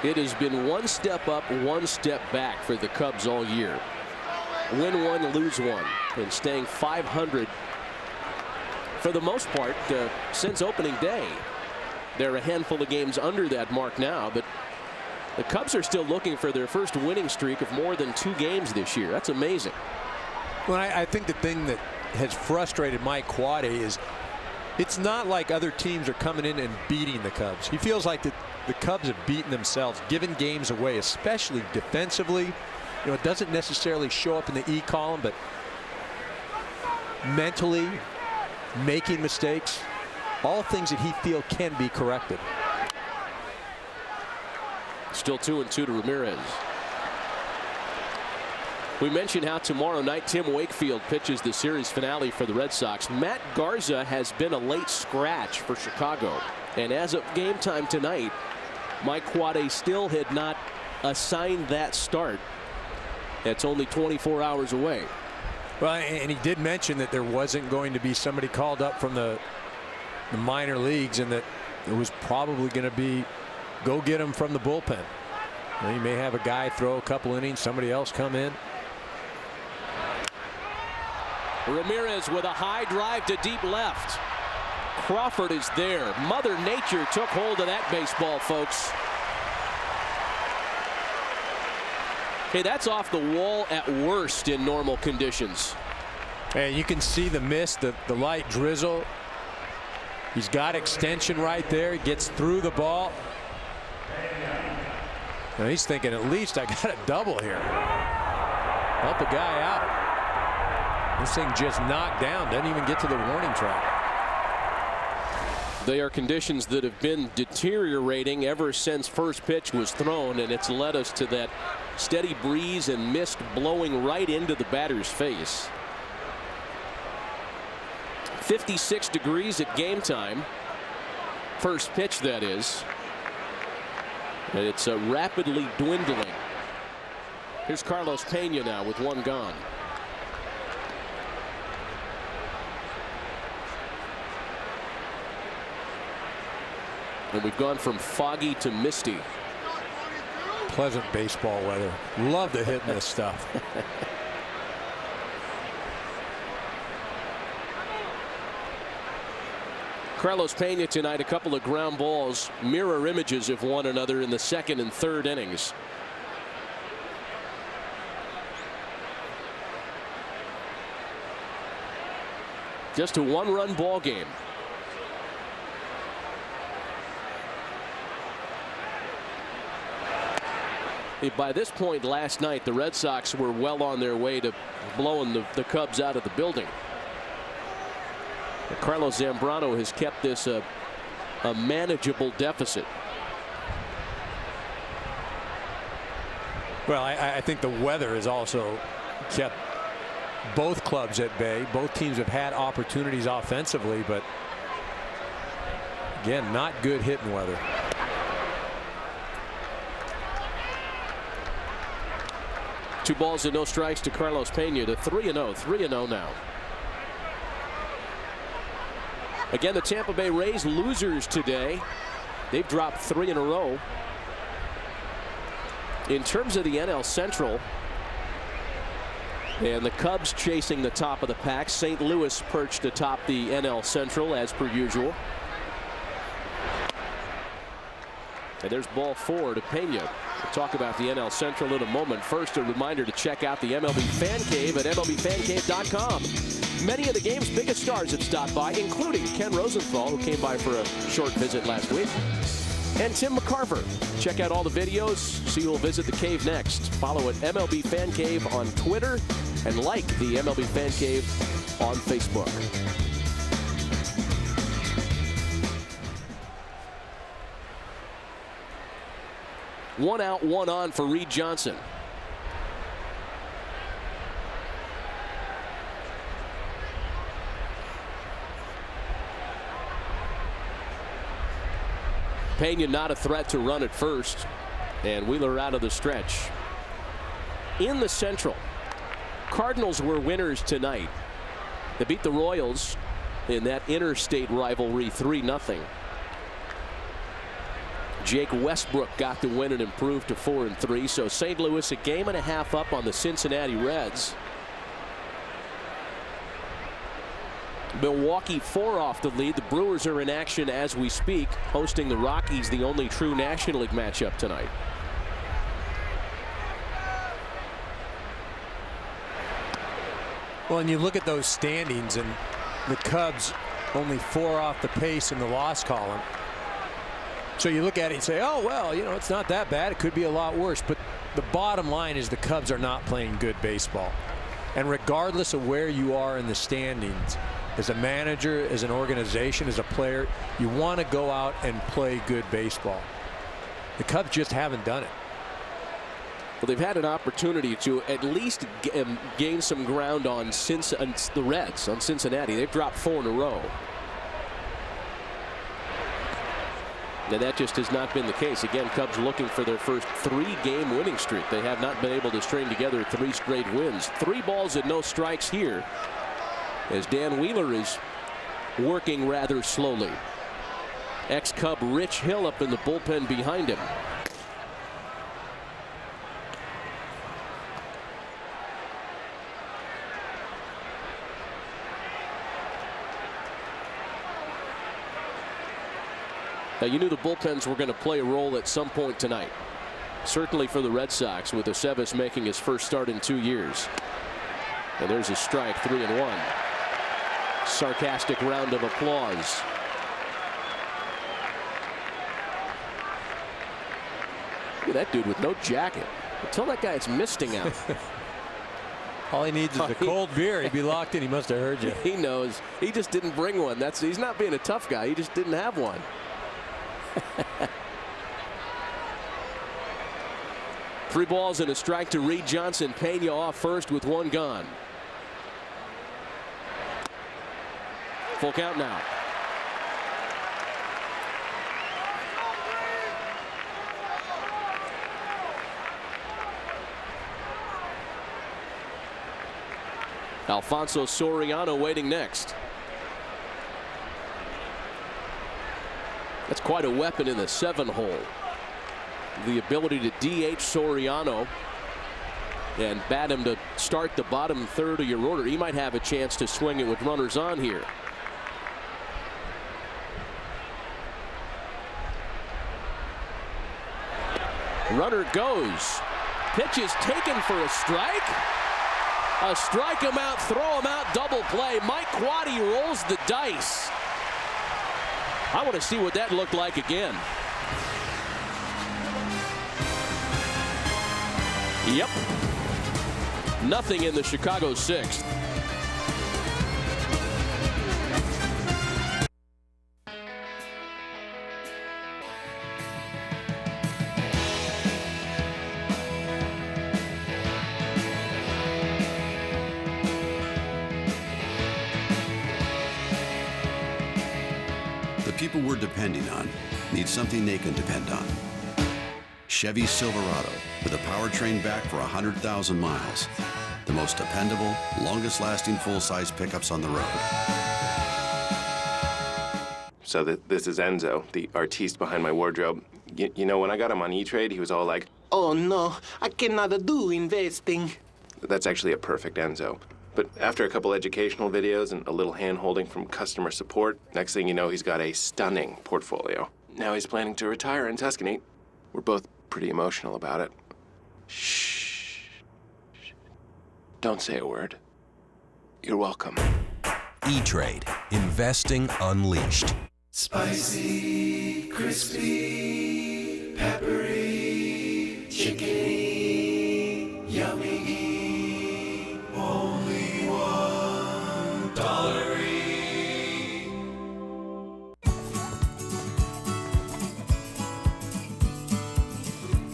It has been 1 step up, 1 step back for the Cubs all year. Win 1, lose 1, and staying .500 for the most part since opening day. They're a handful of games under that mark now, but the Cubs are still looking for their first winning streak of more than 2 games this year. That's amazing. Well, I think the thing that has frustrated Mike Quade is it's not like other teams are coming in and beating the Cubs. He feels like the Cubs have beaten themselves, given games away, especially defensively. You know, it doesn't necessarily show up in the E column, but mentally making mistakes, all things that he feels can be corrected. Still 2-2 to Ramirez. We mentioned how tomorrow night Tim Wakefield pitches the series finale for the Red Sox. Matt Garza has been a late scratch for Chicago. And as of game time tonight, Mike Quade still had not assigned that start. It's only 24 hours away. Well, and he did mention that there wasn't going to be somebody called up from the minor leagues, and that it was probably going to be go get him from the bullpen. Now, you may have a guy throw a couple innings, somebody else come in. Ramirez with a high drive to deep left. Crawford is there. Mother Nature took hold of that baseball, folks. Hey, that's off the wall at worst in normal conditions. And you can see the mist, the light drizzle. He's got extension right there. He gets through the ball. Now he's thinking, at least I got a double here. Help a guy out. This thing just knocked down. Doesn't even get to the warning track. They are conditions that have been deteriorating ever since first pitch was thrown, and it's led us to that steady breeze and mist blowing right into the batter's face. 56 degrees at game time. First pitch, that is. And it's rapidly dwindling. Here's Carlos Pena now with one gone. And we've gone from foggy to misty. Pleasant baseball weather. Love to hit this stuff. Carlos Pena tonight, a couple of ground balls, mirror images of one another in the second and third innings. Just a one-run ball game. By this point last night, the Red Sox were well on their way to blowing the Cubs out of the building. Carlos Zambrano has kept this a manageable deficit. Well, I think the weather has also kept both clubs at bay. Both teams have had opportunities offensively, but again, not good hitting weather. Two balls and no strikes to Carlos Pena to 3-0. 3-0 now. Again, the Tampa Bay Rays losers today. They've dropped 3 in a row. In terms of the NL Central, and the Cubs chasing the top of the pack. St. Louis perched atop the NL Central as per usual. And there's ball 4 to Pena. We'll talk about the NL Central in a moment. First, a reminder to check out the MLB Fan Cave at MLBFanCave.com. Many of the game's biggest stars have stopped by, including Ken Rosenthal, who came by for a short visit last week, and Tim McCarver. Check out all the videos, see who will visit the cave next. Follow at MLB Fan Cave on Twitter and like the MLB Fan Cave on Facebook. One out, one on for Reed Johnson. Pena not a threat to run at first, and Wheeler out of the stretch. In the Central, Cardinals were winners tonight. They beat the Royals in that interstate rivalry 3-0. Jake Westbrook got the win and improved to 4-3. So St. Louis a game and a half up on the Cincinnati Reds. Milwaukee 4 off the lead. The Brewers are in action as we speak, hosting the Rockies, the only true National League matchup tonight. Well, and you look at those standings, and the Cubs only 4 off the pace in the loss column. So you look at it and say, oh, well, you know, it's not that bad. It could be a lot worse. But the bottom line is the Cubs are not playing good baseball. And regardless of where you are in the standings, as a manager, as an organization, as a player, you want to go out and play good baseball. The Cubs just haven't done it. Well, they've had an opportunity to at least gain some ground on the Reds, on Cincinnati. They've dropped 4 in a row. Now that just has not been the case. Again, Cubs looking for their first 3-game winning streak. They have not been able to string together 3 straight wins. 3 balls and no strikes here as Dan Wheeler is working rather slowly. Ex-Cub Rich Hill up in the bullpen behind him. Now, you knew the bullpens were going to play a role at some point tonight. Certainly for the Red Sox, with Aceves making his first start in 2 years. And there's a strike, 3-1. Sarcastic round of applause. Look at that dude with no jacket. Tell that guy it's misting out. All he needs is a cold beer. He'd be locked in. He must have heard you. He knows. He just didn't bring one. He's not being a tough guy. He just didn't have one. 3 balls and a strike to Reed Johnson. Pena off first with 1 gone. Full count now. Alfonso Soriano waiting next. That's quite a weapon in the 7-hole. The ability to DH Soriano and bat him to start the bottom third of your order. He might have a chance to swing it with runners on here. Runner goes. Pitch is taken for a strike. A strike him out, throw him out, double play. Mike Quaddy rolls the dice. I want to see what that looked like again. Yep. Nothing in the Chicago 6th. People we're depending on need something they can depend on. Chevy Silverado with a powertrain back for 100,000 miles. The most dependable, longest-lasting full-size pickups on the road. So this is Enzo, the artiste behind my wardrobe. You know, when I got him on E-Trade, he was all like, "Oh no, I cannot do investing." That's actually a perfect Enzo. But after a couple educational videos and a little hand-holding from customer support, next thing you know, he's got a stunning portfolio. Now he's planning to retire in Tuscany. We're both pretty emotional about it. Shh. Don't say a word. You're welcome. E-Trade. Investing unleashed. Spicy, crispy, peppery, chickeny, yummy. Only $1.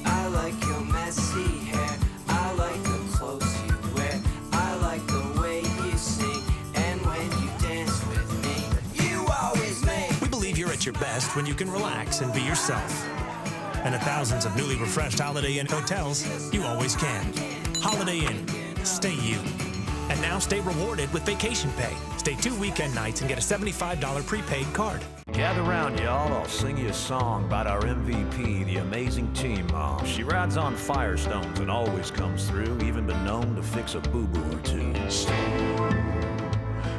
I like your messy hair. I like the clothes you wear. I like the way you sing. And when you dance with me, you always make. We believe you're at your best when you can relax and be yourself. And at thousands of newly refreshed Holiday Inn hotels, you always can. Holiday Inn. Stay you. And now stay rewarded with vacation pay. Stay 2 weekend nights and get a $75 prepaid card. Gather round, y'all. I'll sing you a song about our MVP, the amazing team mom. She rides on Firestones and always comes through, even been known to fix a boo-boo or two.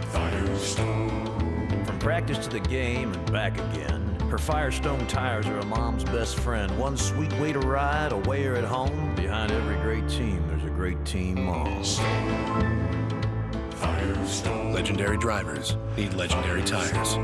Firestone. From practice to the game and back again, her Firestone tires are a mom's best friend. One sweet way to ride, a wayer at home. Behind every great team, there's a great team mom. Firestone. Legendary drivers need legendary tires.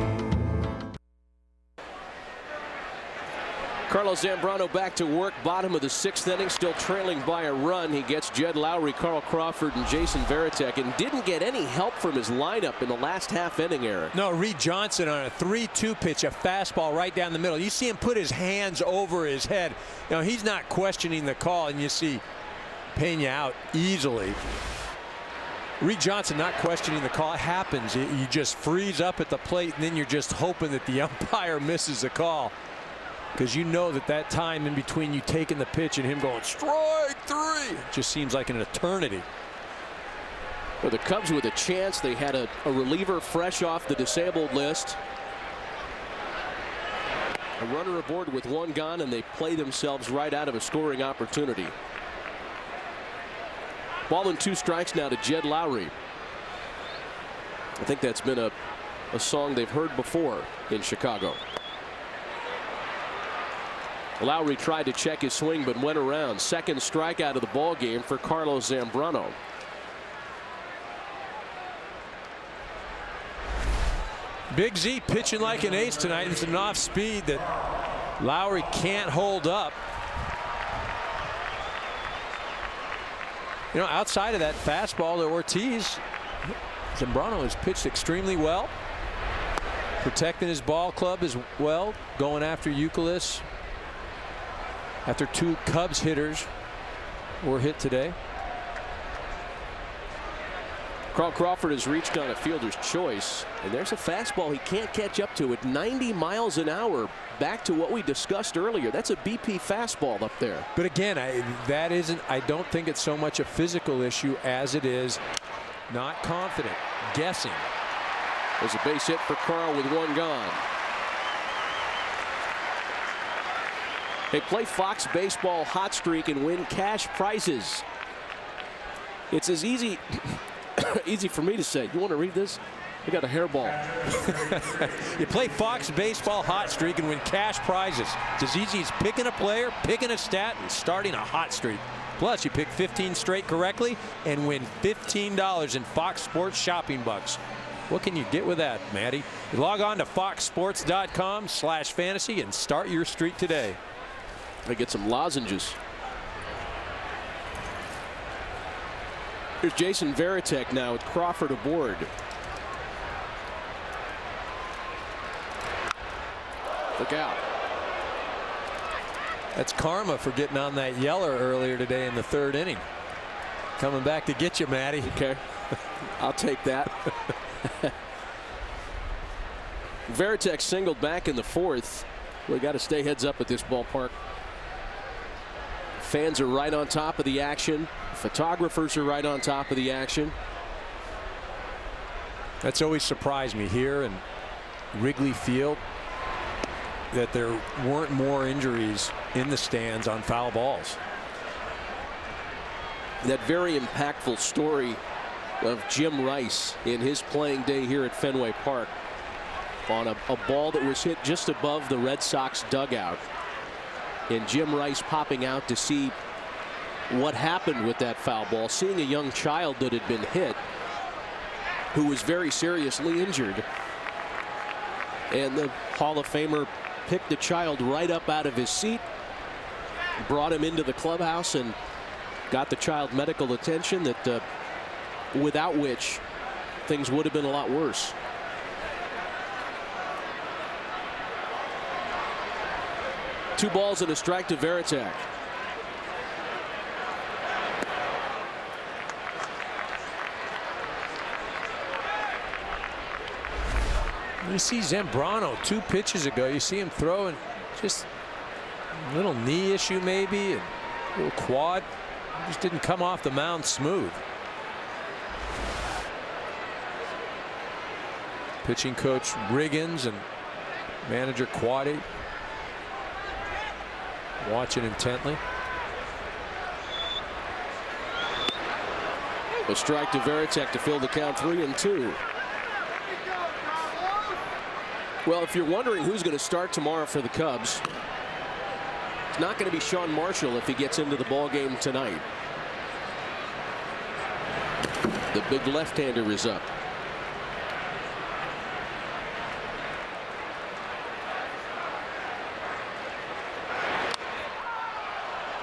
Carlos Zambrano back to work, bottom of the 6th inning, still trailing by a run. He gets Jed Lowry, Carl Crawford, and Jason Varitek, and didn't get any help from his lineup in the last half inning, Eric. No, Reed Johnson on a 3-2 pitch, a fastball right down the middle. You see him put his hands over his head. You know, he's not questioning the call, and you see Pena out easily. Reed Johnson not questioning the call. It happens. You just freeze up at the plate, and then you're just hoping that the umpire misses the call. Because you know that time in between you taking the pitch and him going strike 3 just seems like an eternity. Well, the Cubs with a chance. They had a reliever fresh off the disabled list. A runner aboard with one gone, and they play themselves right out of a scoring opportunity. Ball and 2 strikes now to Jed Lowry. I think that's been a song they've heard before in Chicago. Lowry tried to check his swing but went around. Second strikeout of the ball game for Carlos Zambrano. Big Z pitching like an ace tonight. It's an off speed that Lowry can't hold up. You know, outside of that fastball to Ortiz, Zambrano has pitched extremely well, protecting his ball club as well, going after Youkilis after 2 Cubs hitters were hit today. Carl Crawford has reached on a fielder's choice, and there's a fastball he can't catch up to at 90 miles an hour. Back to what we discussed earlier. That's a BP fastball up there. But again, I don't think it's so much a physical issue as it is not confident, guessing. There's a base hit for Carl with 1 gone. Hey, play Fox Baseball Hot Streak and win cash prizes. It's as easy easy for me to say. You want to read this? We got a hairball. You play Fox Baseball Hot Streak and win cash prizes. It's as easy as picking a player, picking a stat, and starting a hot streak. Plus, you pick 15 straight correctly and win $15 in Fox Sports shopping bucks. What can you get with that, Matty? Log on to foxsports.com/fantasy and start your streak today. I get some lozenges. Here's Jason Varitek now with Crawford aboard. Look out. That's karma for getting on that yeller earlier today in the 3rd inning. Coming back to get you, Matty. Okay. I'll take that. Varitek singled back in the 4th. We got to stay heads up at this ballpark. Fans are right on top of the action. Photographers are right on top of the action. That's always surprised me here in Wrigley Field, that there weren't more injuries in the stands on foul balls. That very impactful story of Jim Rice in his playing day here at Fenway Park on a ball that was hit just above the Red Sox dugout, and Jim Rice popping out to see what happened with that foul ball, seeing a young child that had been hit who was very seriously injured, and the Hall of Famer picked the child right up out of his seat, brought him into the clubhouse, and got the child medical attention that without which things would have been a lot worse. Two balls and a strike to Varitek. You see Zambrano 2 pitches ago. You see him throwing just a little knee issue, maybe, and a little quad. Just didn't come off the mound smooth. Pitching coach Riggins and manager Quaddy watching intently. A strike to Varitek to fill the count 3-2. Well, if you're wondering who's going to start tomorrow for the Cubs, it's not going to be Sean Marshall if he gets into the ball game tonight. The big left-hander is up.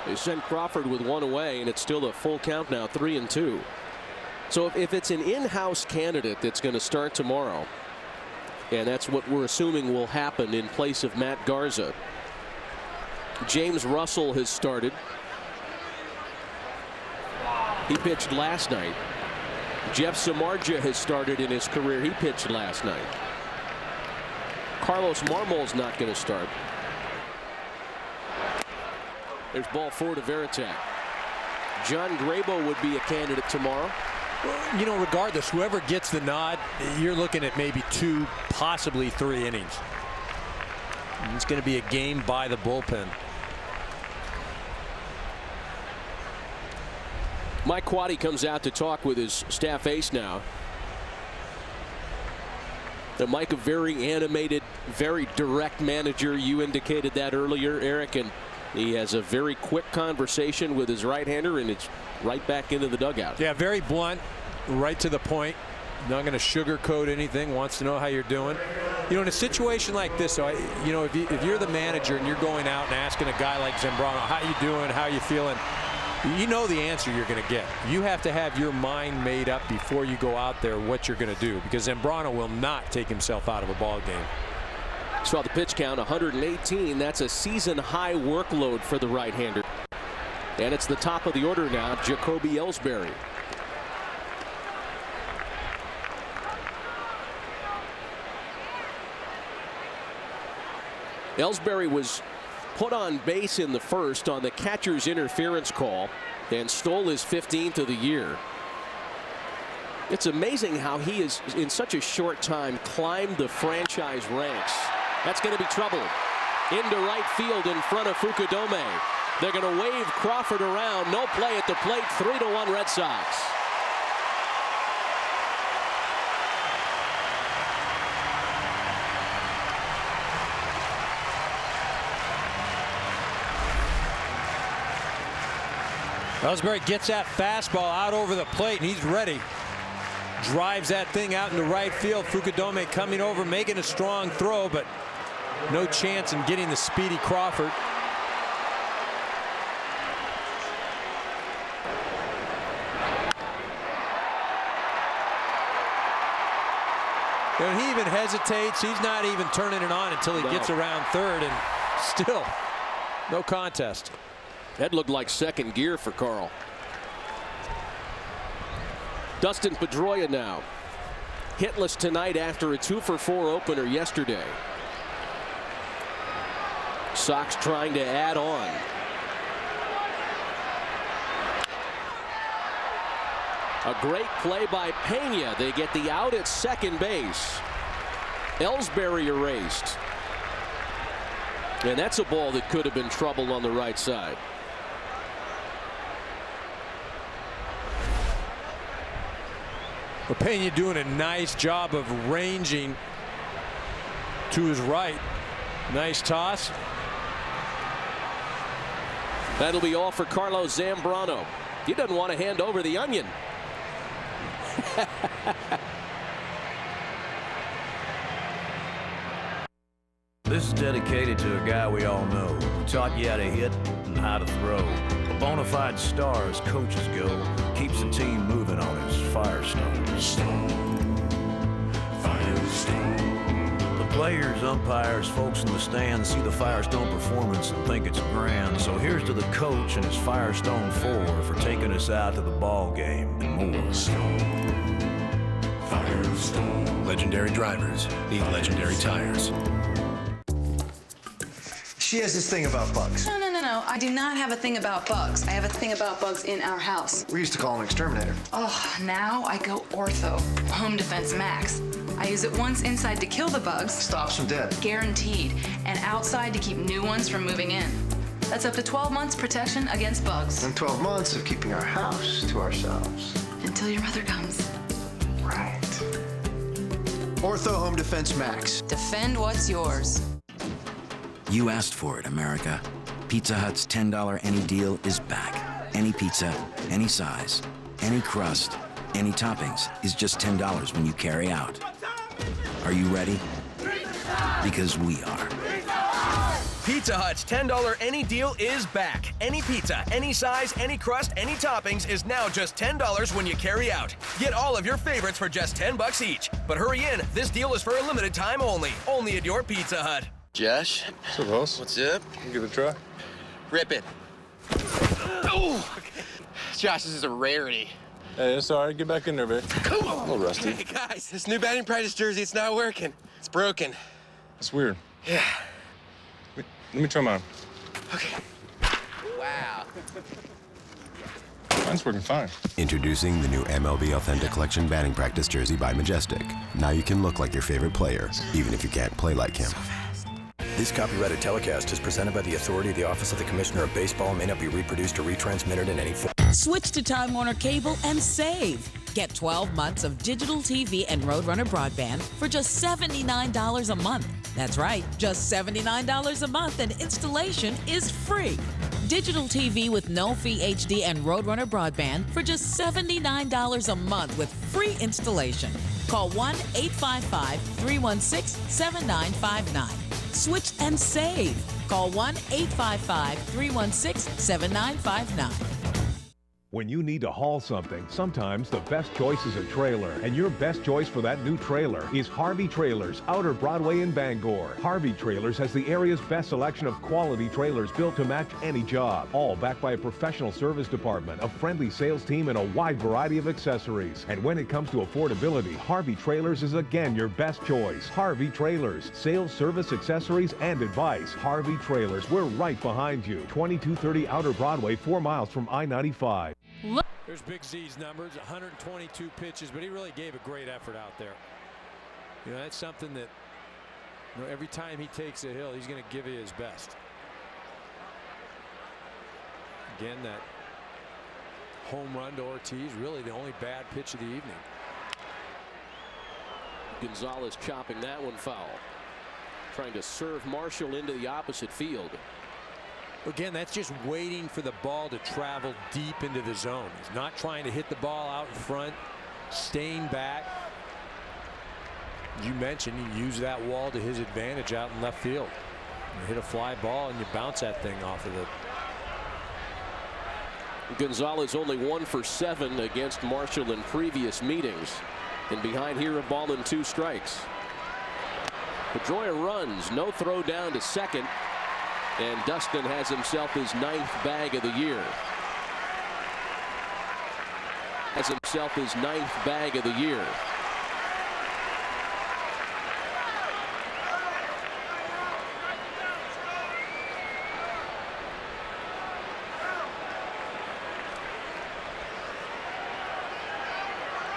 They send Crawford with 1 away, and it's still a full count now, 3-2. So if it's an in-house candidate that's going to start tomorrow, and that's what we're assuming will happen in place of Matt Garza, James Russell has started. He pitched last night. Jeff Samardzija has started in his career. He pitched last night. Carlos Marmol's not going to start. There's ball 4 to Varitek. John Grabo would be a candidate tomorrow. You know, regardless, whoever gets the nod, you're looking at maybe 2, possibly 3 innings. It's going to be a game by the bullpen. Mike Quaddy comes out to talk with his staff ace now. Mike, a very animated, very direct manager. You indicated that earlier, Eric, and he has a very quick conversation with his right-hander, and it's right back into the dugout. Yeah, very blunt, right to the point. Not going to sugarcoat anything. Wants to know how you're doing. You know, in a situation like this, so you know, if you're the manager and you're going out and asking a guy like Zambrano, how you doing, how you feeling, you know the answer you're going to get. You have to have your mind made up before you go out there what you're going to do, because Zambrano will not take himself out of a ball game. Saw the pitch count, 118. That's a season-high workload for the right-hander. And it's the top of the order now, Jacoby Ellsbury. Ellsbury was put on base in the first on the catcher's interference call and stole his 15th of the year. It's amazing how he is, in such a short time, climbed the franchise ranks. That's going to be trouble. Into right field in front of Fukudome. They're going to wave Crawford around. No play at the plate. 3-1 Red Sox. Ellsbury gets that fastball out over the plate, and he's ready. Drives that thing out into right field. Fukudome coming over, making a strong throw, but no chance in getting the speedy Crawford. And he even hesitates. He's not even turning it on until he gets around third, and still no contest. That looked like second gear for Carl. Dustin Pedroia now hitless tonight after a 2-for-4 opener yesterday. Sox trying to add on. A great play by Pena. They get the out at second base. Ellsbury erased. And that's a ball that could have been trouble on the right side. Pena doing a nice job of ranging to his right. Nice toss. That'll be all for Carlos Zambrano. He doesn't want to hand over the onion. This is dedicated to a guy we all know who taught you how to hit and how to throw. A bona fide star as coaches go, keeps the team moving on his Firestone. The players, umpires, folks in the stands see the Firestone performance and think it's grand. So here's to the coach and his Firestone 4 for taking us out to the ball game and more. Firestone. Legendary drivers need legendary tires. She has this thing about bugs. No. I do not have a thing about bugs. I have a thing about bugs in our house. We used to call him Exterminator. Oh, now I go Ortho. Home Defense Max. I use it once inside to kill the bugs. Stops them dead. Guaranteed. And outside to keep new ones from moving in. That's up to 12 months protection against bugs. And 12 months of keeping our house to ourselves. Until your mother comes. Right. Ortho Home Defense Max. Defend what's yours. You asked for it, America. Pizza Hut's $10 any deal is back. Any pizza, any size, any crust, any toppings is just $10 when you carry out. Are you ready? Because we are. Pizza Hut's $10 any deal is back. Any pizza, any size, any crust, any toppings is now just $10 when you carry out. Get all of your favorites for just $10 each. But hurry in, this deal is for a limited time only. Only at your Pizza Hut. Josh? What's up, boss? What's up? Give it a try. Rip it. Oh! Josh, this is a rarity. Hey, it's all right. Get back in there, babe. Come on. A little rusty. Hey, guys, this new batting practice jersey, it's not working. It's broken. It's weird. Yeah. Let me try mine. Okay. Wow. Mine's working fine. Introducing the new MLB Authentic Collection batting practice jersey by Majestic. Now you can look like your favorite player, even if you can't play like him. This copyrighted telecast is presented by the authority of the Office of the Commissioner of Baseball and may not be reproduced or retransmitted in any form. Switch to Time Warner Cable and save. Get 12 months of digital TV and Roadrunner broadband for just $79 a month. That's right, just $79 a month, and installation is free. Digital TV with no fee HD and Roadrunner broadband for just $79 a month with free installation. Call 1-855-316-7959. Switch and save. Call 1-855-316-7959. When you need to haul something, sometimes the best choice is a trailer. And your best choice for that new trailer is Harvey Trailers, Outer Broadway in Bangor. Harvey Trailers has the area's best selection of quality trailers built to match any job. All backed by a professional service department, a friendly sales team, and a wide variety of accessories. And when it comes to affordability, Harvey Trailers is again your best choice. Harvey Trailers. Sales, service, accessories, and advice. Harvey Trailers. We're right behind you. 2230 Outer Broadway, 4 miles from I-95. There's Big Z's numbers, 122 pitches, but he really gave a great effort out there. You know, that's something that, you know, every time he takes a hill, he's going to give you his best. Again, that home run to Ortiz, really the only bad pitch of the evening. Gonzalez chopping that one foul. Trying to serve Marshall into the opposite field. Again, that's just waiting for the ball to travel deep into the zone. He's not trying to hit the ball out in front, staying back. You mentioned he used that wall to his advantage out in left field. You hit a fly ball and you bounce that thing off of it. Gonzalez only 1 for 7 against Marshall in previous meetings. And behind here, a ball and 2 strikes. Pedroia runs, no throw down to second. And Dustin has himself his 9th bag of the year. Has himself his 9th bag of the year.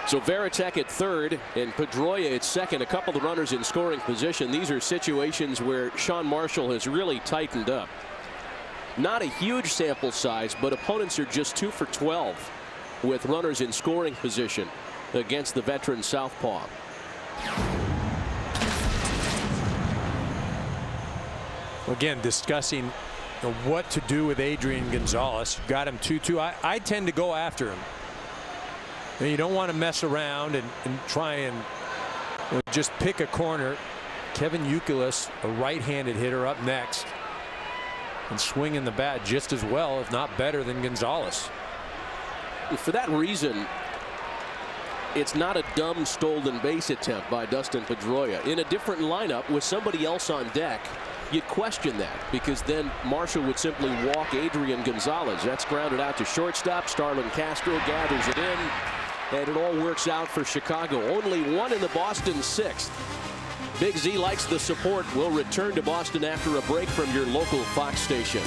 So Varitek at third and Pedroia at second. A couple of runners in scoring position. These are situations where Sean Marshall has really tightened up. Not a huge sample size, but opponents are just 2 for 12 with runners in scoring position against the veteran southpaw. Again, discussing what to do with Adrian Gonzalez. Got him 2-2. I tend to go after him. You don't want to mess around and try and just pick a corner. Kevin Youkilis, a right-handed hitter, up next and swinging the bat just as well, if not better, than Gonzalez. For that reason, it's not a dumb stolen base attempt by Dustin Pedroia. In a different lineup with somebody else on deck, you'd question that, because then Marshall would simply walk Adrian Gonzalez. That's grounded out to shortstop. Starlin Castro gathers it in. And it all works out for Chicago. Only 1 in the Boston 6th. Big Z likes the support. We'll return to Boston after a break from your local Fox station.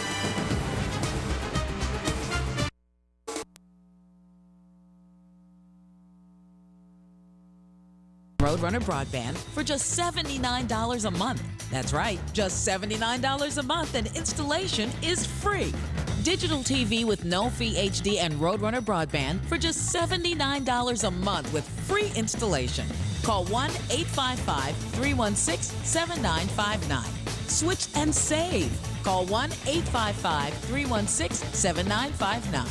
Roadrunner broadband for just $79 a month. That's right, just $79 a month, and installation is free. Digital TV with no fee HD and Roadrunner broadband for just $79 a month with free installation. Call 1-855-316-7959. Switch and save. Call 1-855-316-7959.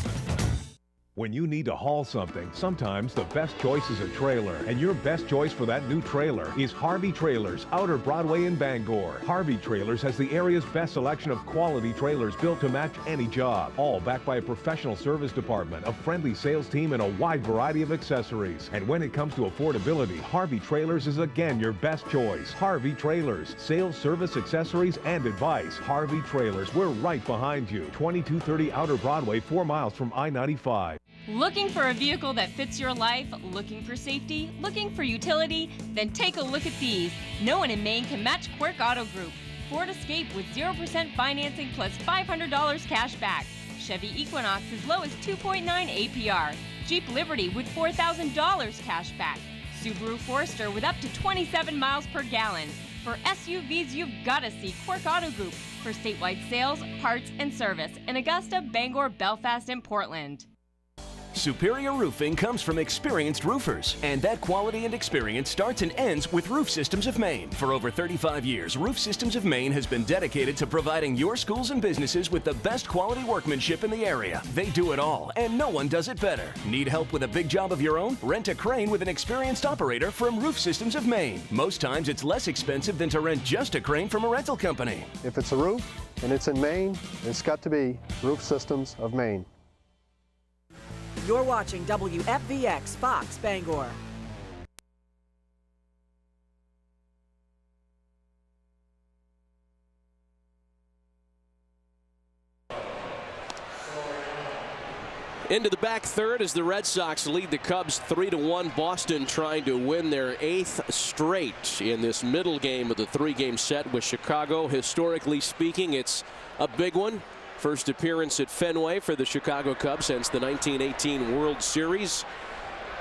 When you need to haul something, sometimes the best choice is a trailer. And your best choice for that new trailer is Harvey Trailers, Outer Broadway in Bangor. Harvey Trailers has the area's best selection of quality trailers built to match any job. All backed by a professional service department, a friendly sales team, and a wide variety of accessories. And when it comes to affordability, Harvey Trailers is again your best choice. Harvey Trailers. Sales, service, accessories, and advice. Harvey Trailers. We're right behind you. 2230 Outer Broadway, 4 miles from I-95. Looking for a vehicle that fits your life? Looking for safety? Looking for utility? Then take a look at these. No one in Maine can match Quirk Auto Group. Ford Escape with 0% financing plus $500 cash back. Chevy Equinox as low as 2.9 APR. Jeep Liberty with $4,000 cash back. Subaru Forester with up to 27 miles per gallon. For SUVs, you've got to see Quirk Auto Group for statewide sales, parts, and service in Augusta, Bangor, Belfast, and Portland. Superior roofing comes from experienced roofers, and that quality and experience starts and ends with Roof Systems of Maine. For over 35 years, Roof Systems of Maine has been dedicated to providing your schools and businesses with the best quality workmanship in the area. They do it all, and no one does it better. Need help with a big job of your own? Rent a crane with an experienced operator from Roof Systems of Maine. Most times, it's less expensive than to rent just a crane from a rental company. If it's a roof and it's in Maine, it's got to be Roof Systems of Maine. You're watching WFVX Fox Bangor. Into the back third as the Red Sox lead the Cubs 3-1. Boston trying to win their 8th straight in this middle game of the 3-game set with Chicago. Historically speaking, it's a big one. First appearance at Fenway for the Chicago Cubs since the 1918 World Series.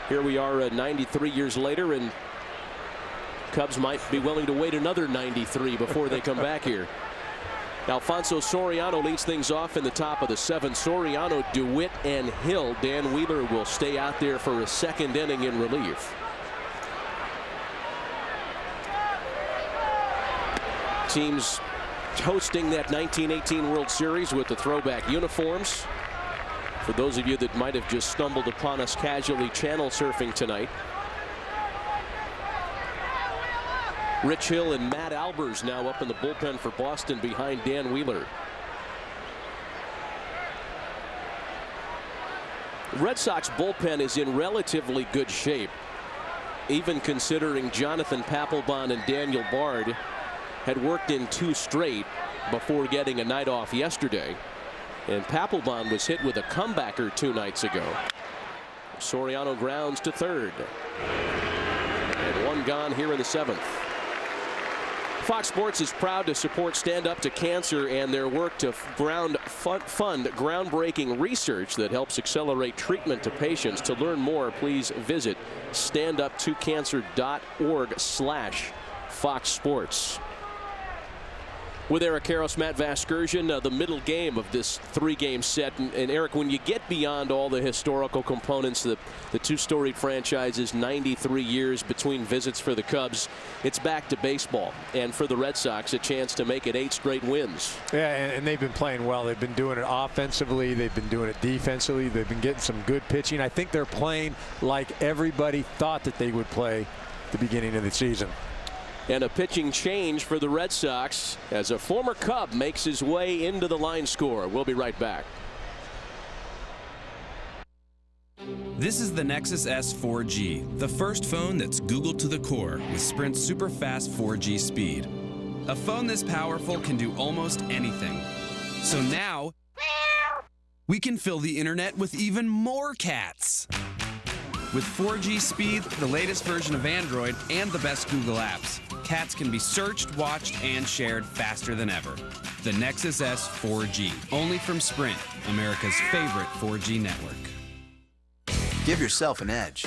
Here we are 93 years later, and Cubs might be willing to wait another 93 before they come back here. Alfonso Soriano leads things off in the top of the 7th. Soriano, DeWitt, and Hill. Dan Wheeler will stay out there for a second inning in relief. Teams hosting that 1918 World Series with the throwback uniforms. For those of you that might have just stumbled upon us casually channel surfing tonight, Rich Hill and Matt Albers now up in the bullpen for Boston behind Dan Wheeler. The Red Sox bullpen is in relatively good shape, even considering Jonathan Papelbon and Daniel Bard had worked in 2 straight before getting a night off yesterday. And Papelbon was hit with a comebacker 2 nights ago. Soriano grounds to third. And 1 gone here in the 7th. Fox Sports is proud to support Stand Up to Cancer and their work to fund groundbreaking research that helps accelerate treatment to patients. To learn more, please visit standuptocancer.org/Fox Sports. With Eric Karros, Matt Vasgersian, the middle game of this 3-game set. And Eric, when you get beyond all the historical components, the 2 storied franchises, 93 years between visits for the Cubs, it's back to baseball. And for the Red Sox, a chance to make it 8 straight wins. Yeah, and they've been playing well. They've been doing it offensively. They've been doing it defensively. They've been getting some good pitching. I think they're playing like everybody thought that they would play at the beginning of the season. And a pitching change for the Red Sox as a former Cub makes his way into the line score. We'll be right back. This is the Nexus S 4G, the first phone that's Google to the core with Sprint's super fast 4G speed. A phone this powerful can do almost anything. So now, we can fill the internet with even more cats. With 4G speed, the latest version of Android, and the best Google apps, cats can be searched, watched, and shared faster than ever. The Nexus S 4G, only from Sprint, America's favorite 4G network. Give yourself an edge.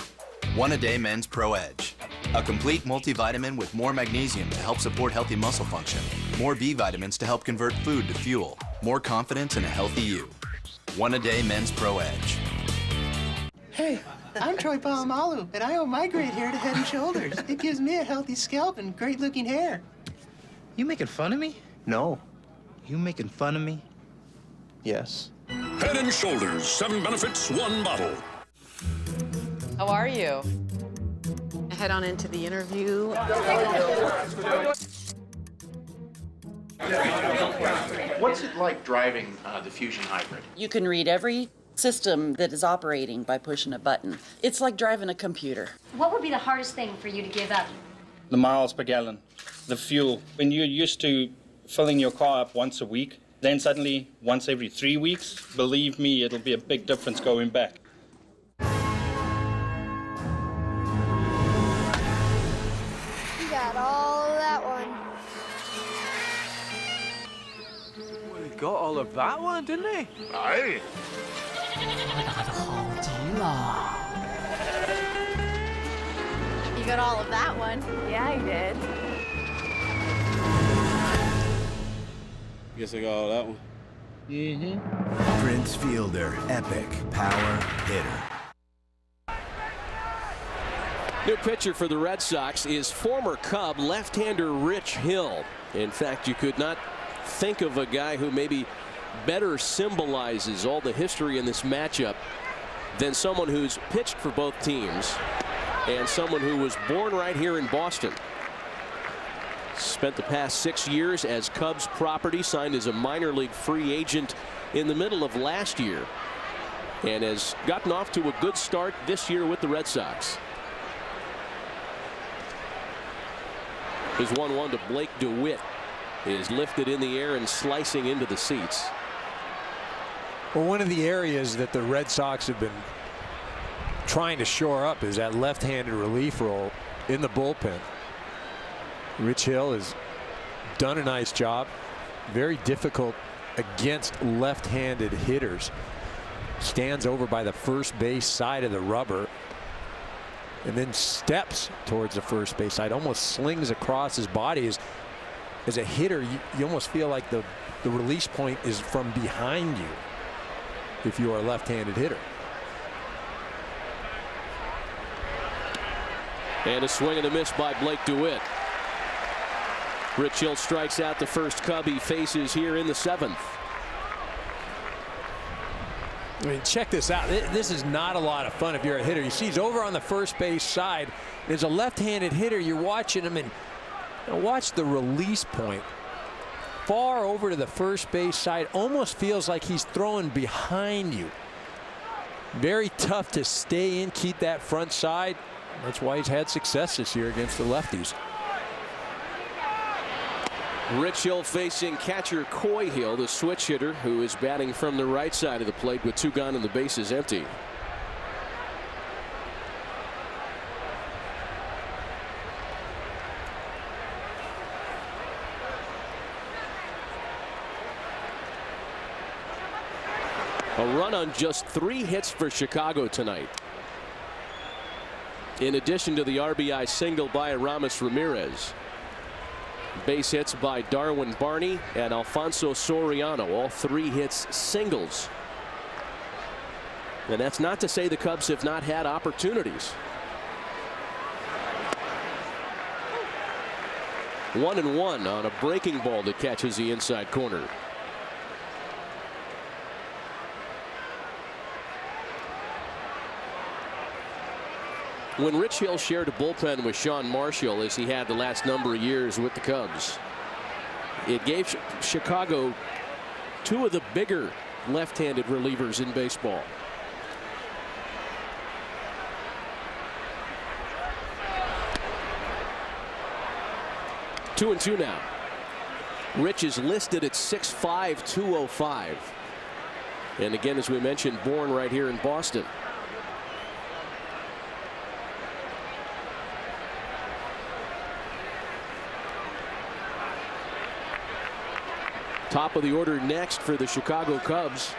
1-A-Day Men's Pro Edge. A complete multivitamin with more magnesium to help support healthy muscle function, more B vitamins to help convert food to fuel, more confidence in a healthy you. 1-A-Day Men's Pro Edge. Hey, I'm Troy Polamalu, and I owe my great hair to Head & Shoulders. It gives me a healthy scalp and great-looking hair. You making fun of me? No. You making fun of me? Yes. Head & Shoulders, 7 benefits, 1 bottle. How are you? Head on into the interview. What's it like driving the Fusion Hybrid? You can read every system that is operating by pushing a button. It's like driving a computer. What would be the hardest thing for you to give up? The miles per gallon, the fuel. When you're used to filling your car up once a week, then suddenly once every 3 weeks, believe me, it'll be a big difference going back. You got all of that one. Well, he got all of that one, didn't he? Aye. You got all of that one. Yeah, I did. Guess I got all that one. Prince Fielder, epic power hitter. New pitcher for the Red Sox is former Cub left-hander Rich Hill. In fact, you could not think of a guy who maybe better symbolizes all the history in this matchup than someone who's pitched for both teams and someone who was born right here in Boston. Spent the past 6 years as Cubs property, signed as a minor league free agent in the middle of last year, and has gotten off to a good start this year with the Red Sox. His 1-1 to Blake DeWitt is lifted in the air and slicing into the seats. Well, one of the areas that the Red Sox have been trying to shore up is that left-handed relief role in the bullpen. Rich Hill has done a nice job. Very difficult against left-handed hitters. Stands over by the first base side of the rubber and then steps towards the first base side, almost slings across his body. As a hitter, you almost feel like the release point is from behind you if you are a left-handed hitter. And a swing and a miss by Blake DeWitt. Rich Hill strikes out the first Cub he faces here in the 7th. I mean, check this out. This is not a lot of fun if you're a hitter. You see he's over on the first base side. There's a left-handed hitter. You're watching him, and watch the release point. Far over to the first base side. Almost feels like he's throwing behind you. Very tough to stay in, keep that front side. That's why he's had success this year against the lefties. Rich Hill facing catcher Coy Hill, the switch hitter, who is batting from the right side of the plate with 2 gone and the bases empty. A run on just 3 hits for Chicago tonight. In addition to the RBI single by Aramis Ramirez. Base hits by Darwin Barney and Alfonso Soriano, all 3 hits singles. And that's not to say the Cubs have not had opportunities. 1-1 on a breaking ball that catches the inside corner. When Rich Hill shared a bullpen with Sean Marshall, as he had the last number of years with the Cubs, it gave Chicago 2 of the bigger left-handed relievers in baseball. Two and two now. Rich is listed at 6'5", 205. And again, as we mentioned, born right here in Boston. Top of the order next for the Chicago Cubs.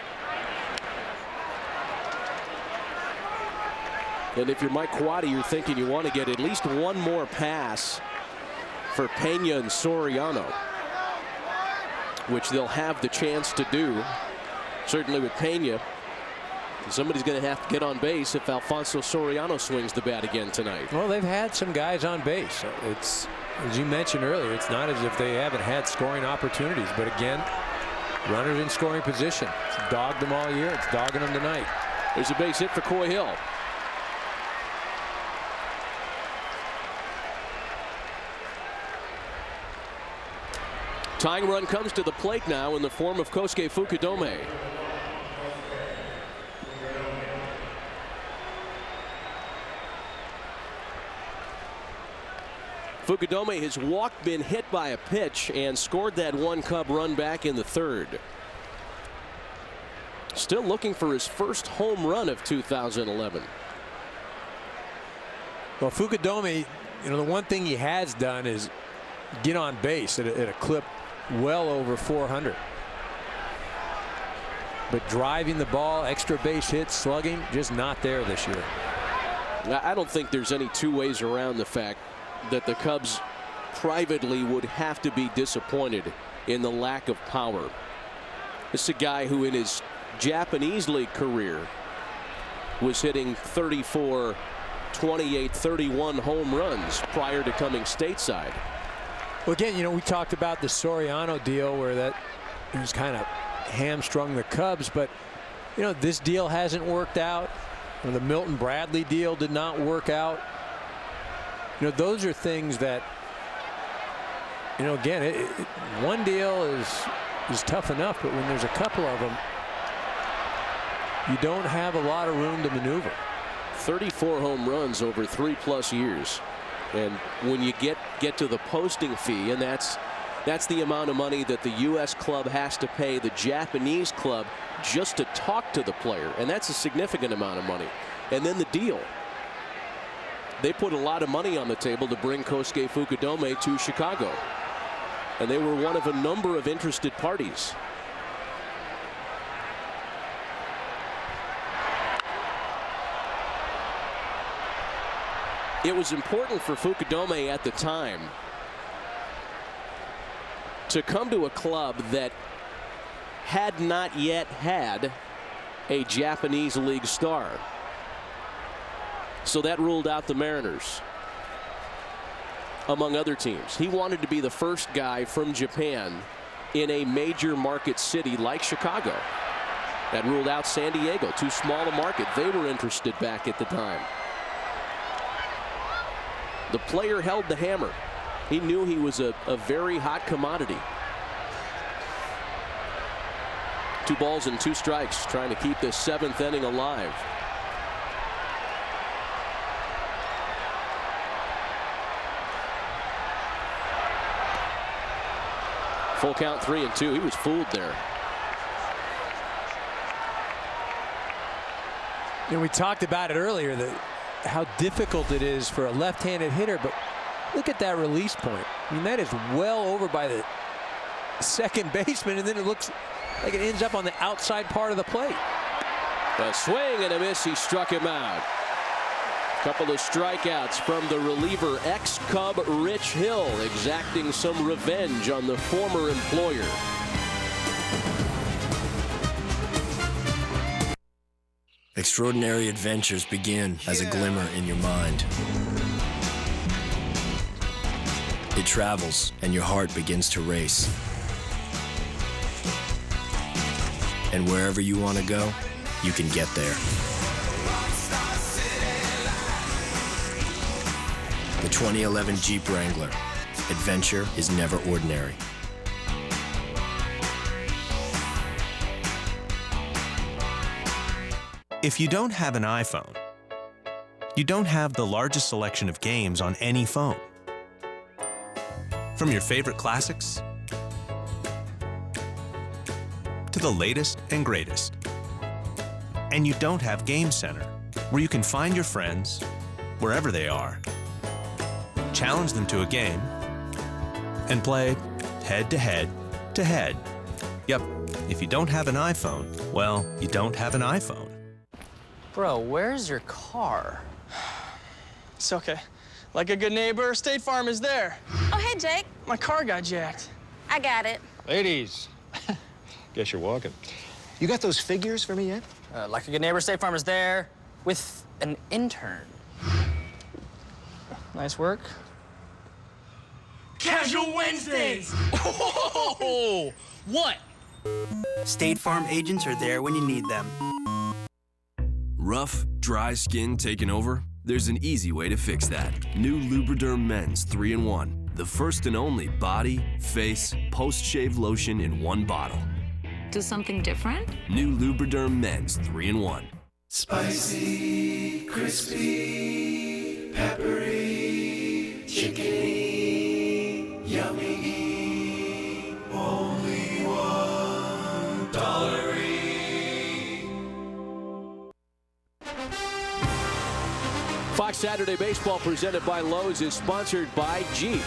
And if you're Mike Quade, you're thinking you want to get at least one more pass for Pena and Soriano, which they'll have the chance to do. Certainly with Pena, somebody's going to have to get on base if Alfonso Soriano swings the bat again tonight. Well, they've had some guys on base. It's, as you mentioned earlier, it's not as if they haven't had scoring opportunities, but again, runners in scoring position. It's dogged them all year. It's dogging them tonight. There's a base hit for Coy Hill. Tying run comes to the plate now in the form of Kosuke Fukudome. Fukudome has walked, been hit by a pitch, and scored that 1 Cub run back in the 3rd. Still looking for his first home run of 2011. Well, Fukudome, the one thing he has done is get on base at a clip well over 400. But driving the ball, extra base hits, slugging, just not there this year. I don't think there's any 2 ways around the fact that the Cubs privately would have to be disappointed in the lack of power. This is a guy who in his Japanese League career was hitting 34, 28, 31 home runs prior to coming stateside. Well, again, you know, we talked about the Soriano deal where that he was kind of hamstrung the Cubs, but you know, this deal hasn't worked out. You know, the Milton Bradley deal did not work out. You know, those are things that, you know, again, one deal is tough enough, but when there's a couple of them, you don't have a lot of room to maneuver. 34 home runs over 3+ years. And when you get to the posting fee, and that's the amount of money that the U.S. club has to pay the Japanese club just to talk to the player, and that's a significant amount of money. And then the deal. They put a lot of money on the table to bring Kosuke Fukudome to Chicago. And they were one of a number of interested parties. It was important for Fukudome at the time to come to a club that had not yet had a Japanese League star. So that ruled out the Mariners, among other teams. He wanted to be the first guy from Japan in a major market city like Chicago. That ruled out San Diego, too small a market. They were interested back at the time. The player held the hammer. He knew he was a very hot commodity. 2 balls and 2 strikes, trying to keep this 7th inning alive. Full count, 3-2. He was fooled there. And we talked about it earlier, how difficult it is for a left-handed hitter, but look at that release point. I mean, that is well over by the second baseman, and then it looks like it ends up on the outside part of the plate. A swing and a miss. He struck him out. Couple of strikeouts from the reliever, ex-Cub Rich Hill, exacting some revenge on the former employer. Extraordinary adventures begin as a glimmer in your mind. It travels and your heart begins to race. And wherever you want to go, you can get there. The 2011 Jeep Wrangler. Adventure is never ordinary. If you don't have an iPhone, you don't have the largest selection of games on any phone. From your favorite classics to the latest and greatest. And you don't have Game Center, where you can find your friends wherever they are, challenge them to a game, and play head-to-head to head. Yep, if you don't have an iPhone, well, you don't have an iPhone. Bro, where's your car? It's okay. Like a good neighbor, State Farm is there. Oh, hey, Jake. My car got jacked. I got it. Ladies, guess you're walking. You got those figures for me yet? Like a good neighbor, State Farm is there with an intern. Nice work. Casual Wednesdays! Oh, what? State Farm agents are there when you need them. Rough, dry skin taking over? There's an easy way to fix that. New Lubriderm Men's 3-in-1. The first and only body, face, post-shave lotion in one bottle. Do something different? New Lubriderm Men's 3-in-1. Spicy, crispy, peppery, chickeny, yummy, only $1. Fox Saturday Baseball presented by Lowe's is sponsored by Jeep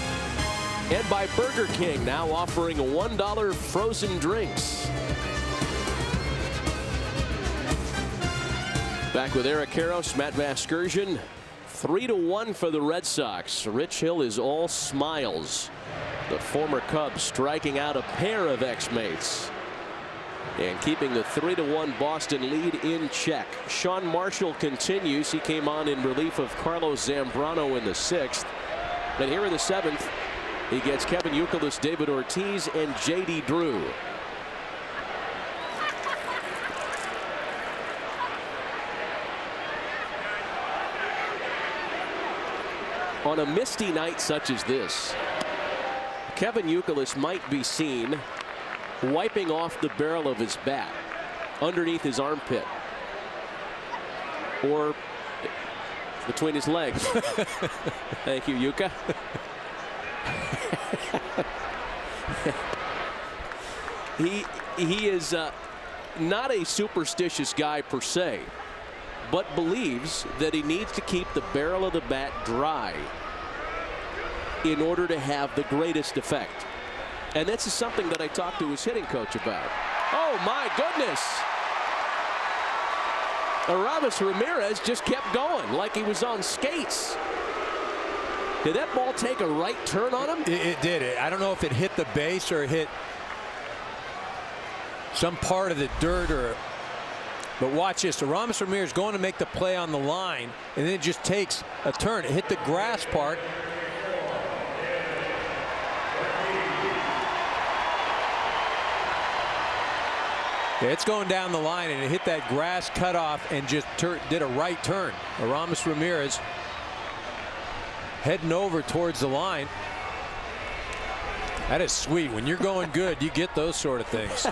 and by Burger King, now offering $1 frozen drinks. Back with Eric Karros, Matt Vasgersian. 3-1 for the Red Sox. Rich Hill is all smiles The former Cub striking out a pair of ex-mates and keeping the 3-1 Boston lead in check. Sean Marshall continues. He came on in relief of Carlos Zambrano in the 6th. And here in the 7th, he gets Kevin Youkilis, David Ortiz, and J.D. Drew. On a misty night such as this, Kevin Youkilis might be seen wiping off the barrel of his bat underneath his armpit or between his legs. Thank you, Yuka. He is not a superstitious guy per se, but believes that he needs to keep the barrel of the bat dry in order to have the greatest effect. And this is something that I talked to his hitting coach about. Oh my goodness! Aramis Ramirez just kept going like he was on skates. Did that ball take a right turn on him? It did. I don't know if it hit the base or it hit some part of the dirt, but watch this. Aramis Ramirez going to make the play on the line, and then it just takes a turn. It hit the grass part. Yeah, it's going down the line, and it hit that grass cutoff and just did a right turn. Aramis Ramirez heading over towards the line. That is sweet. When you're going good, you get those sort of things.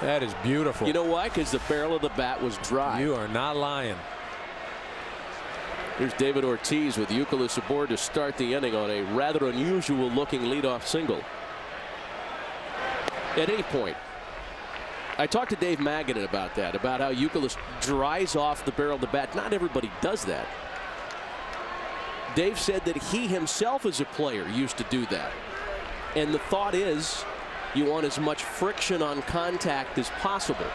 That is beautiful. You know why? Because the barrel of the bat was dry. You are not lying. Here's David Ortiz with Youkilis aboard to start the inning on a rather unusual looking leadoff single. At any point, I talked to Dave Magadan about that, about how Youkilis dries off the barrel of the bat. Not everybody does that. Dave said that he himself as a player used to do that. And the thought is you want as much friction on contact as possible.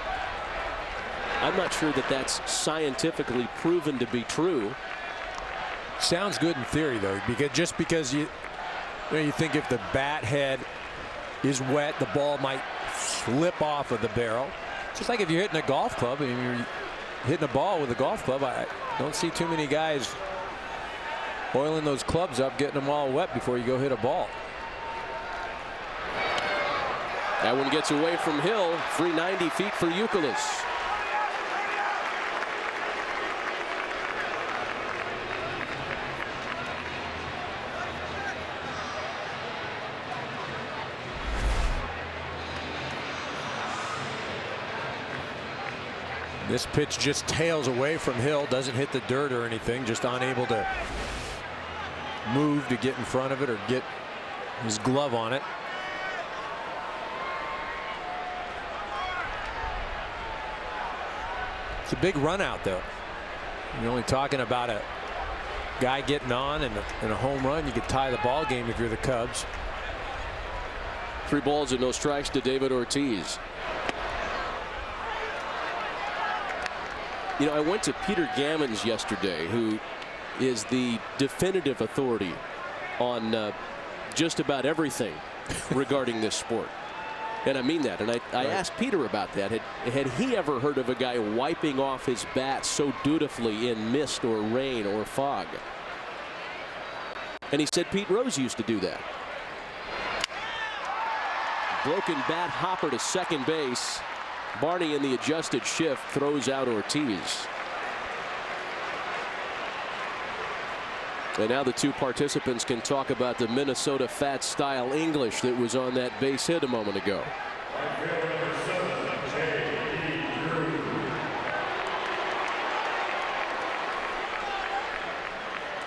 I'm not sure that that's scientifically proven to be true. Sounds good in theory, though, because you think if the bat head is wet, the ball might slip off of the barrel. Just like if you're hitting a golf club and you're hitting a ball with a golf club, I don't see too many guys oiling those clubs up, getting them all wet before you go hit a ball. That one gets away from Hill. Free 90 feet for Youkilis. This pitch just tails away from Hill, doesn't hit the dirt or anything, just unable to move to get in front of it or get his glove on it. It's a big run out, though. You're only talking about a guy getting on and a home run. You could tie the ball game if you're the Cubs. 3 balls and no strikes to David Ortiz. You know, I went to Peter Gammons yesterday, who is the definitive authority on just about everything regarding this sport. And I mean that. And I asked Peter about that. Had he ever heard of a guy wiping off his bat so dutifully in mist or rain or fog? And he said Pete Rose used to do that. Broken bat hopper to second base. Barney in the adjusted shift throws out Ortiz. And now the two participants can talk about the Minnesota Fat style English that was on that base hit a moment ago.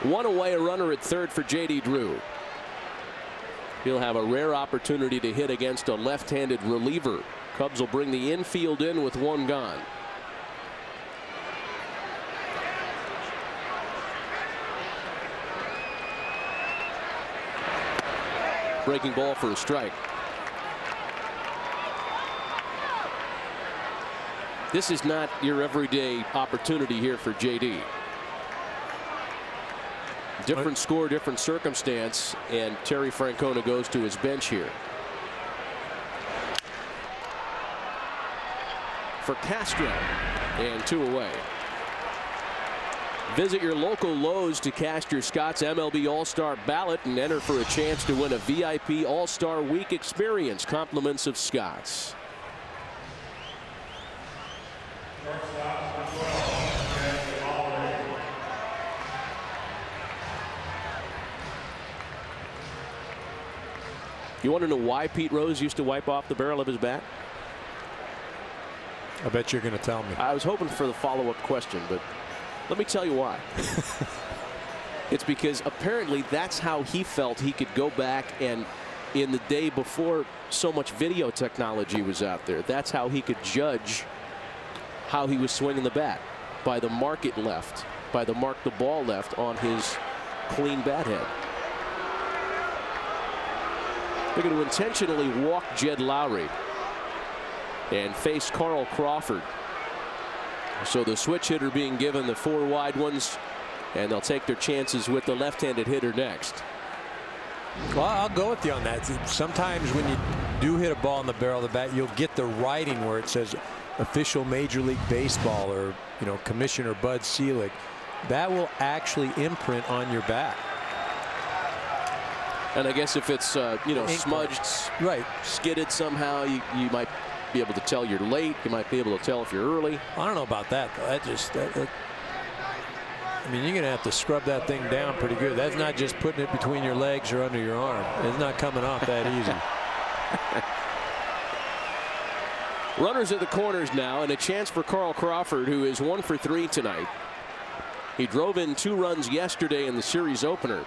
One away, a runner at third for J.D. Drew. He'll have a rare opportunity to hit against a left-handed reliever. Cubs will bring the infield in with 1 gone. Breaking ball for a strike. This is not your everyday opportunity here for J.D. Different score, different circumstance, and Terry Francona goes to his bench here. For Castro, and 2 away. Visit your local Lowe's to cast your Scott's MLB All-Star ballot and enter for a chance to win a VIP All-Star Week experience. Compliments of Scott's. You want to know why Pete Rose used to wipe off the barrel of his bat? I bet you're going to tell me. I was hoping for the follow-up question, but let me tell you why. It's because apparently that's how he felt he could go back, and in the day before so much video technology was out there, that's how he could judge how he was swinging the bat, by the mark it left, by the mark the ball left on his clean bat head. They're going to intentionally walk Jed Lowry and face Carl Crawford. So the switch hitter being given the 4 wide ones, and they'll take their chances with the left-handed hitter next. Well, I'll go with you on that. Sometimes when you do hit a ball in the barrel of the bat, you'll get the writing where it says official Major League Baseball, or Commissioner Bud Selig. That will actually imprint on your bat. And I guess if it's smudged, right, skidded somehow, you might be able to tell you're late. You might be able to tell if you're early. I don't know about that, though. I mean, you're going to have to scrub that thing down pretty good. That's not just putting it between your legs or under your arm. It's not coming off that easy. Runners at the corners now, and a chance for Carl Crawford, who is 1 for 3 tonight. He drove in 2 runs yesterday in the series opener.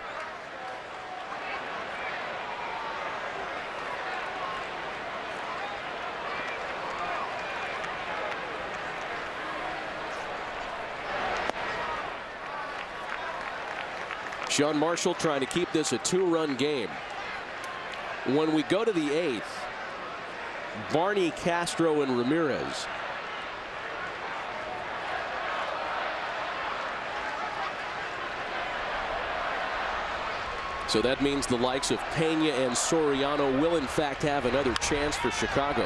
Sean Marshall trying to keep this a 2-run game. When we go to the 8th, Barney, Castro, and Ramirez. So that means the likes of Pena and Soriano will in fact have another chance for Chicago.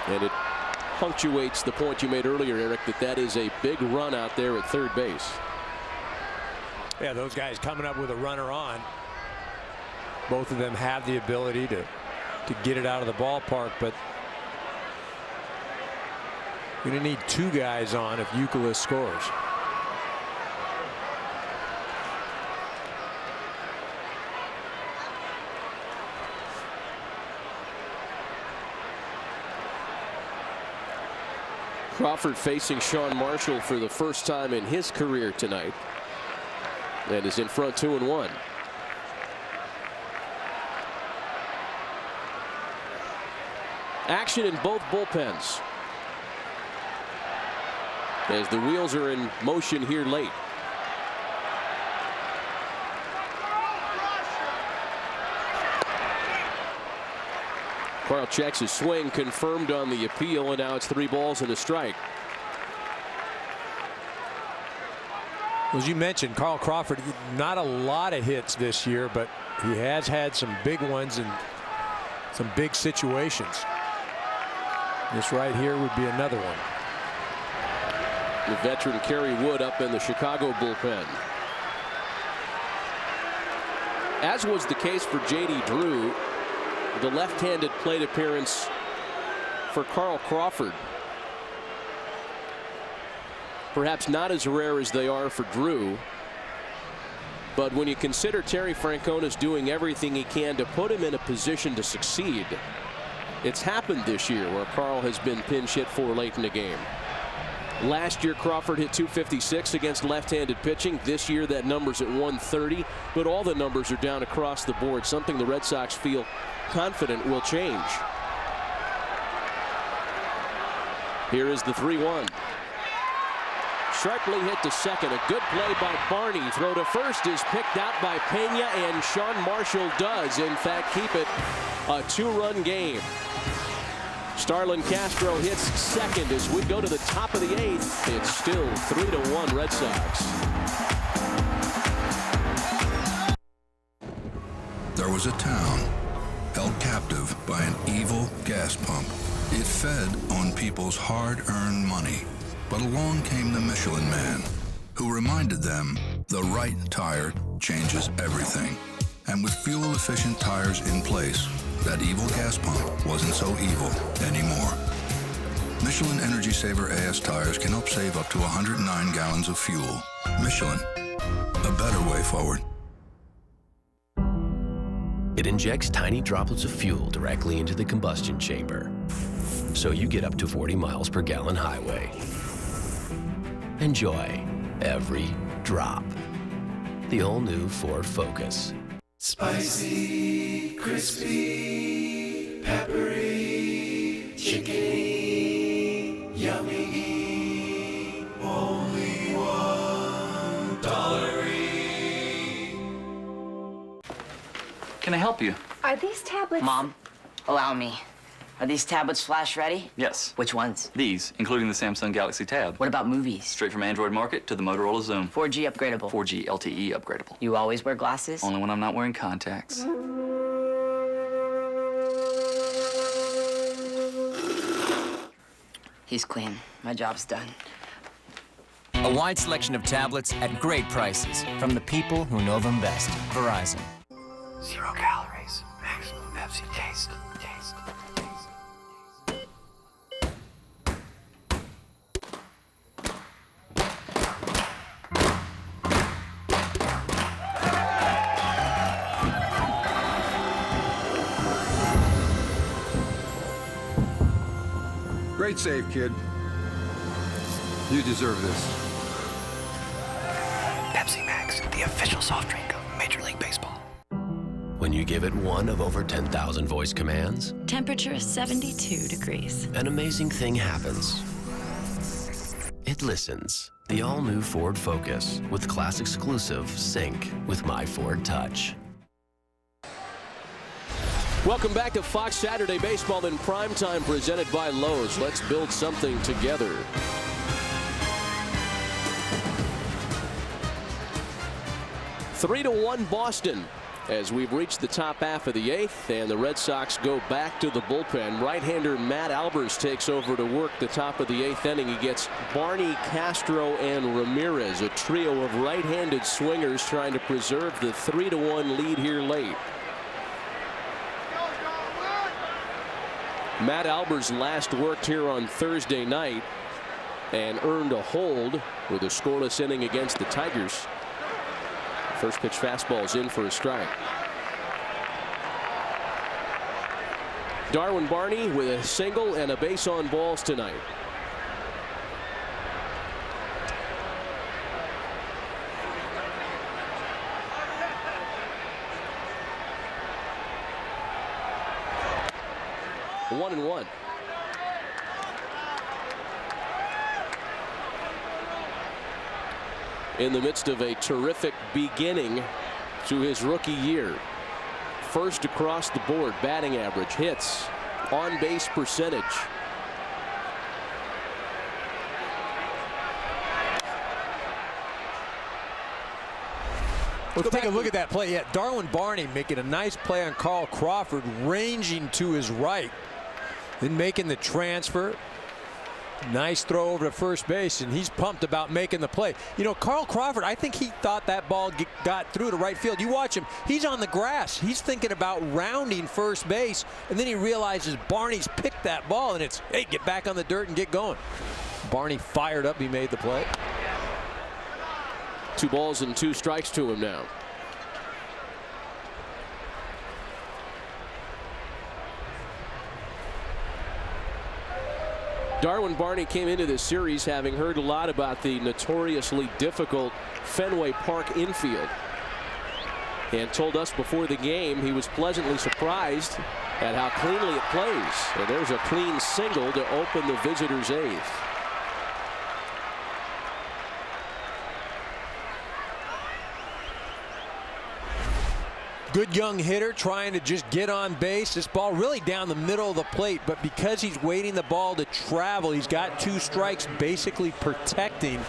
And it punctuates the point you made earlier, Eric, that is a big run out there at third base. Yeah, those guys coming up with a runner on. Both of them have the ability to get it out of the ballpark, but you're going to need 2 guys on if Youkilis scores. Crawford facing Sean Marshall for the first time in his career tonight, and is in front 2-1. Action in both bullpens as the wheels are in motion here late. Carl checks his swing, confirmed on the appeal, and now it's 3 balls and a strike. As you mentioned, Carl Crawford, not a lot of hits this year, but he has had some big ones in some big situations. This right here would be another one. The veteran Kerry Wood up in the Chicago bullpen. As was the case for J.D. Drew, the left-handed plate appearance for Carl Crawford. Perhaps not as rare as they are for Drew. But when you consider Terry Francona's doing everything he can to put him in a position to succeed, it's happened this year where Carl has been pinch hit for late in the game. Last year, Crawford hit .256 against left-handed pitching. This year, that number's at .130. But all the numbers are down across the board, something the Red Sox feel confident will change. Here is the 3-1. Sharply hit to second. A good play by Barney. Throw to first is picked out by Pena, and Sean Marshall does, in fact, keep it a 2-run game. Starlin Castro hits second as we go to the top of the 8th. It's still 3-1 Red Sox. was a town held captive by an evil gas pump. It fed on people's hard-earned money. But along came the Michelin Man, who reminded them the right tire changes everything. And with fuel-efficient tires in place, that evil gas pump wasn't so evil anymore. Michelin Energy Saver AS tires can help save up to 109 gallons of fuel. Michelin, a better way forward. It injects tiny droplets of fuel directly into the combustion chamber, so you get up to 40 miles per gallon highway. Enjoy every drop. The all-new Ford Focus. Spicy, crispy, peppery, chicken, yummy, only $1. Can I help you? Are these tablets? Mom, allow me. Are these tablets flash ready? Yes. Which ones? These, including the Samsung Galaxy Tab. What about movies? Straight from Android Market to the Motorola Zoom. 4G upgradable. 4G LTE upgradable. You always wear glasses? Only when I'm not wearing contacts. He's clean. My job's done. A wide selection of tablets at great prices from the people who know them best. Verizon. 0 calories. Maximum Pepsi taste. Great save, kid. You deserve this. Pepsi Max, the official soft drink of Major League Baseball. When you give it one of over 10,000 voice commands, Temperature 72 degrees. an amazing thing happens. It listens. The all-new Ford Focus with class exclusive Sync with My Ford Touch. Welcome back to Fox Saturday Baseball in Primetime, presented by Lowe's. Let's build something together. Three to 1 Boston as we've reached the top half of the 8th, and the Red Sox go back to the bullpen. Right-hander Matt Albers takes over to work the top of the 8th inning. He gets Barney, Castro, and Ramirez, a trio of right-handed swingers trying to preserve the 3-1 lead here late. Matt Albers last worked here on Thursday night and earned a hold with a scoreless inning against the Tigers. First pitch fastball is in for a strike. Darwin Barney with a single and a base on balls tonight. One and one. In the midst of a terrific beginning to his rookie year. First across the board, batting average, hits, on base percentage. Let's take a look at that play. Yeah, Darwin Barney making a nice play on Carl Crawford, ranging to his right, then making the transfer. Nice throw over to first base, and he's pumped about making the play. You know, Carl Crawford, I think he thought that ball got through to right field. You watch him, he's on the grass. He's thinking about rounding first base, and then he realizes Barney's picked that ball, and it's, hey, get back on the dirt and get going. Barney fired up, he made the play. 2 balls and 2 strikes to him now. Darwin Barney came into this series having heard a lot about the notoriously difficult Fenway Park infield, and told us before the game he was pleasantly surprised at how cleanly it plays. And there's a clean single to open the visitors' 8th. Good young hitter trying to just get on base. This ball really down the middle of the plate, but because he's waiting the ball to travel, he's got 2 strikes basically protecting.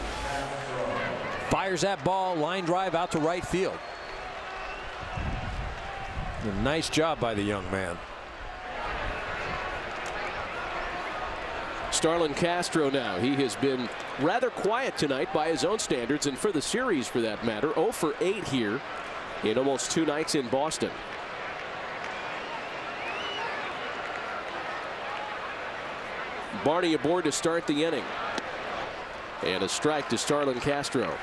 Fires that ball, line drive out to right field. A nice job by the young man. Starlin Castro now. He has been rather quiet tonight by his own standards, and for the series for that matter. 0 for 8 here in almost 2 nights in Boston. Barney aboard to start the inning. And a strike to Starlin Castro.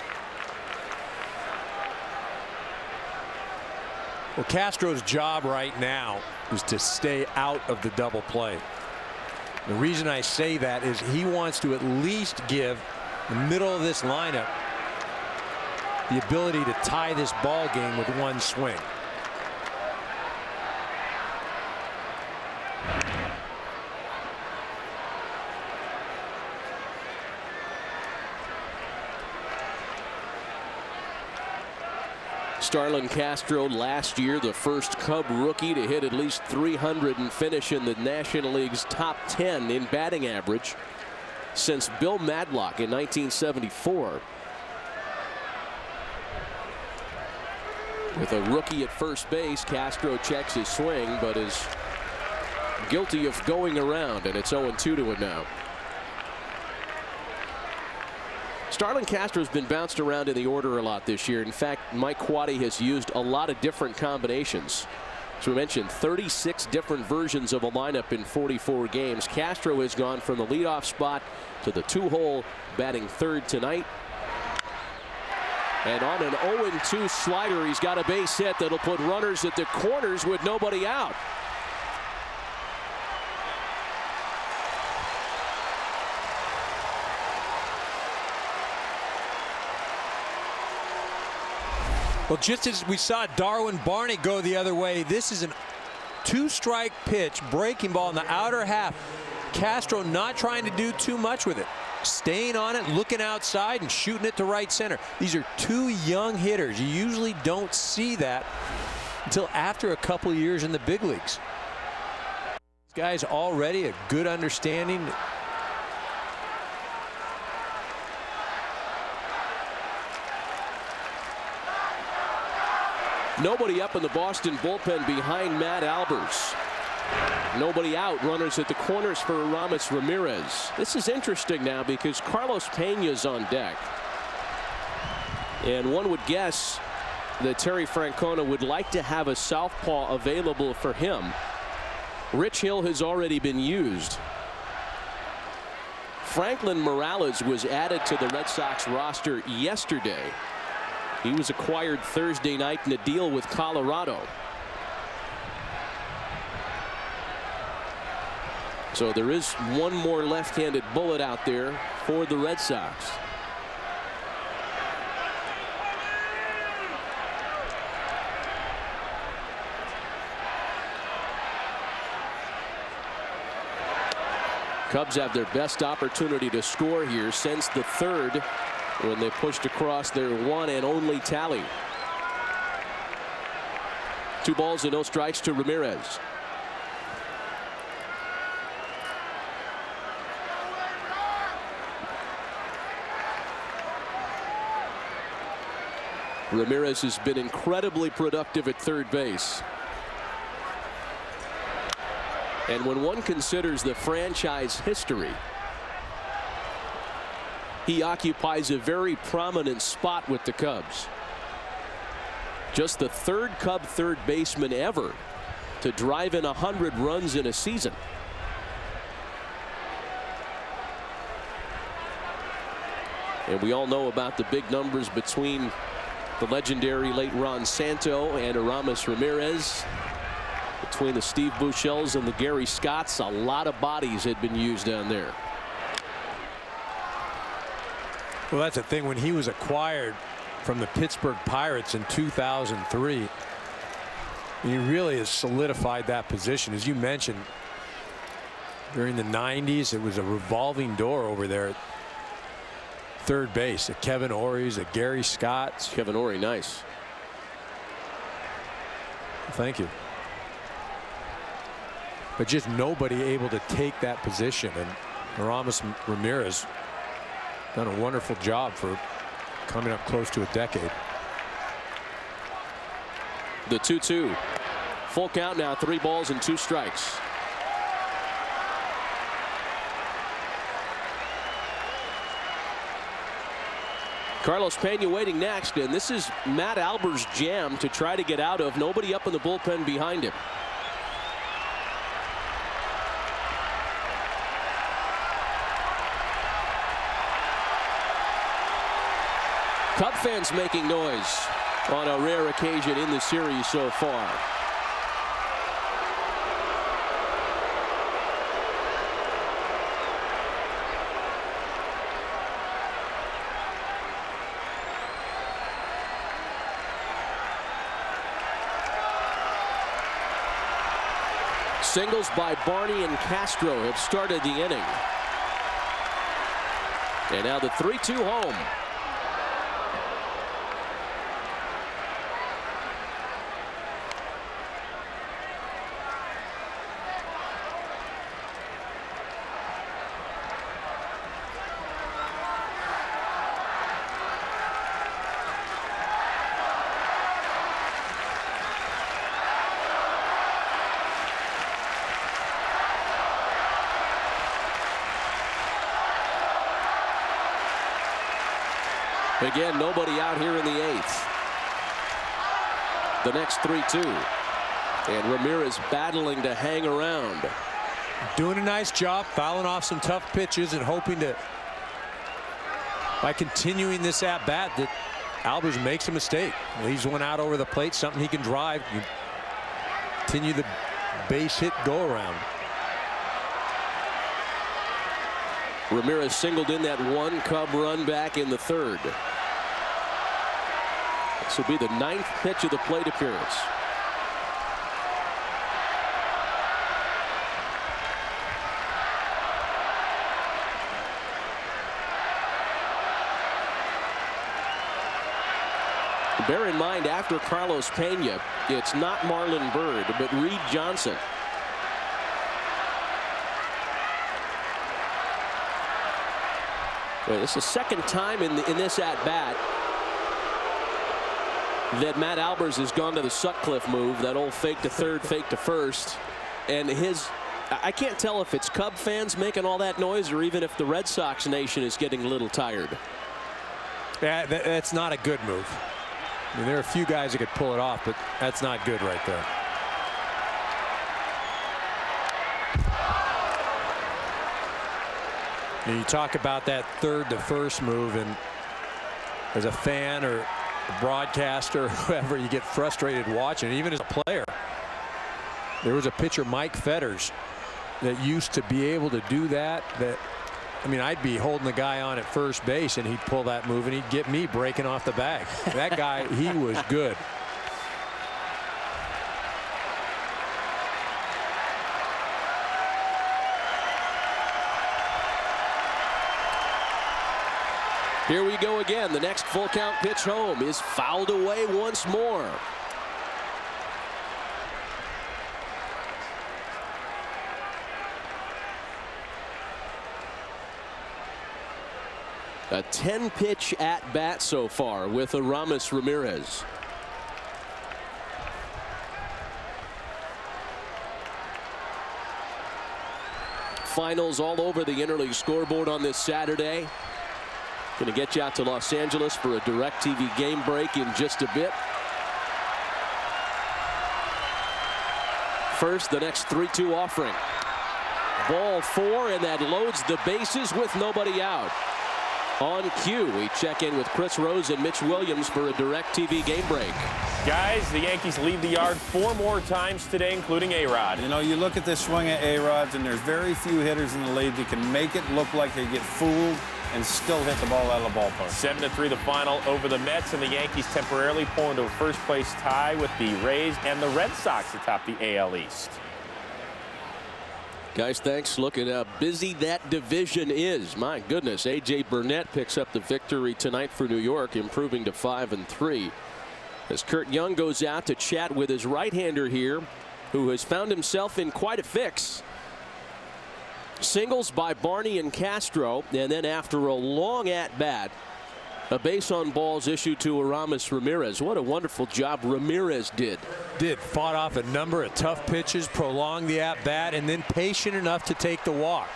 Well, Castro's job right now is to stay out of the double play. The reason I say that is he wants to at least give the middle of this lineup the ability to tie this ball game with one swing. Starlin Castro last year the first Cub rookie to hit at least 300 and finish in the National League's top 10 in batting average since Bill Madlock in 1974. With a rookie at first base, Castro checks his swing but is guilty of going around, and it's 0-2 to him now. Starlin Castro has been bounced around in the order a lot this year. In fact, Mike Quade has used a lot of different combinations. As we mentioned, 36 different versions of a lineup in 44 games. Castro has gone from the leadoff spot to the 2-hole, batting third tonight. And on an 0-2 slider, he's got a base hit that'll put runners at the corners with nobody out. Well, just as we saw Darwin Barney go the other way, this is a 2-strike pitch, breaking ball in the outer half. Castro not trying to do too much with it, staying on it, looking outside and shooting it to right center. These are 2 young hitters. You usually don't see that until after a couple years in the big leagues. This guy's already a good understanding. Nobody up in the Boston bullpen behind Matt Albers. Nobody out. Runners at the corners for Aramis Ramirez. This is interesting now because Carlos Pena's on deck. And one would guess that Terry Francona would like to have a southpaw available for him. Rich Hill has already been used. Franklin Morales was added to the Red Sox roster yesterday. He was acquired Thursday night in a deal with Colorado. So there is one more left-handed bullet out there for the Red Sox. Cubs have their best opportunity to score here since the third, when they pushed across their one and only tally. 2 balls and no strikes to Ramirez. Ramirez has been incredibly productive at third base. And when one considers the franchise history, he occupies a very prominent spot with the Cubs. Just the 3rd Cub third baseman ever to drive in 100 runs in a season. And we all know about the big numbers between the legendary late Ron Santo and Aramis Ramirez. Between the Steve Buechels and the Gary Scotts, a lot of bodies had been used down there. Well, that's the thing. When he was acquired from the Pittsburgh Pirates in 2003, he really has solidified that position. As you mentioned, during the 90s, it was a revolving door over there at third base. A Kevin Ory's, a Gary Scott. Kevin Ory, nice. Thank you. But just nobody able to take that position, and Aramis Ramirez done a wonderful job for coming up close to a decade. The 2-2. Full count now, 3 balls and 2 strikes. Carlos Pena waiting next, and this is Matt Albert's jam to try to get out of. Nobody up in the bullpen behind him. Cub fans making noise on a rare occasion in the series so far. Singles by Barney and Castro have started the inning. And now the 3-2 home. Again, nobody out here in the 8th. The next 3-2. And Ramirez battling to hang around. Doing a nice job, fouling off some tough pitches and hoping to, by continuing this at bat, that Albers makes a mistake. Leaves one out over the plate, something he can drive. Continue the base hit go around. Ramirez singled in that 1 Cub run back in the 3rd. This will be the 9th pitch of the plate appearance. Bear in mind, after Carlos Pena, it's not Marlon Byrd, but Reed Johnson. Well, it's the second time in this at-bat that Matt Albers has gone to the Sutcliffe move, that old fake to third, fake to first. And I can't tell if it's Cub fans making all that noise or even if the Red Sox nation is getting a little tired. Yeah, that's not a good move. I mean, there are a few guys that could pull it off, but that's not good right there. And you talk about that third to first move, and as a fan or a broadcaster or whoever, you get frustrated watching, even as a player. There was a pitcher, Mike Fetters, that used to be able to do that. I mean, I'd be holding the guy on at first base and he'd pull that move and he'd get me breaking off the bag. That guy, he was good. Here we go again. The next full count pitch home is fouled away once more. A 10-pitch at bat so far with Aramis Ramirez. Finals all over the interleague scoreboard on this Saturday. Going to get you out to Los Angeles for a DirecTV game break in just a bit. First, the next 3-2 offering. Ball 4, and that loads the bases with nobody out. On cue, we check in with Chris Rose and Mitch Williams for a DirecTV game break. Guys, the Yankees leave the yard 4 more times today, including A-Rod. You know, you look at this swing of A-Rods, and there's very few hitters in the league that can make it look like they get fooled and still hit the ball out of the ballpark. 7-3 the final over the Mets, and the Yankees temporarily pull into a first-place tie with the Rays and the Red Sox atop the AL East. Guys, thanks. Look at how busy that division is. My goodness, A.J. Burnett picks up the victory tonight for New York, improving to 5-3. As Kurt Young goes out to chat with his right-hander here, who has found himself in quite a fix. Singles by Barney and Castro, and then after a long at-bat, A base on balls issued to Aramis Ramirez. What a wonderful job Ramirez did. Fought off a number of tough pitches, prolonged the at-bat, and then patient enough to take the walk.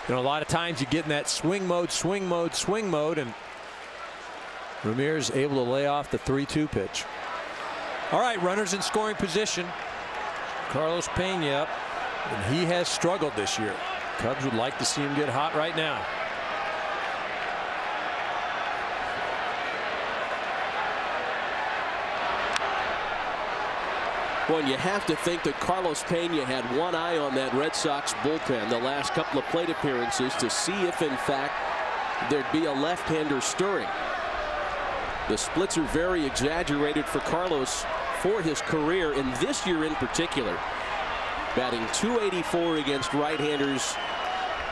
You know, a lot of times you get in that swing mode, and Ramirez able to lay off the 3-2 pitch. All right, runners in scoring position. Carlos Pena up, and he has struggled this year. Cubs would like to see him get hot right now. Well, you have to think that Carlos Pena had one eye on that Red Sox bullpen the last couple of plate appearances to see if, in fact, there'd be a left-hander stirring. The splits are very exaggerated for Carlos for his career, and this year in particular. Batting .284 against right-handers,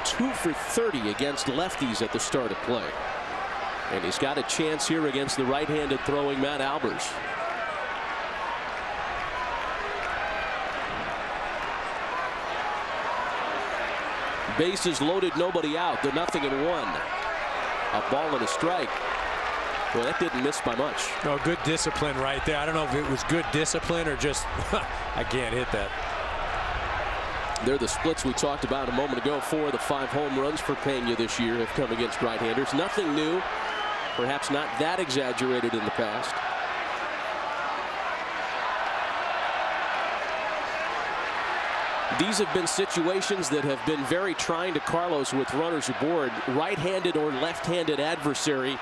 2 for 30 against lefties at the start of play. And he's got a chance here against the right-handed throwing Matt Albers. Bases loaded, nobody out. They're 0-1. A ball and a strike. Well, that didn't miss by much. No, good discipline right there. I don't know if it was good discipline or just I can't hit that. They're the splits we talked about a moment ago. 4 of the 5 home runs for Pena this year have come against right-handers. Nothing new. Perhaps not that exaggerated in the past. These have been situations that have been very trying to Carlos with runners aboard. Right-handed or left-handed adversary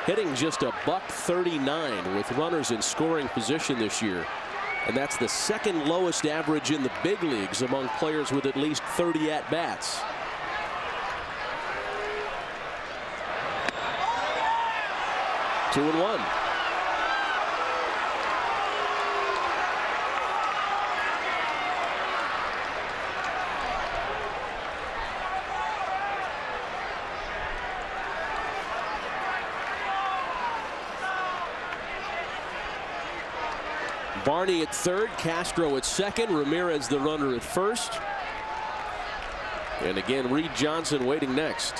hitting just a .139 with runners in scoring position this year. And that's the second lowest average in the big leagues among players with at least 30 at-bats. Two and one. Barney at third, Castro at second, Ramirez the runner at first. And again, Reed Johnson waiting next.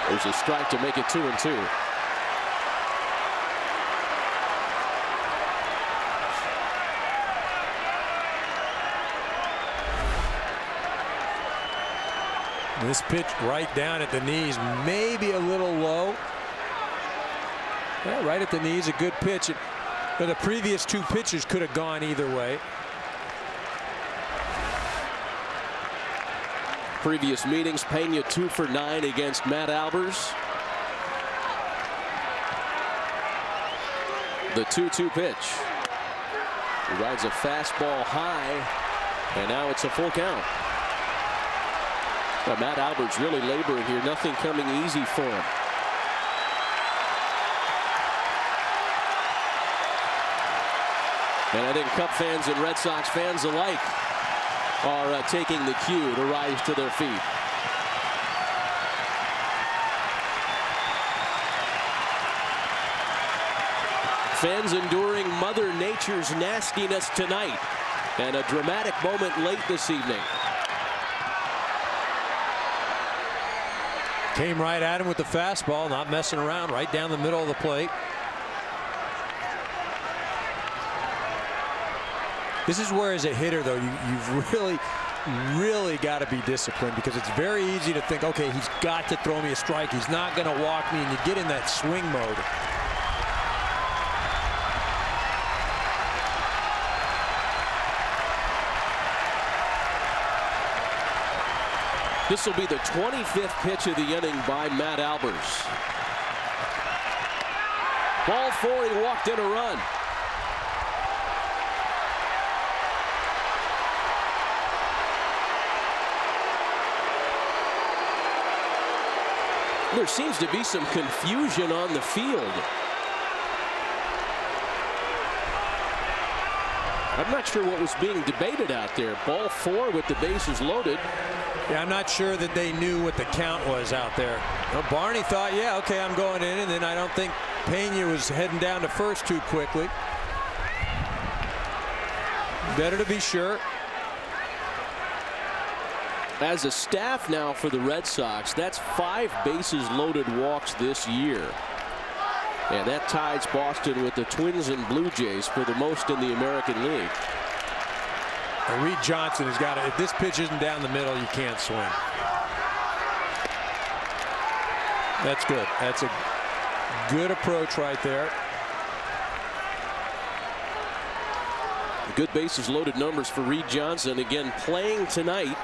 There's a strike to make it 2-2. This pitch right down at the knees, maybe a little low. Yeah, right at the knees, a good pitch. But the previous 2 pitches could have gone either way. Previous meetings, Pena 2 for 9 against Matt Albers. The 2-2 pitch. He rides a fastball high, and now it's a full count. But Matt Albers really laboring here. Nothing coming easy for him. And I think Cub fans and Red Sox fans alike are taking the cue to rise to their feet. Fans enduring Mother Nature's nastiness tonight, and a dramatic moment late this evening. Came right at him with the fastball, not messing around, right down the middle of the plate. This is where, as a hitter, though, you've really got to be disciplined, because it's very easy to think, okay, he's got to throw me a strike. He's not going to walk me, and you get in that swing mode. This will be the 25th pitch of the inning by Matt Albers. Ball 4, he walked in a run. There seems to be some confusion on the field. I'm not sure what was being debated out there. Ball 4 with the bases loaded. Yeah, I'm not sure that they knew what the count was out there. Well, Barney thought, yeah, okay, I'm going in, and then I don't think Pena was heading down to first too quickly. Better to be sure. As a staff now for the Red Sox, that's 5 bases loaded walks this year. And that ties Boston with the Twins and Blue Jays for the most in the American League. And Reed Johnson has got to, if this pitch isn't down the middle, you can't swing. That's good. That's a good approach right there. Good bases loaded numbers for Reed Johnson. Again, playing tonight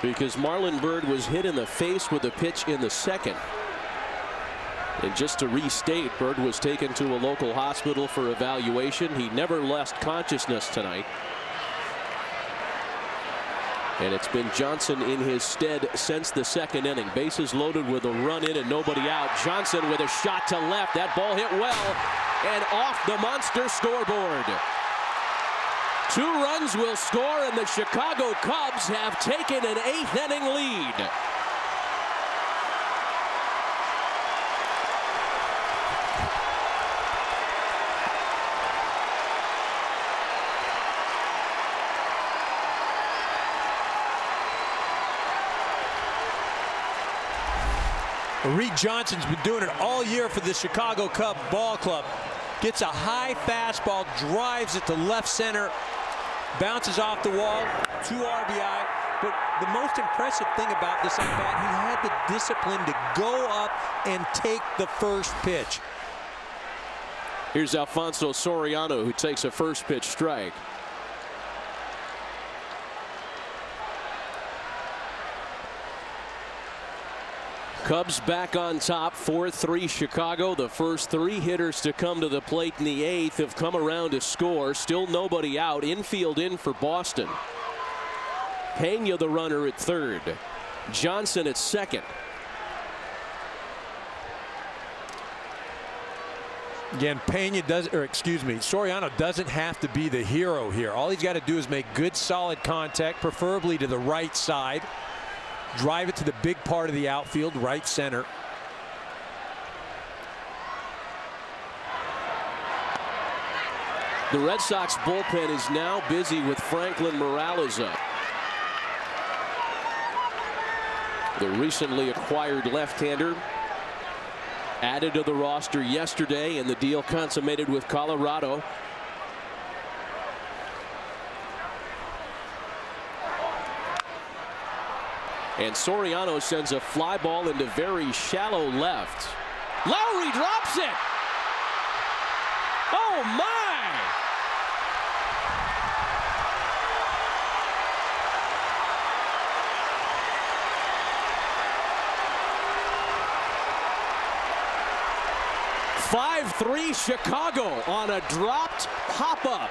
because Marlon Byrd was hit in the face with a pitch in the second. And just to restate, Byrd was taken to a local hospital for evaluation. He never lost consciousness tonight. And it's been Johnson in his stead since the second inning. Bases loaded with a run in and nobody out. Johnson with a shot to left. That ball hit well and off the monster scoreboard. 2 runs will score, and the Chicago Cubs have taken an 8th inning lead. Reed Johnson's been doing it all year for the Chicago Cub ball club. Gets a high fastball, drives it to left center, bounces off the wall, 2 RBI. But the most impressive thing about this at bat, he had the discipline to go up and take the first pitch. Here's Alfonso Soriano, who takes a first pitch strike. Cubs back on top, 4-3 Chicago. The first 3 hitters to come to the plate in the 8th have come around to score. Still nobody out. Infield in for Boston. Pena the runner at third. Johnson at second. Again, Soriano doesn't have to be the hero here. All he's got to do is make good solid contact, preferably to the right side. Drive it to the big part of the outfield, right center. The Red Sox bullpen is now busy with Franklin Morales up. The recently acquired left-hander added to the roster yesterday, and the deal consummated with Colorado. And Soriano sends a fly ball into very shallow left. Lowry drops it. Oh my! "5-3 Chicago on a dropped pop-up.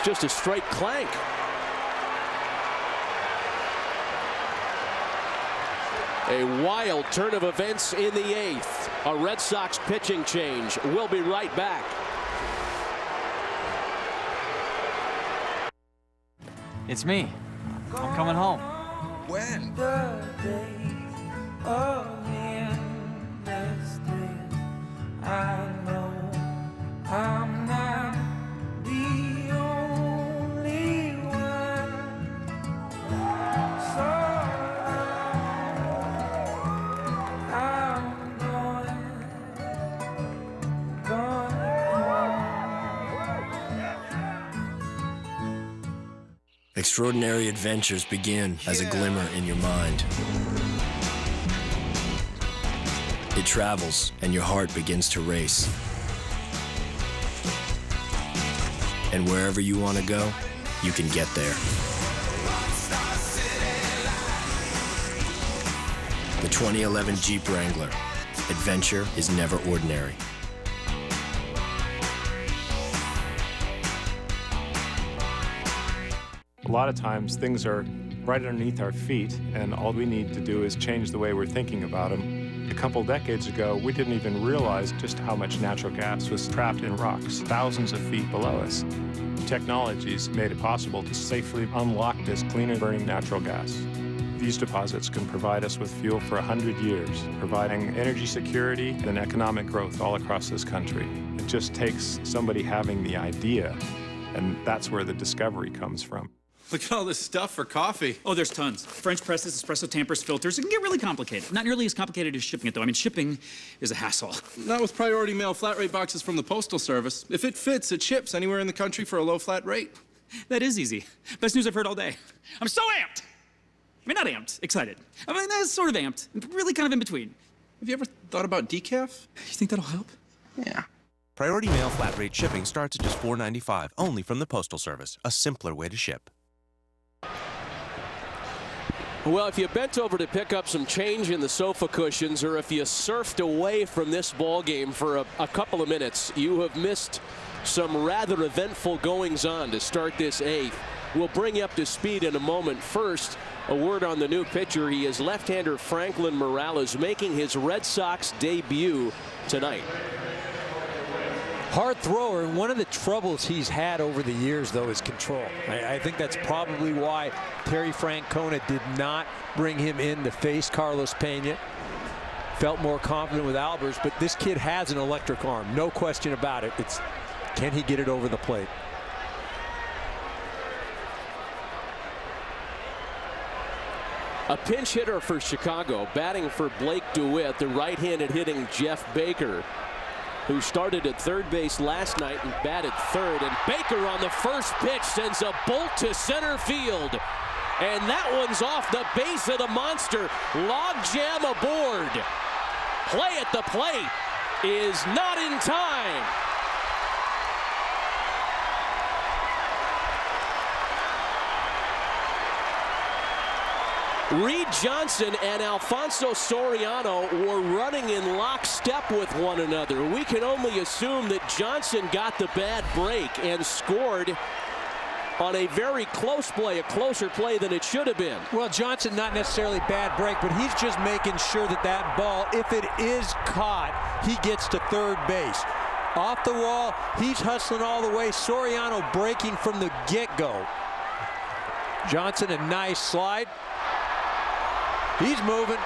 Just a straight clank. A wild turn of events in the 8th. A Red Sox pitching change. We'll be right back. It's me. I'm coming home. When? I know I'm not the only one. So I'm going. Extraordinary adventures begin as a glimmer in your mind. It travels, and your heart begins to race. And wherever you want to go, you can get there. The 2011 Jeep Wrangler. Adventure is never ordinary. A lot of times things are right underneath our feet, and all we need to do is change the way we're thinking about them. A couple decades ago, we didn't even realize just how much natural gas was trapped in rocks thousands of feet below us. Technologies made it possible to safely unlock this cleaner burning natural gas. These deposits can provide us with fuel for 100 years, providing energy security and economic growth all across this country. It just takes somebody having the idea, and that's where the discovery comes from. Look at all this stuff for coffee. Oh, there's tons. French presses, espresso tampers, filters. It can get really complicated. Not nearly as complicated as shipping it, though. I mean, shipping is a hassle. Not with priority mail flat rate boxes from the Postal Service. If it fits, it ships anywhere in the country for a low flat rate. That is easy. Best news I've heard all day. I'm so amped! I mean, not amped, excited. I mean, that's sort of amped. Really kind of in between. Have you ever thought about decaf? You think that'll help? Yeah. Priority mail flat rate shipping starts at just $4.95, only from the Postal Service. A simpler way to ship. Well, if you bent over to pick up some change in the sofa cushions, or if you surfed away from this ball game for a couple of minutes, you have missed some rather eventful goings-on to start this eighth. We'll bring you up to speed in a moment. First, a word on the new pitcher. He is left-hander Franklin Morales, making his Red Sox debut tonight. Hard thrower, and one of the troubles he's had over the years, though, is control. I think that's probably why Terry Francona did not bring him in to face Carlos Pena. Felt more confident with Albers, but this kid has an electric arm, no question about it. It's, can he get it over the plate? A pinch hitter for Chicago, batting for Blake DeWitt, the right-handed hitting Jeff Baker, who started at third base last night and batted third. And Baker on the first pitch sends a bolt to center field. And that one's off the base of the monster. Log jam aboard. Play at the plate is not in time. Reed Johnson and Alfonso Soriano were running in lockstep with one another. We can only assume that Johnson got the bad break and scored on a very close play, a closer play than it should have been. Well, Johnson, not necessarily bad break, but he's just making sure that that ball, if it is caught, he gets to third base. Off the wall, he's hustling all the way. Soriano breaking from the get-go. Johnson, a nice slide. He's moving.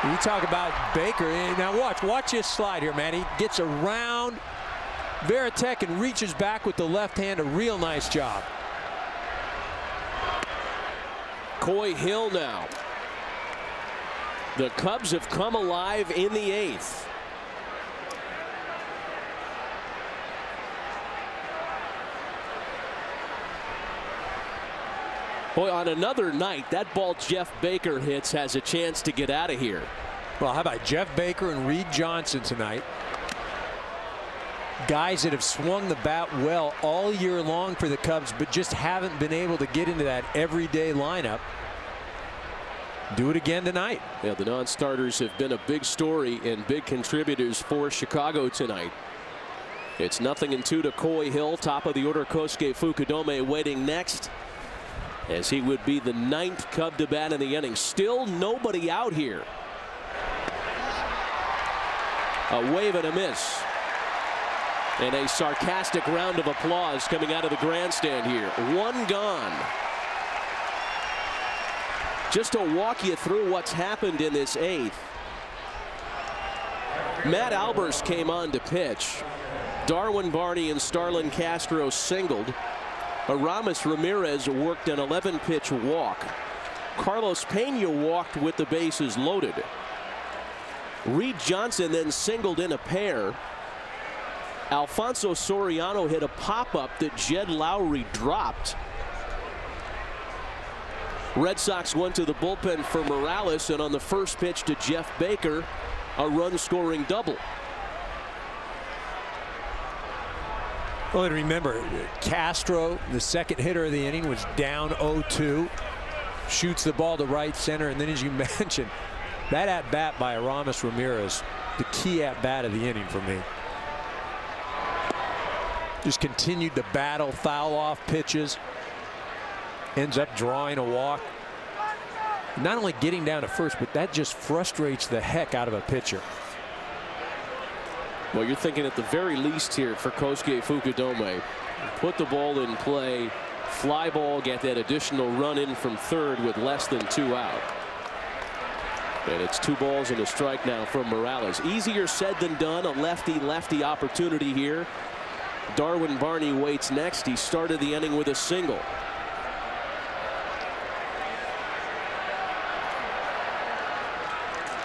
You talk about Baker. Now watch his slide here, man. He gets around Veritek and reaches back with the left hand. A real nice job. Coy Hill now. The Cubs have come alive in the eighth. Boy, on another night, that ball Jeff Baker hits has a chance to get out of here. Well, how about Jeff Baker and Reed Johnson tonight? Guys that have swung the bat well all year long for the Cubs, but just haven't been able to get into that everyday lineup. Do it again tonight. Yeah, the non-starters have been a big story and big contributors for Chicago tonight. It's 0-2 to Coy Hill. Top of the order, Kosuke Fukudome waiting next, as he would be the 9th Cub to bat in the inning. Still nobody out here. A wave and a miss. And a sarcastic round of applause coming out of the grandstand here. One gone. Just to walk you through what's happened in this eighth. Matt Albers came on to pitch. Darwin Barney and Starlin Castro singled. Aramis Ramirez worked an 11-pitch walk. Carlos Pena walked with the bases loaded. Reed Johnson then singled in a pair. Alfonso Soriano hit a pop-up that Jed Lowry dropped. Red Sox went to the bullpen for Morales, and on the first pitch to Jeff Baker, a run-scoring double. Well, and remember, Castro, the second hitter of the inning, was down 0-2. Shoots the ball to right center, and then, as you mentioned, that at-bat by Aramis Ramirez, the key at-bat of the inning for me. Just continued to battle foul-off pitches. Ends up drawing a walk. Not only getting down to first, but that just frustrates the heck out of a pitcher. Well, you're thinking at the very least here for Kosuke Fukudome, put the ball in play. Fly ball, get that additional run in from third with less than 2 out. And it's 2 balls and a strike now from Morales. Easier said than done. A lefty-lefty opportunity here. Darwin Barney waits next. He started the inning with a single.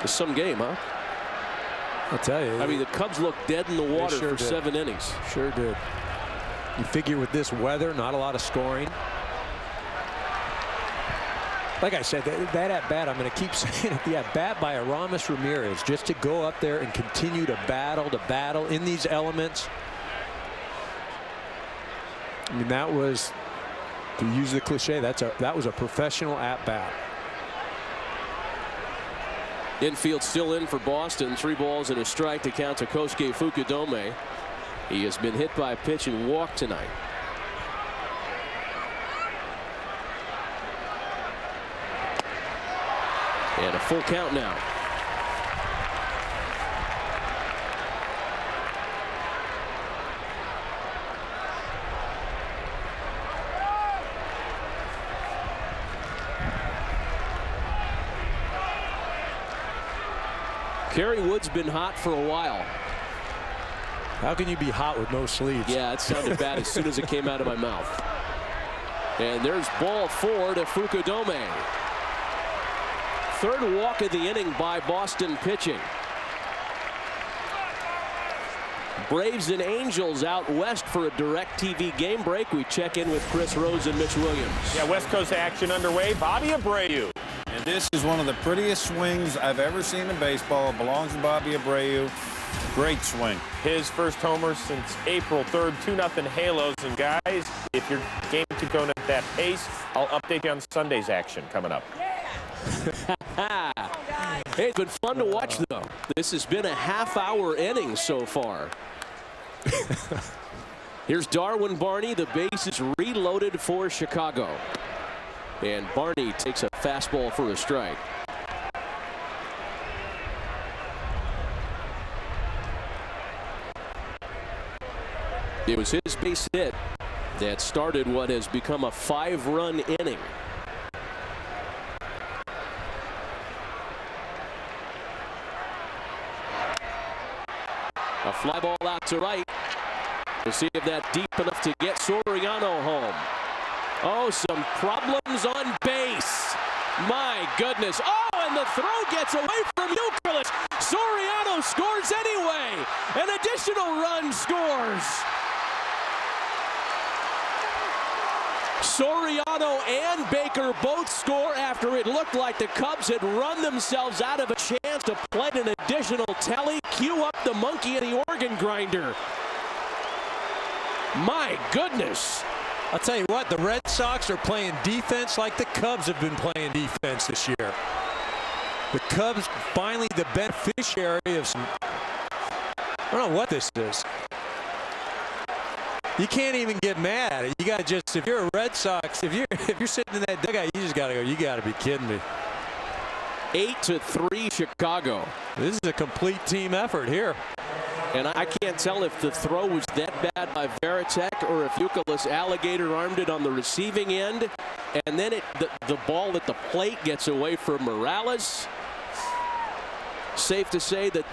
It's some game, huh? I'll tell you. I mean, the Cubs looked dead in the water for 7 innings. Sure did. You figure with this weather, not a lot of scoring. Like I said, that at-bat, I'm going to keep saying it, the at-bat by Aramis Ramirez, just to go up there and continue to battle in these elements. I mean, that was, to use the cliche, that was a professional at-bat. Infield still in for Boston. 3 balls and a strike to count to Kosuke Fukudome. He has been hit by a pitch and walked tonight. And a full count now. Kerry Wood's been hot for a while. How can you be hot with no sleeves? Yeah, it sounded bad as soon as it came out of my mouth. And there's ball 4 to Fukudome. 3rd walk of the inning by Boston pitching. Braves and Angels out west for a DirecTV game break. We check in with Chris Rose and Mitch Williams. Yeah, West Coast action underway. Bobby Abreu. And this is one of the prettiest swings I've ever seen in baseball. It belongs to Bobby Abreu. Great swing. His first homer since April 3rd, 2-0 Halos. And guys, if your game keeps going at that pace, I'll update you on Sunday's action coming up. Hey, it's been fun to watch, though. This has been a half-hour inning so far. Here's Darwin Barney. The base is reloaded for Chicago. And Barney takes a fastball for a strike. It was his base hit that started what has become a 5-run inning. A fly ball out to right. We'll see if that's deep enough to get Soriano home. Oh, some problems on base. My goodness. Oh, and the throw gets away from Euclid. Soriano scores anyway. An additional run scores. Soriano and Baker both score after it looked like the Cubs had run themselves out of a chance to play an additional tally. Cue up the monkey and the organ grinder. My goodness. I'll tell you what, the Red Sox are playing defense like the Cubs have been playing defense this year. The Cubs finally the beneficiary of some, I don't know what this is. You can't even get mad. You got to just, if you're a Red Sox, if you're sitting in that dugout, you just got to go, you got to be kidding me. 8-3 Chicago. This is a complete team effort here. And I can't tell if the throw was that bad by Varitek or if Euclid Alligator armed it on the receiving end. And then the ball at the plate gets away from Morales. Safe to say that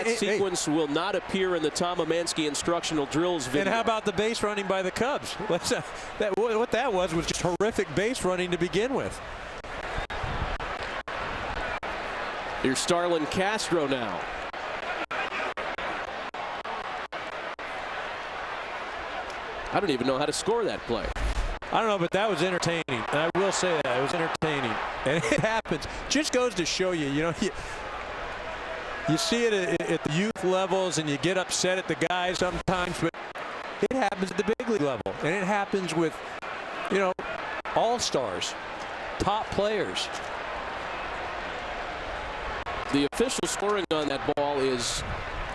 sequence will not appear in the Tom Amansky instructional drills video. And how about the base running by the Cubs? What that was just horrific base running to begin with. Here's Starlin Castro now. I don't even know how to score that play. I don't know, but that was entertaining. And I will say that. It was entertaining. And it happens. Just goes to show you, you see it at the youth levels and you get upset at the guys sometimes, but it happens at the big league level. And it happens with, all-stars, top players. The official scoring on that ball is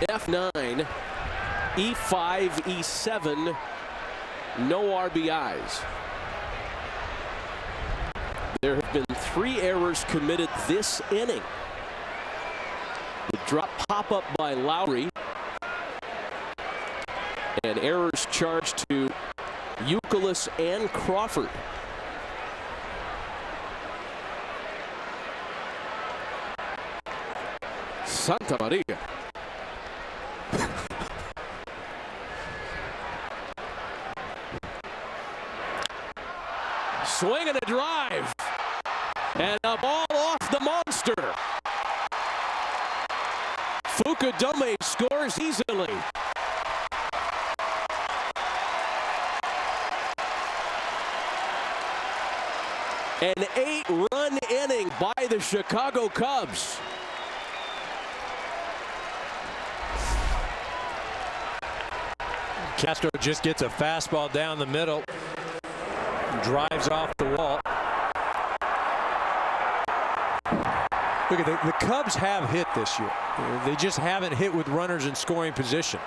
F9, E5, E7, no RBIs. There have been 3 errors committed this inning. The drop pop-up by Lowry. And errors charged to Youkilis, and Crawford. Santa Maria. Swing and a drive. And a ball off the monster. Fukudome scores easily. An 8-run inning by the Chicago Cubs. Castro just gets a fastball down the middle. Drives off the wall. Look at the Cubs have hit this year. They just haven't hit with runners in scoring position.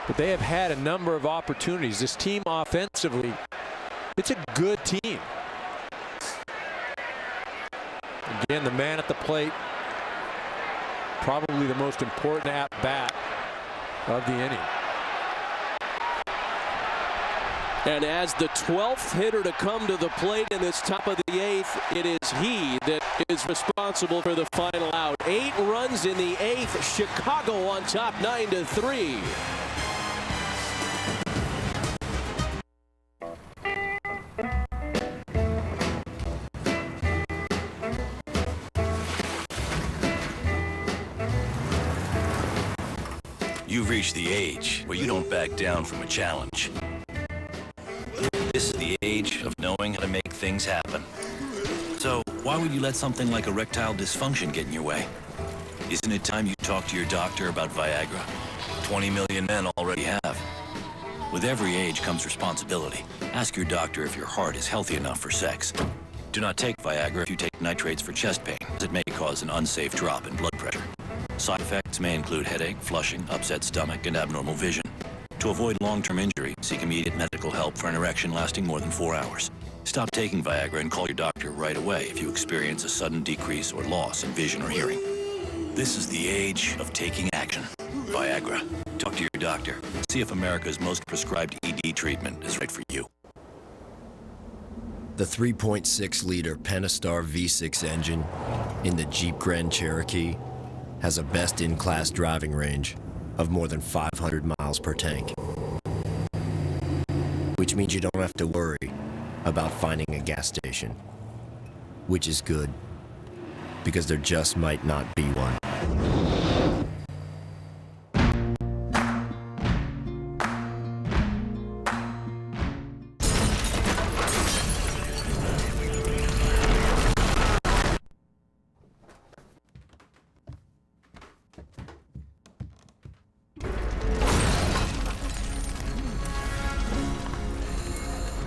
But they have had a number of opportunities. This team offensively, it's a good team. Again, the man at the plate, probably the most important at-bat of the inning. And as the 12th hitter to come to the plate in this top of the 8th, it is he that is responsible for the final out. 8 runs in the 8th. Chicago on top 9-3. You've reached the age where you don't back down from a challenge. This is the age of knowing how to make things happen. So why would you let something like erectile dysfunction get in your way? Isn't it time you talk to your doctor about Viagra? 20 million men already have. With every age comes responsibility. Ask your doctor if your heart is healthy enough for sex. Do not take Viagra if you take nitrates for chest pain, as it may cause an unsafe drop in blood pressure. Side effects may include headache, flushing, upset stomach, and abnormal vision. To avoid long-term injury, seek immediate medical help for an erection lasting more than 4 hours. Stop taking Viagra and call your doctor right away if you experience a sudden decrease or loss in vision or hearing. This is the age of taking action. Viagra. Talk to your doctor. See if America's most prescribed ED treatment is right for you. The 3.6-liter Pentastar V6 engine in the Jeep Grand Cherokee has a best-in-class driving range of more than 500 miles per tank. Which means you don't have to worry about finding a gas station. Which is good, because there just might not be one.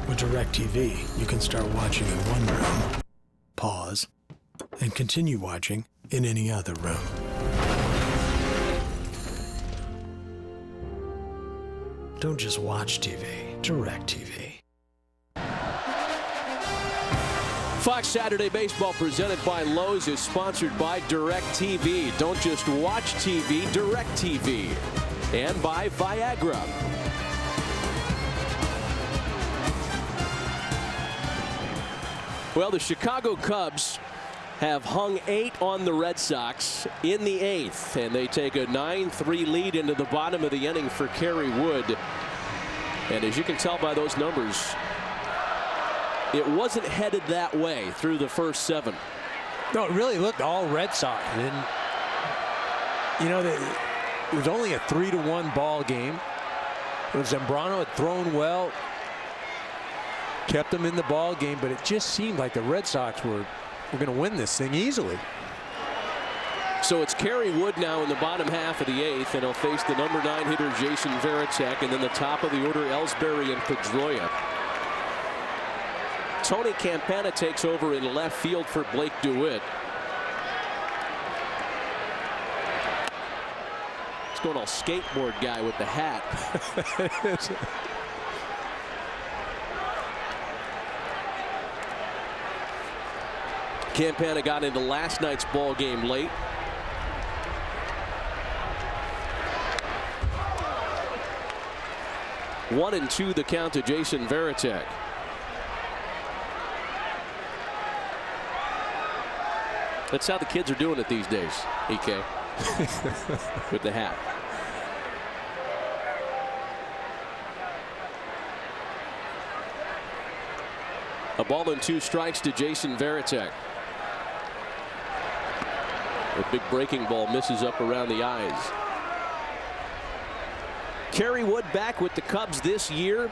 With DirecTV, you can start watching in one room, pause, and continue watching in any other room. Don't just watch TV, DirecTV. Fox Saturday Baseball presented by Lowe's is sponsored by DirecTV. Don't just watch TV, DirecTV. And by Viagra. Well, the Chicago Cubs have hung 8 on the Red Sox in the 8th, and they take a 9-3 lead into the bottom of the inning for Kerry Wood. And as you can tell by those numbers, it wasn't headed that way through the first 7. No, it really looked all Red Sox. And, you know, it was only a 3-1 ball game. Zambrano had thrown well, kept them in the ball game, but it just seemed like the Red Sox were going to win this thing easily. So it's Kerry Wood now in the bottom half of the 8th, and he'll face the number 9 hitter Jason Varitek, and then the top of the order Ellsbury and Pedroia. Tony Campana takes over in left field for Blake DeWitt. He's going all skateboard guy with the hat. Campana got into last night's ball game late. 1-2 the count to Jason Varitek. That's how the kids are doing it these days, EK. With the hat. A ball and 2 strikes to Jason Varitek. A big breaking ball misses up around the eyes. Kerry Wood back with the Cubs this year.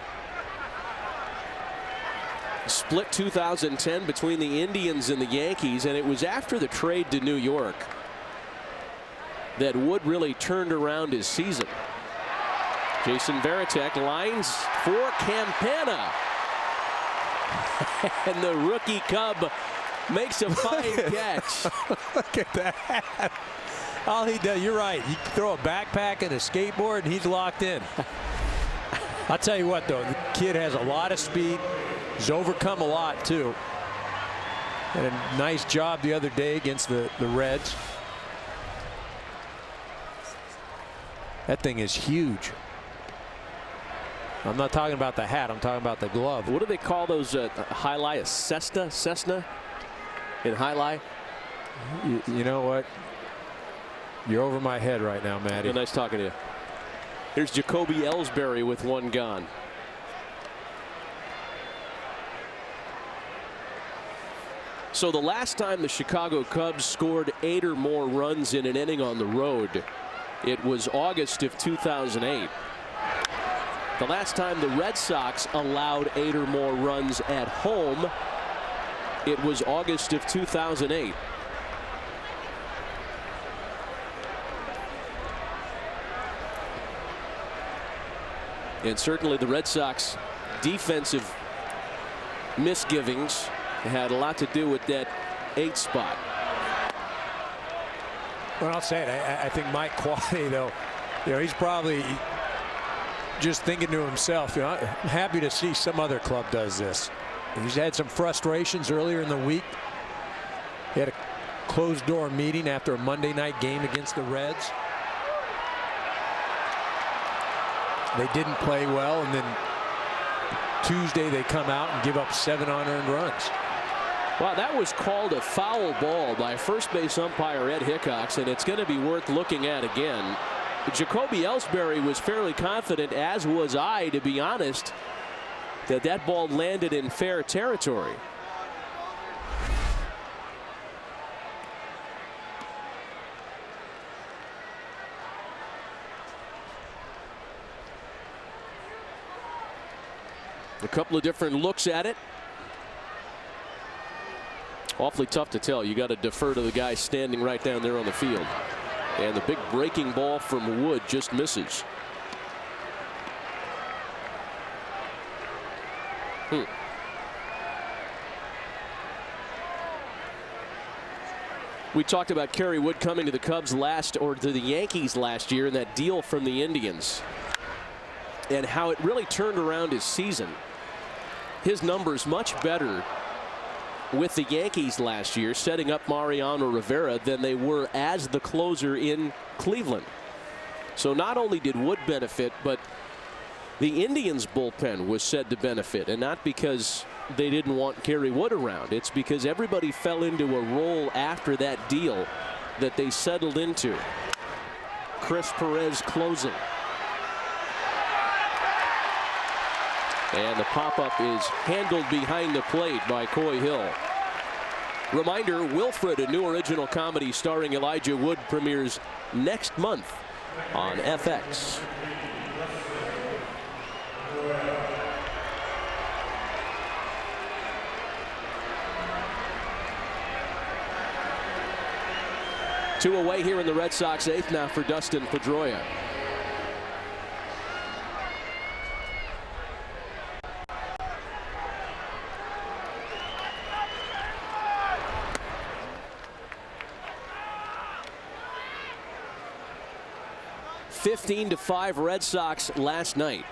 Split 2010 between the Indians and the Yankees, and it was after the trade to New York that Wood really turned around his season. Jason Varitek lines for Campana. And the rookie Cub makes a fine catch. Look at that. All he does, you're right. You throw a backpack and a skateboard, and he's locked in. I'll tell you what, though, the kid has a lot of speed. He's overcome a lot, too. Had a nice job the other day against the Reds. That thing is huge. I'm not talking about the hat. I'm talking about the glove. What do they call those highlight? A Cessna in highlight? You know what? You're over my head right now, Matty. Yeah, nice talking to you. Here's Jacoby Ellsbury with 1 gone. So the last time the Chicago Cubs scored 8 or more runs in an inning on the road, it was August of 2008. The last time the Red Sox allowed 8 or more runs at home, it was August of 2008. And certainly the Red Sox defensive misgivings had a lot to do with that 8 spot. Well, I'll say it. I think Mike Quade, though, he's probably just thinking to himself, I'm happy to see some other club does this. He's had some frustrations earlier in the week. He had a closed-door meeting after a Monday night game against the Reds. They didn't play well, and then Tuesday they come out and give up 7 unearned runs. Well, that was called a foul ball by first base umpire Ed Hickox, and it's going to be worth looking at again. Jacoby Ellsbury was fairly confident, as was I, to be honest, that that ball landed in fair territory. A couple of different looks at it. Awfully tough to tell. You got to defer to the guy standing right down there on the field. And the big breaking ball from Wood just misses. We talked about Kerry Wood coming to the Cubs to the Yankees last year, and that deal from the Indians, and how it really turned around his season. His numbers much better with the Yankees last year, setting up Mariano Rivera, than they were as the closer in Cleveland. So not only did Wood benefit, but the Indians bullpen was said to benefit, and not because they didn't want Kerry Wood around. It's because everybody fell into a role after that deal that they settled into. Chris Perez closing. And the pop-up is handled behind the plate by Coy Hill. Reminder, Wilfred, a new original comedy starring Elijah Wood, premieres next month on FX. Two away here in the Red Sox 8th now for Dustin Pedroia. (15-5) Red Sox last night.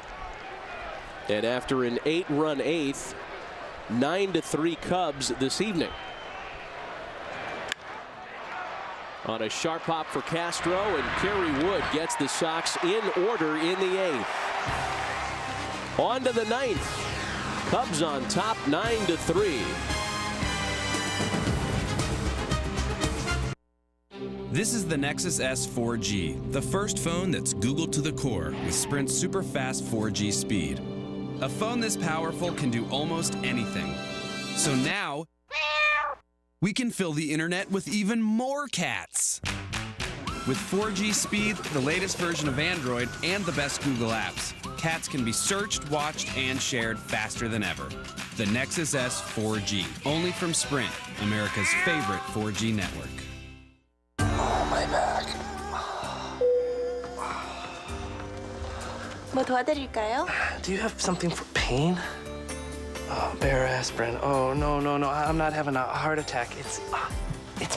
And after an 8-run 8th, 9-3 Cubs this evening. On a sharp hop for Castro, and Kerry Wood gets the Sox in order in the 8th. On to the 9th. Cubs on top 9-3. This is the Nexus S 4G, the first phone that's Googled to the core with Sprint's super fast 4G speed. A phone this powerful can do almost anything. So now, we can fill the internet with even more cats. With 4G speed, the latest version of Android, and the best Google apps, cats can be searched, watched, and shared faster than ever. The Nexus S 4G, only from Sprint, America's favorite 4G network. My back. 뭐 도와드릴까요? Do you have something for pain? Oh, Bear aspirin. Oh, no. I'm not having a heart attack. It's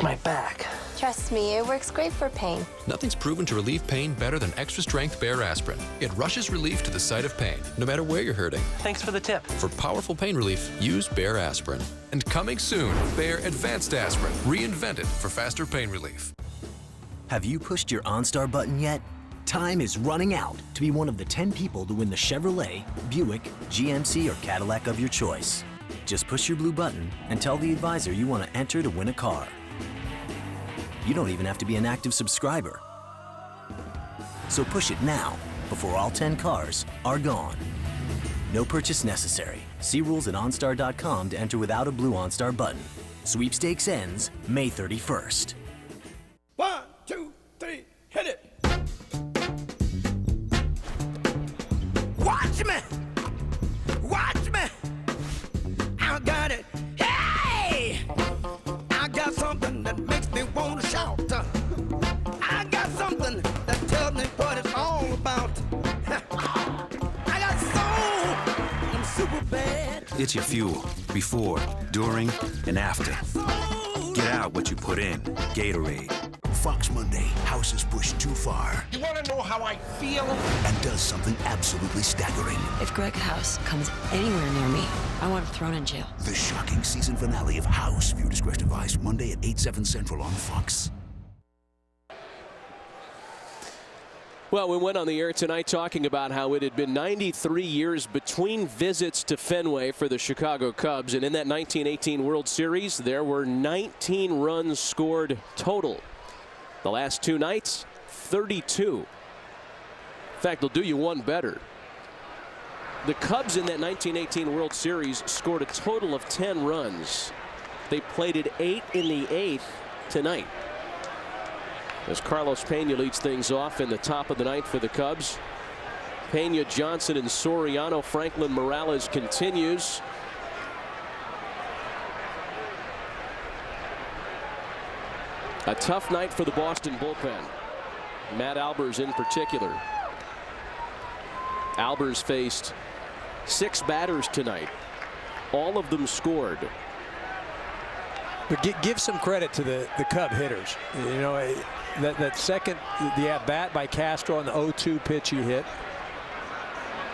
my back. Trust me, it works great for pain. Nothing's proven to relieve pain better than extra-strength Bear aspirin. It rushes relief to the site of pain, no matter where you're hurting. Thanks for the tip. For powerful pain relief, use Bear aspirin. And coming soon, Bear Advanced Aspirin, reinvented for faster pain relief. Have you pushed your OnStar button yet? Time is running out to be one of the 10 people to win the Chevrolet, Buick, GMC, or Cadillac of your choice. Just push your blue button and tell the advisor you want to enter to win a car. You don't even have to be an active subscriber. So push it now, before all 10 cars are gone. No purchase necessary. See rules at OnStar.com to enter without a blue OnStar button. Sweepstakes ends May 31st. 1, 2, 3, hit it! Watch me! Watch me! I got it! Hey! I got something that makes me want to shout. I got something that tells me what it's all about. I got soul! I'm super bad. It's your fuel, before, during, and after. Get out what you put in. Gatorade. Fox Monday, House is pushed too far You want to know how I feel? and does something absolutely staggering. If Greg House comes anywhere near me, I want him thrown in jail. The shocking season finale of House. Viewer discretion advised, Monday at 8/7 Central on Fox. Well, we went on the air tonight talking about how it had been 93 years between visits to Fenway for the Chicago Cubs. And in that 1918 World Series, there were 19 runs scored total. The last two nights, 32. In fact, they'll do you one better. The Cubs in that 1918 World Series scored a total of 10 runs. They played at 8 in the 8th tonight. As Carlos Pena leads things off in the top of the 9th for the Cubs. Pena, Johnson, and Soriano. Franklin Morales continues. A tough night for the Boston bullpen. Matt Albers in particular. Albers faced 6 batters tonight. All of them scored. But give some credit to the Cub hitters. You know, that second, the at-bat by Castro on the 0-2 pitch he hit.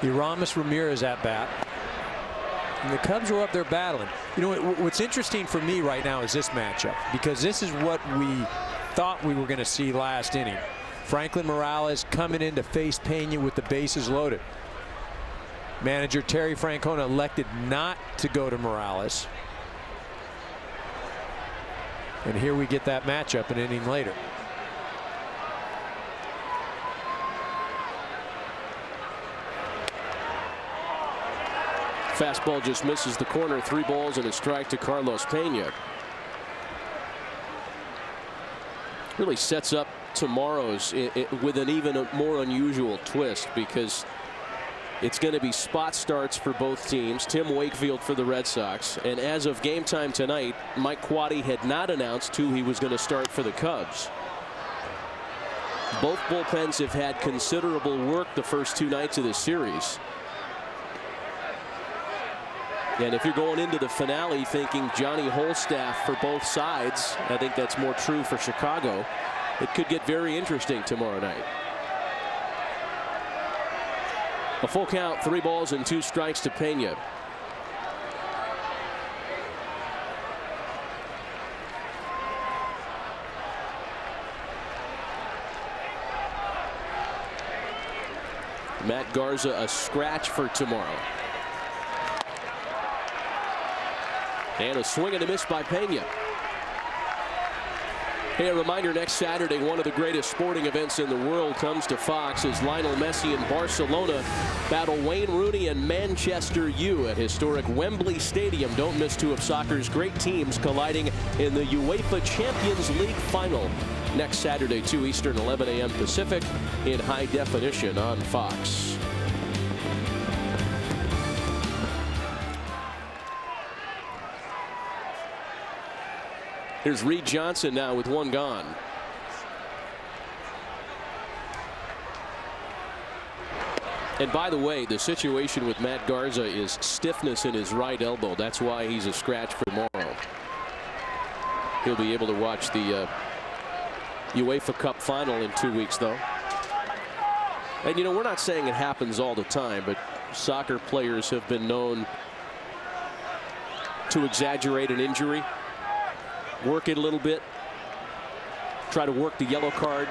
The Aramis Ramirez at-bat. And the Cubs were up there battling. You know, what's interesting for me right now is this matchup, because this is what we thought we were going to see last inning. Franklin Morales coming in to face Pena with the bases loaded. Manager Terry Francona elected not to go to Morales. And here we get that matchup an inning later. Fastball just misses the corner. 3 balls and a strike to Carlos Pena. Really sets up tomorrow's with an even more unusual twist, because it's going to be spot starts for both teams. Tim Wakefield for the Red Sox. And as of game time tonight, Mike Quade had not announced who he was going to start for the Cubs. Both bullpens have had considerable work the first 2 nights of this series. And if you're going into the finale thinking Johnny Holstaff for both sides, I think that's more true for Chicago. It could get very interesting tomorrow night. A full count, 3 balls and 2 strikes to Pena. Matt Garza a scratch for tomorrow. And a swing and a miss by Pena. Hey, a reminder, next Saturday, one of the greatest sporting events in the world comes to Fox as Lionel Messi and Barcelona battle Wayne Rooney and Manchester U at historic Wembley Stadium. Don't miss two of soccer's great teams colliding in the UEFA Champions League final next Saturday, 2 Eastern, 11 a.m. Pacific, in high definition on Fox. Here's Reed Johnson now with one gone. And by the way, the situation with Matt Garza is stiffness in his right elbow. That's why he's a scratch for tomorrow. He'll be able to watch the UEFA Cup final in 2 weeks, though. And, you know, we're not saying it happens all the time, but soccer players have been known to exaggerate an injury. Work it a little bit. Try to work the yellow card.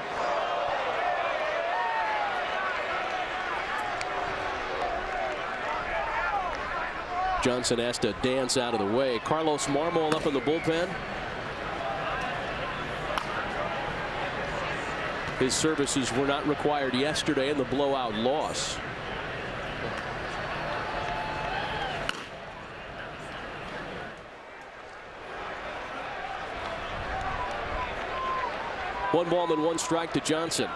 Johnson has to dance out of the way. Carlos Marmol up in the bullpen. His services were not required yesterday in the blowout loss. One ball and one strike to Johnson.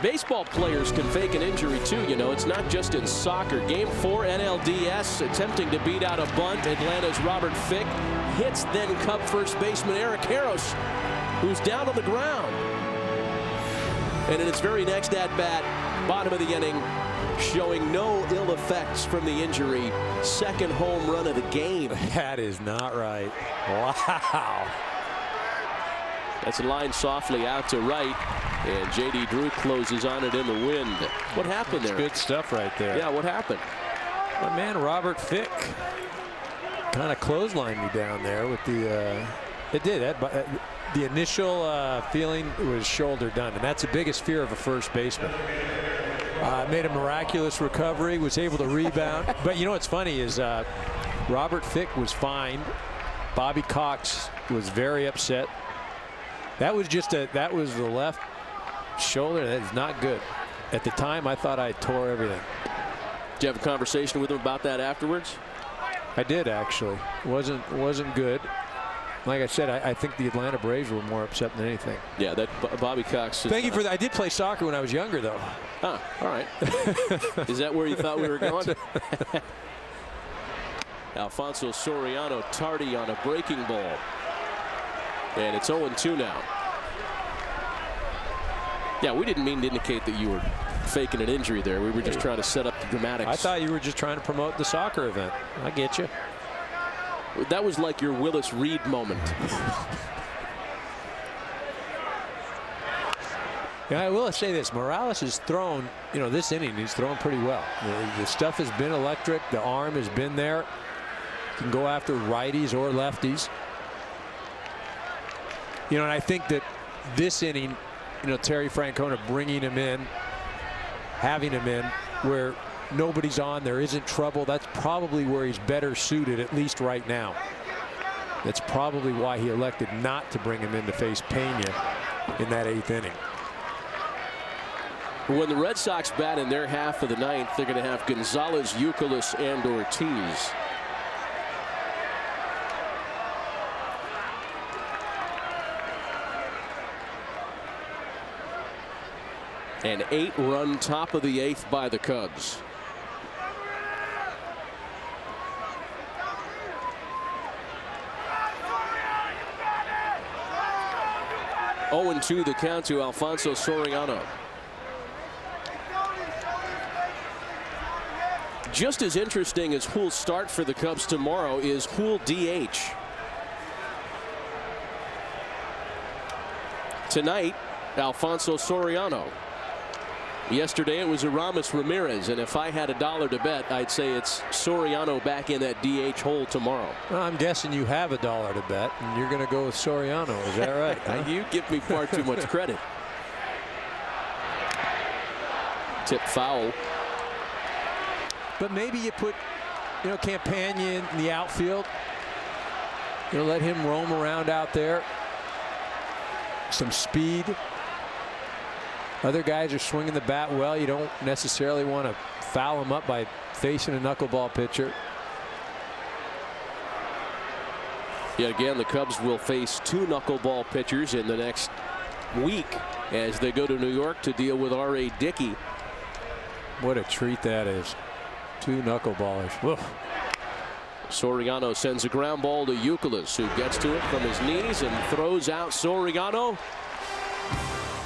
Baseball players can fake an injury too, you know. It's not just in soccer. Game 4 NLDS attempting to beat out a bunt. Atlanta's Robert Fick hits then Cub first baseman Eric Harris, who's down on the ground. And in its very next at-bat, bottom of the inning, showing no ill effects from the injury. Second home run of the game. That is not right. Wow. That's a line softly out to right, and J.D. Drew closes on it in the wind. What happened there? Good stuff right there. Yeah, what happened? My man Robert Fick kind of clotheslined me down there with the. It did. The initial feeling was shoulder done, and that's the biggest fear of a first baseman. Made a miraculous recovery, was able to rebound. But you know what's funny is Robert Fick was fined. Bobby Cox was very upset. That was the left shoulder. That is not good. At the time, I thought I tore everything. Did you have a conversation with him about that afterwards? I did, actually. Wasn't good. Like I said, I think the Atlanta Braves were more upset than anything. Yeah, that Bobby Cox. Thank you for that. I did play soccer when I was younger, though. All right. Is that where you thought we were going? Alfonso Soriano tardy on a breaking ball. And it's 0-2 now. Yeah, we didn't mean to indicate that you were faking an injury there. We were just trying to set up the dramatics. I thought you were just trying to promote the soccer event. I get you. That was like your Willis Reed moment. Yeah, I will say this. Morales has thrown, you know, this inning, he's thrown pretty well. The stuff has been electric. The arm has been there. He can go after righties or lefties. You know, and I think that this inning, you know, Terry Francona bringing him in, having him in where nobody's on, there isn't trouble. That's probably where he's better suited, at least right now. That's probably why he elected not to bring him in to face Pena in that 8th inning. When the Red Sox bat in their half of the 9th, they're going to have Gonzalez, Youkilis, and Ortiz. An 8-run top of the 8th by the Cubs. Oh, 0-2 the count to Alfonso Soriano. Just as interesting as who'll start for the Cubs tomorrow is who'll DH. Tonight, Alfonso Soriano. Yesterday it was Aramis Ramirez, and if I had $1 to bet, I'd say it's Soriano back in that DH hole tomorrow. Well, I'm guessing you have $1 to bet, and you're going to go with Soriano. Is that right? You give me far too much credit. Tip foul. But maybe you put, Campagna in the outfield. Let him roam around out there. Some speed. Other guys are swinging the bat well. You don't necessarily want to foul him up by facing a knuckleball pitcher. Yet again, the Cubs will face 2 knuckleball pitchers in the next week as they go to New York to deal with R.A. Dickey. What a treat that is. 2 knuckleballers. Whoa. Soriano sends a ground ball to Youkilis, who gets to it from his knees and throws out Soriano.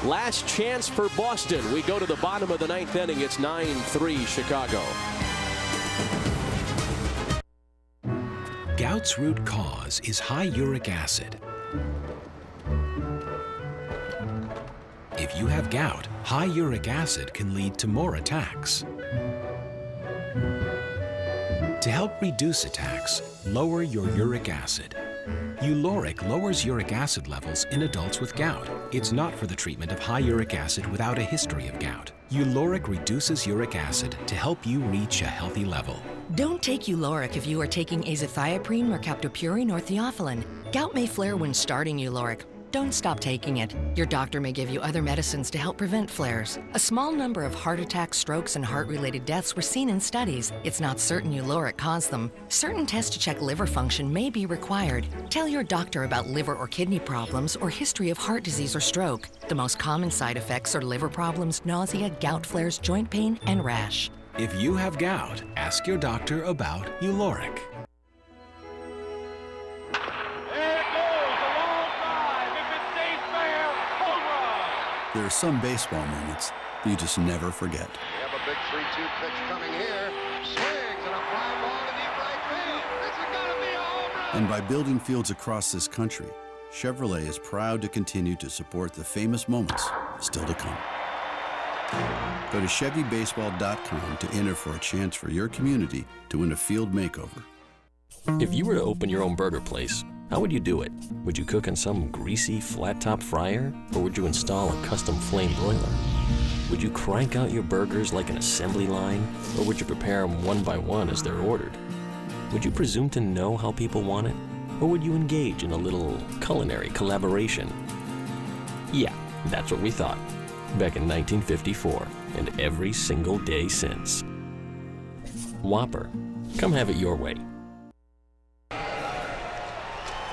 Last chance for Boston. We go to the bottom of the 9th inning. It's 9-3 Chicago. Gout's root cause is high uric acid. If you have gout, high uric acid can lead to more attacks. To help reduce attacks, lower your uric acid. Uloric lowers uric acid levels in adults with gout. It's not for the treatment of high uric acid without a history of gout. Uloric reduces uric acid to help you reach a healthy level. Don't take Uloric if you are taking azathioprine, mercaptopurine, or theophylline. Gout may flare when starting Uloric. Don't stop taking it. Your doctor may give you other medicines to help prevent flares. A small number of heart attacks, strokes, and heart-related deaths were seen in studies. It's not certain Uloric caused them. Certain tests to check liver function may be required. Tell your doctor about liver or kidney problems or history of heart disease or stroke. The most common side effects are liver problems, nausea, gout flares, joint pain, and rash. If you have gout, ask your doctor about Uloric. There are some baseball moments you just never forget. We have a big 3-2 pitch coming here. Swings and a fly ball to deep right field. This is going to be a home run. And by building fields across this country, Chevrolet is proud to continue to support the famous moments still to come. Go to ChevyBaseball.com to enter for a chance for your community to win a field makeover. If you were to open your own burger place, how would you do it? Would you cook on some greasy, flat-top fryer? Or would you install a custom flame broiler? Would you crank out your burgers like an assembly line? Or would you prepare them one by one as they're ordered? Would you presume to know how people want it? Or would you engage in a little culinary collaboration? Yeah, that's what we thought back in 1954 and every single day since. Whopper. Come have it your way.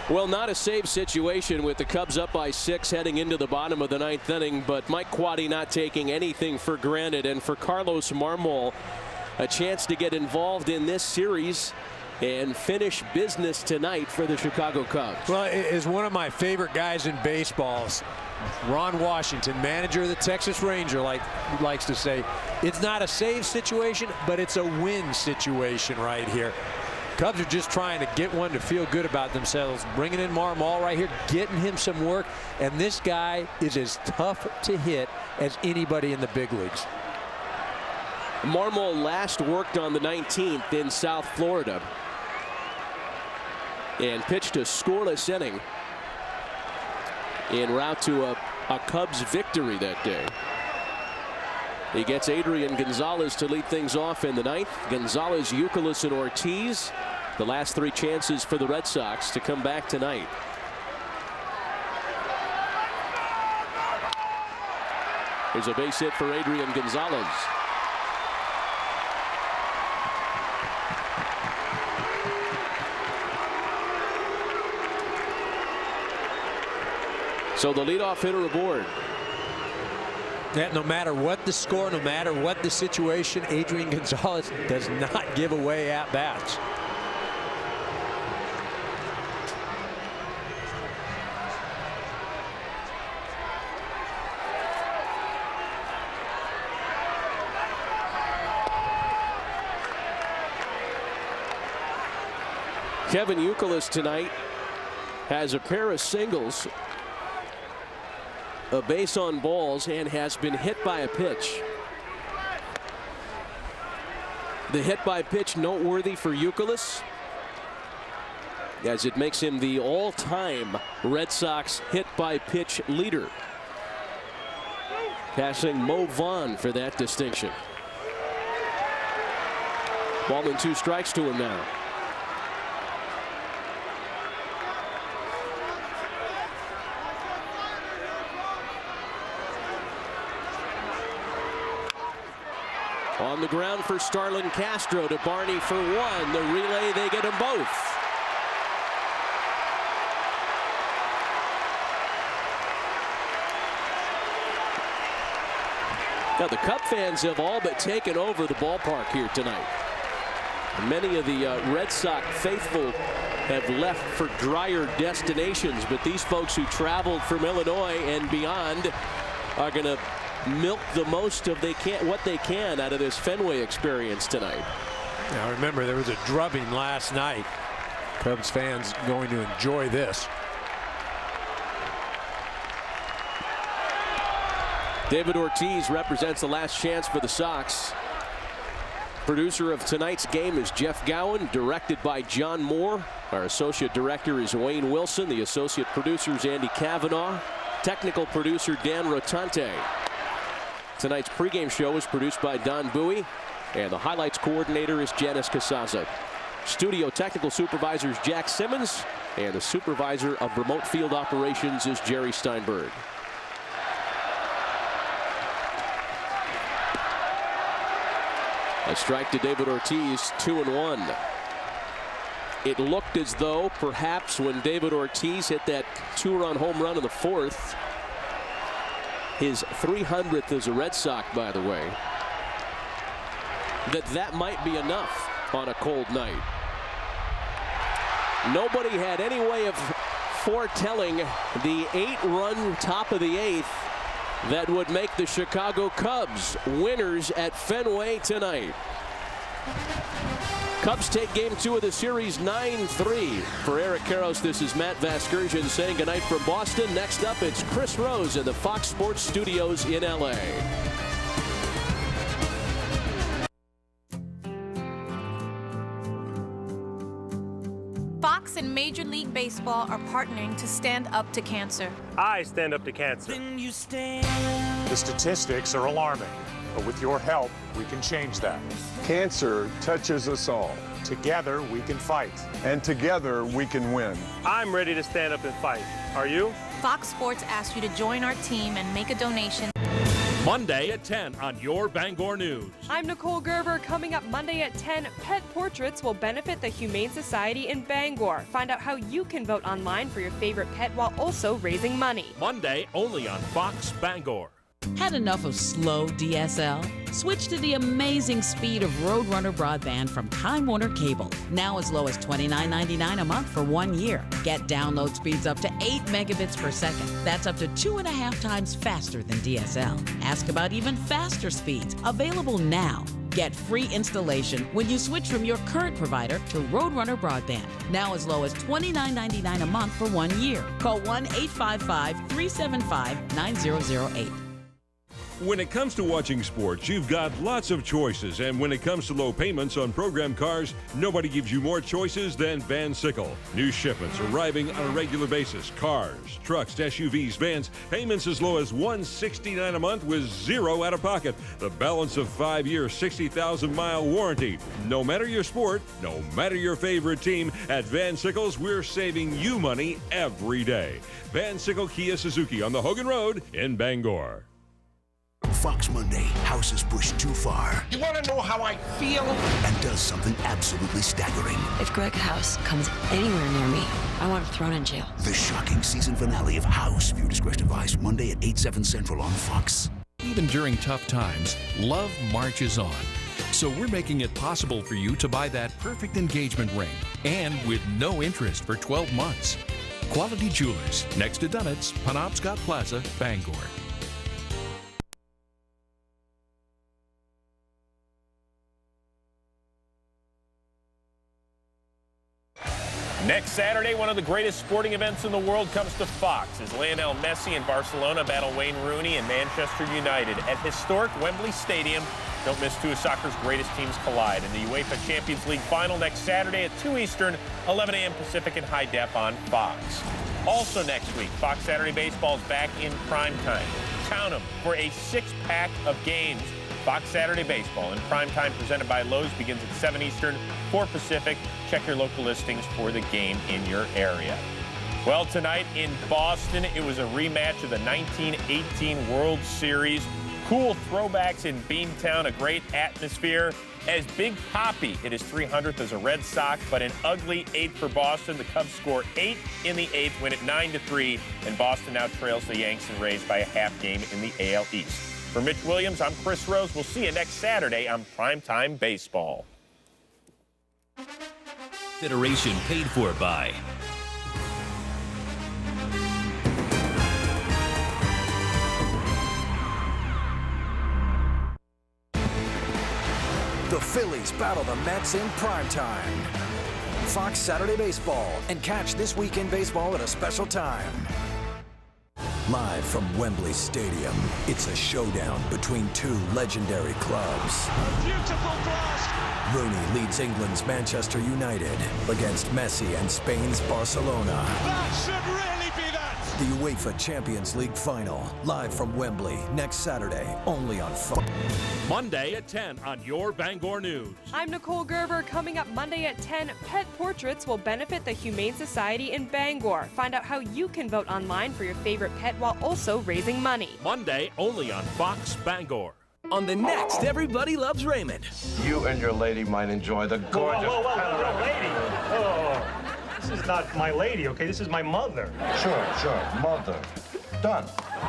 Well, not a safe situation with the Cubs up by 6 heading into the bottom of the 9th inning, but Mike Quade not taking anything for granted. And for Carlos Marmol, a chance to get involved in this series and finish business tonight for the Chicago Cubs. Well, it is one of my favorite guys in baseballs. Ron Washington, manager of the Texas Ranger, likes to say, it's not a save situation, but it's a win situation right here. Cubs are just trying to get one to feel good about themselves. Bringing in Marmol right here, getting him some work. And this guy is as tough to hit as anybody in the big leagues. Marmol last worked on the 19th in South Florida and pitched a scoreless inning en route to a Cubs victory that day. He gets Adrian Gonzalez to lead things off in the 9th. Gonzalez, Youkilis, and Ortiz. The last 3 chances for the Red Sox to come back tonight. Here's a base hit for Adrian Gonzalez. So the leadoff hitter aboard. Yeah, no matter what the score, no matter what the situation, Adrian Gonzalez does not give away at-bats. Kevin Youkilis tonight has a pair of singles, a base on balls, and has been hit by a pitch. The hit by pitch noteworthy for Youkilis, as it makes him the all-time Red Sox hit by pitch leader. passing Mo Vaughn for that distinction. Ball and 2 strikes to him now. On the ground for Starlin Castro to Barney for 1. The relay, they get them both. Now the Cub fans have all but taken over the ballpark here tonight. Many of the Red Sox faithful have left for drier destinations, but these folks who traveled from Illinois and beyond are going to milk the most of what they can out of this Fenway experience tonight. Now remember, there was a drubbing last night. Cubs fans going to enjoy this. David Ortiz represents the last chance for the Sox. Producer of tonight's game is Jeff Gowen, directed by John Moore. Our associate director is Wayne Wilson. The associate producer is Andy Kavanaugh. Technical producer Dan Rotante. Tonight's pregame show is produced by Don Bowie, and the highlights coordinator is Janice Casaza. Studio technical supervisor is Jack Simmons, and the supervisor of remote field operations is Jerry Steinberg. A strike to David Ortiz, 2-1. It looked as though perhaps when David Ortiz hit that 2-run home run in the 4th, his 300th as a Red Sox, by the way, that might be enough on a cold night. Nobody had any way of foretelling the 8-run top of the 8th that would make the Chicago Cubs winners at Fenway tonight. Cubs take game 2 of the series 9-3. For Eric Karros, this is Matt Vasgersian saying goodnight from Boston. Next up, it's Chris Rose in the Fox Sports Studios in LA. Fox and Major League Baseball are partnering to stand up to cancer. I stand up to cancer. The statistics are alarming, but with your help, we can change that. Cancer touches us all. Together, we can fight. And together, we can win. I'm ready to stand up and fight. Are you? Fox Sports asks you to join our team and make a donation. Monday at 10 on your Bangor News. I'm Nicole Gerber. Coming up Monday at 10, pet portraits will benefit the Humane Society in Bangor. Find out how you can vote online for your favorite pet while also raising money. Monday only on Fox Bangor. Had enough of slow DSL? Switch to the amazing speed of Roadrunner broadband from Time Warner Cable. Now as low as $29.99 a month for 1 year. Get download speeds up to 8 megabits per second. That's up to 2.5 times faster than DSL. Ask about even faster speeds. Available now. Get free installation when you switch from your current provider to Roadrunner Broadband. Now as low as $29.99 a month for 1 year. Call 1-855-375-9008. When it comes to watching sports, you've got lots of choices, and when it comes to low payments on program cars, nobody gives you more choices than Van Sickle. New shipments arriving on a regular basis. Cars, trucks, SUVs, vans, payments as low as $169 a month with zero out of pocket. The balance of 5-year, 60,000-mile warranty. No matter your sport, no matter your favorite team, at Van Sickles, we're saving you money every day. Van Sickle Kia Suzuki on the Hogan Road in Bangor. Fox Monday, House is pushed too far. You want to know how I feel? And does something absolutely staggering. If Greg House comes anywhere near me, I want him thrown in jail. The shocking season finale of House. View discretion advised Monday at 8/7 Central on Fox. Even during tough times, love marches on. So we're making it possible for you to buy that perfect engagement ring, and with no interest for 12 months. Quality Jewelers, next to Dunnett's, Penobscot Plaza, Bangor. Next Saturday, one of the greatest sporting events in the world comes to Fox as Lionel Messi and Barcelona battle Wayne Rooney and Manchester United at historic Wembley Stadium. Don't miss two of soccer's greatest teams collide in the UEFA Champions League final next Saturday at 2 Eastern, 11 a.m. Pacific in high def on Fox. Also next week, Fox Saturday Baseball is back in prime time. count them, for a 6-pack of games. Fox Saturday Baseball in primetime presented by Lowe's begins at 7 Eastern, 4 Pacific. Check your local listings for the game in your area. Well, tonight in Boston, it was a rematch of the 1918 World Series. Cool throwbacks in Beantown, a great atmosphere. As Big Papi hit his 300th as a Red Sox, but an ugly 8th for Boston. The Cubs score 8 in the 8th, win it 9-3, and Boston now trails the Yanks and Rays by a half game in the AL East. For Mitch Williams, I'm Chris Rose. We'll see you next Saturday on Primetime Baseball. Federation paid for by The Phillies battle the Mets in primetime. Fox Saturday Baseball, and catch This Weekend Baseball at a special time. Live from Wembley Stadium, it's a showdown between two legendary clubs. A beautiful blast. Rooney leads England's Manchester United against Messi and Spain's Barcelona. That should really be that. The UEFA Champions League Final, live from Wembley, next Saturday, only on Fox. Monday at 10 on your Bangor News. I'm Nicole Gerber. Coming up Monday at 10, pet portraits will benefit the Humane Society in Bangor. Find out how you can vote online for your favorite pet while also raising money. Monday only on Fox Bangor. On the next Everybody Loves Raymond. You and your lady might enjoy the gorgeous panorama. Lady. Oh, this is not my lady, okay? This is my mother. Sure, mother. Done.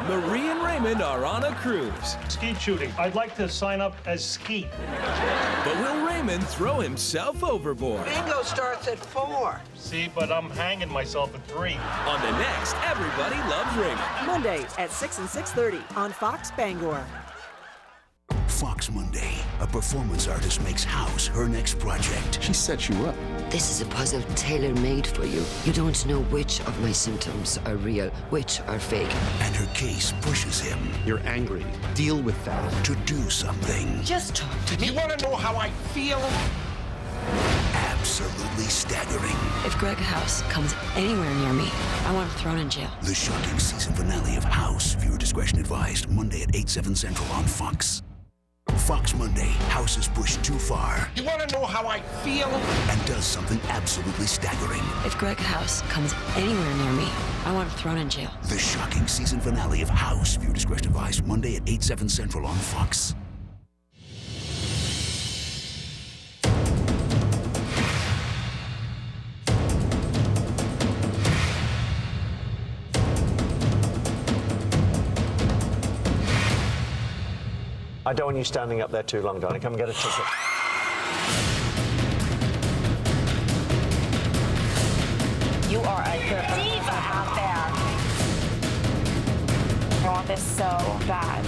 Marie and Raymond are on a cruise. Skeet shooting. I'd like to sign up as skeet. But will Raymond throw himself overboard? Bingo starts at 4. See, but I'm hanging myself at 3. On the next Everybody Loves Raymond. Monday at 6 and 6:30 on Fox Bangor. Fox Monday. A performance artist makes House her next project. She set you up. This is a puzzle tailor-made for you. You don't know which of my symptoms are real, which are fake. And her case pushes him. You're angry. Deal with that. To do something. Just talk to me. You want to know how I feel? Absolutely staggering. If Greg House comes anywhere near me, I want him thrown in jail. The shocking season finale of House. Viewer discretion advised. Monday at 8, 7 Central on Fox. Fox Monday. House is pushed too far. You want to know how I feel? And does something absolutely staggering. If Greg House comes anywhere near me, I want him thrown in jail. The shocking season finale of House. Viewer discretion advised. Monday at 8, 7 Central on Fox. I don't want you standing up there too long, darling. Come and get a ticket. You are a diva out there. I want this so bad.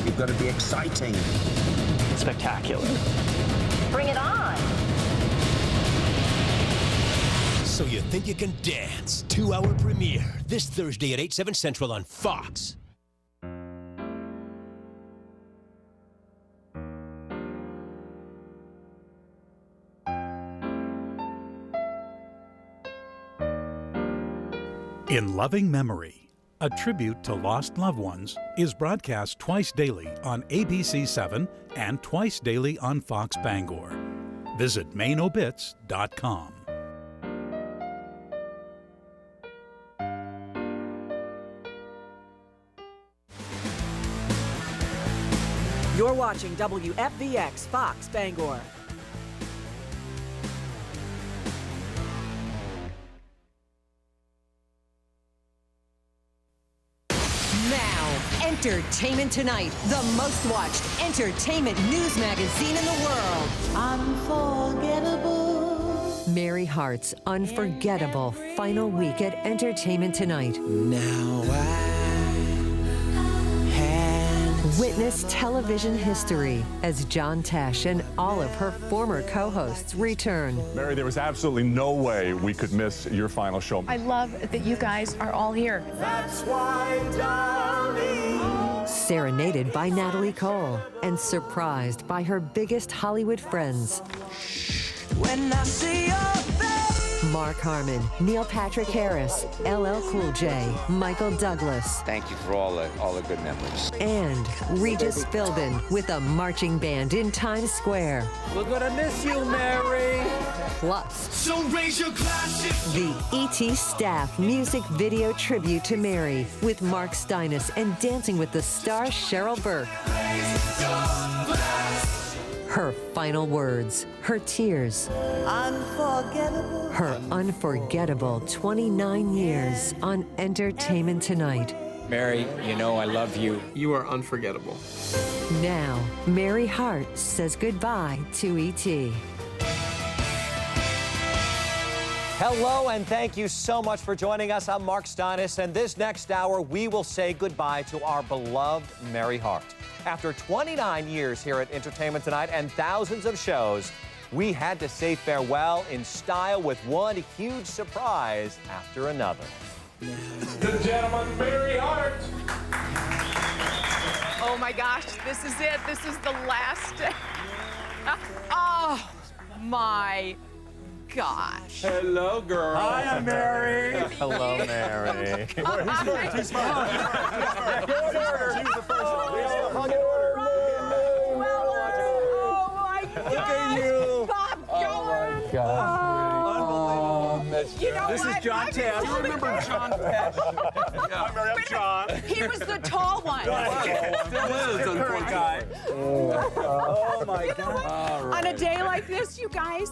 You've got to be exciting. Spectacular. Bring it on. So you think you can dance? 2-hour premiere this Thursday at 8, 7 Central on Fox. In Loving Memory, a tribute to lost loved ones, is broadcast twice daily on ABC7 and twice daily on Fox Bangor. Visit mainobits.com. You're watching WFVX Fox Bangor. Now, Entertainment Tonight, the most watched entertainment news magazine in the world. Unforgettable. Mary Hart's unforgettable final week at Entertainment Tonight. Now witness television history as John Tesh and all of her former co-hosts return. Mary, there was absolutely no way we could miss your final show. I love that you guys are all here. That's why, darling. Serenaded by Natalie Cole and surprised by her biggest Hollywood friends. When I see your face. Mark Harmon, Neil Patrick Harris, LL Cool J, Michael Douglas. Thank you for all the good memories. And Regis Philbin with a marching band in Times Square. We're gonna miss you, Mary. Plus, So raise your glasses. the E.T. staff music video tribute to Mary with Mark Steinis and Dancing with the Stars Cheryl Burke. Her final words, her tears, Unforgettable. her unforgettable 29 years on Entertainment Tonight. Mary, you know I love you. You are unforgettable. Now, Mary Hart says goodbye to E.T. Hello, and thank you so much for joining us. I'm Mark Steinis, and this next hour, we will say goodbye to our beloved Mary Hart. After 29 years here at Entertainment Tonight and thousands of shows, we had to say farewell in style with one huge surprise after another. The gentleman, Mary Hart. Oh my gosh, this is it. This is the last day. Oh my gosh. Hello, girl. Hi, I'm Mary. Hello, Mary. Too smart. Good order. Choose the first one. Good order. Oh my gosh. Look at you. Bob Dylan. Oh, my God. You know This what? is John Tesh. Do you remember John Tesh? Yeah, I'm John. He was the tall one. Still is, unfortunately. Oh, my God. On a day like this, you guys,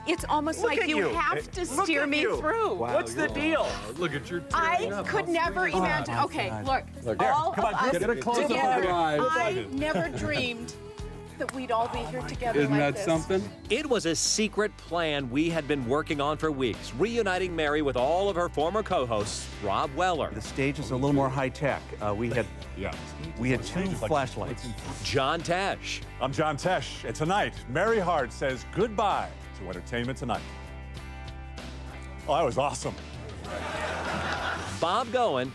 it's almost Look like at you have to Look steer at me you. through. Wow, what's the deal? Look at your I could never imagine. Okay, look, There, all come on, of us get a close-up of together. your eyes. I never dreamed that we'd all be here together like this. It was a secret plan we had been working on for weeks, reuniting Mary with all of her former co-hosts, Rob Weller, The stage is a little more high-tech. We had two flashlights. John Tesh, I'm John Tesh, and tonight, Mary Hart says goodbye to Entertainment Tonight. Oh, that was awesome. Bob Goen,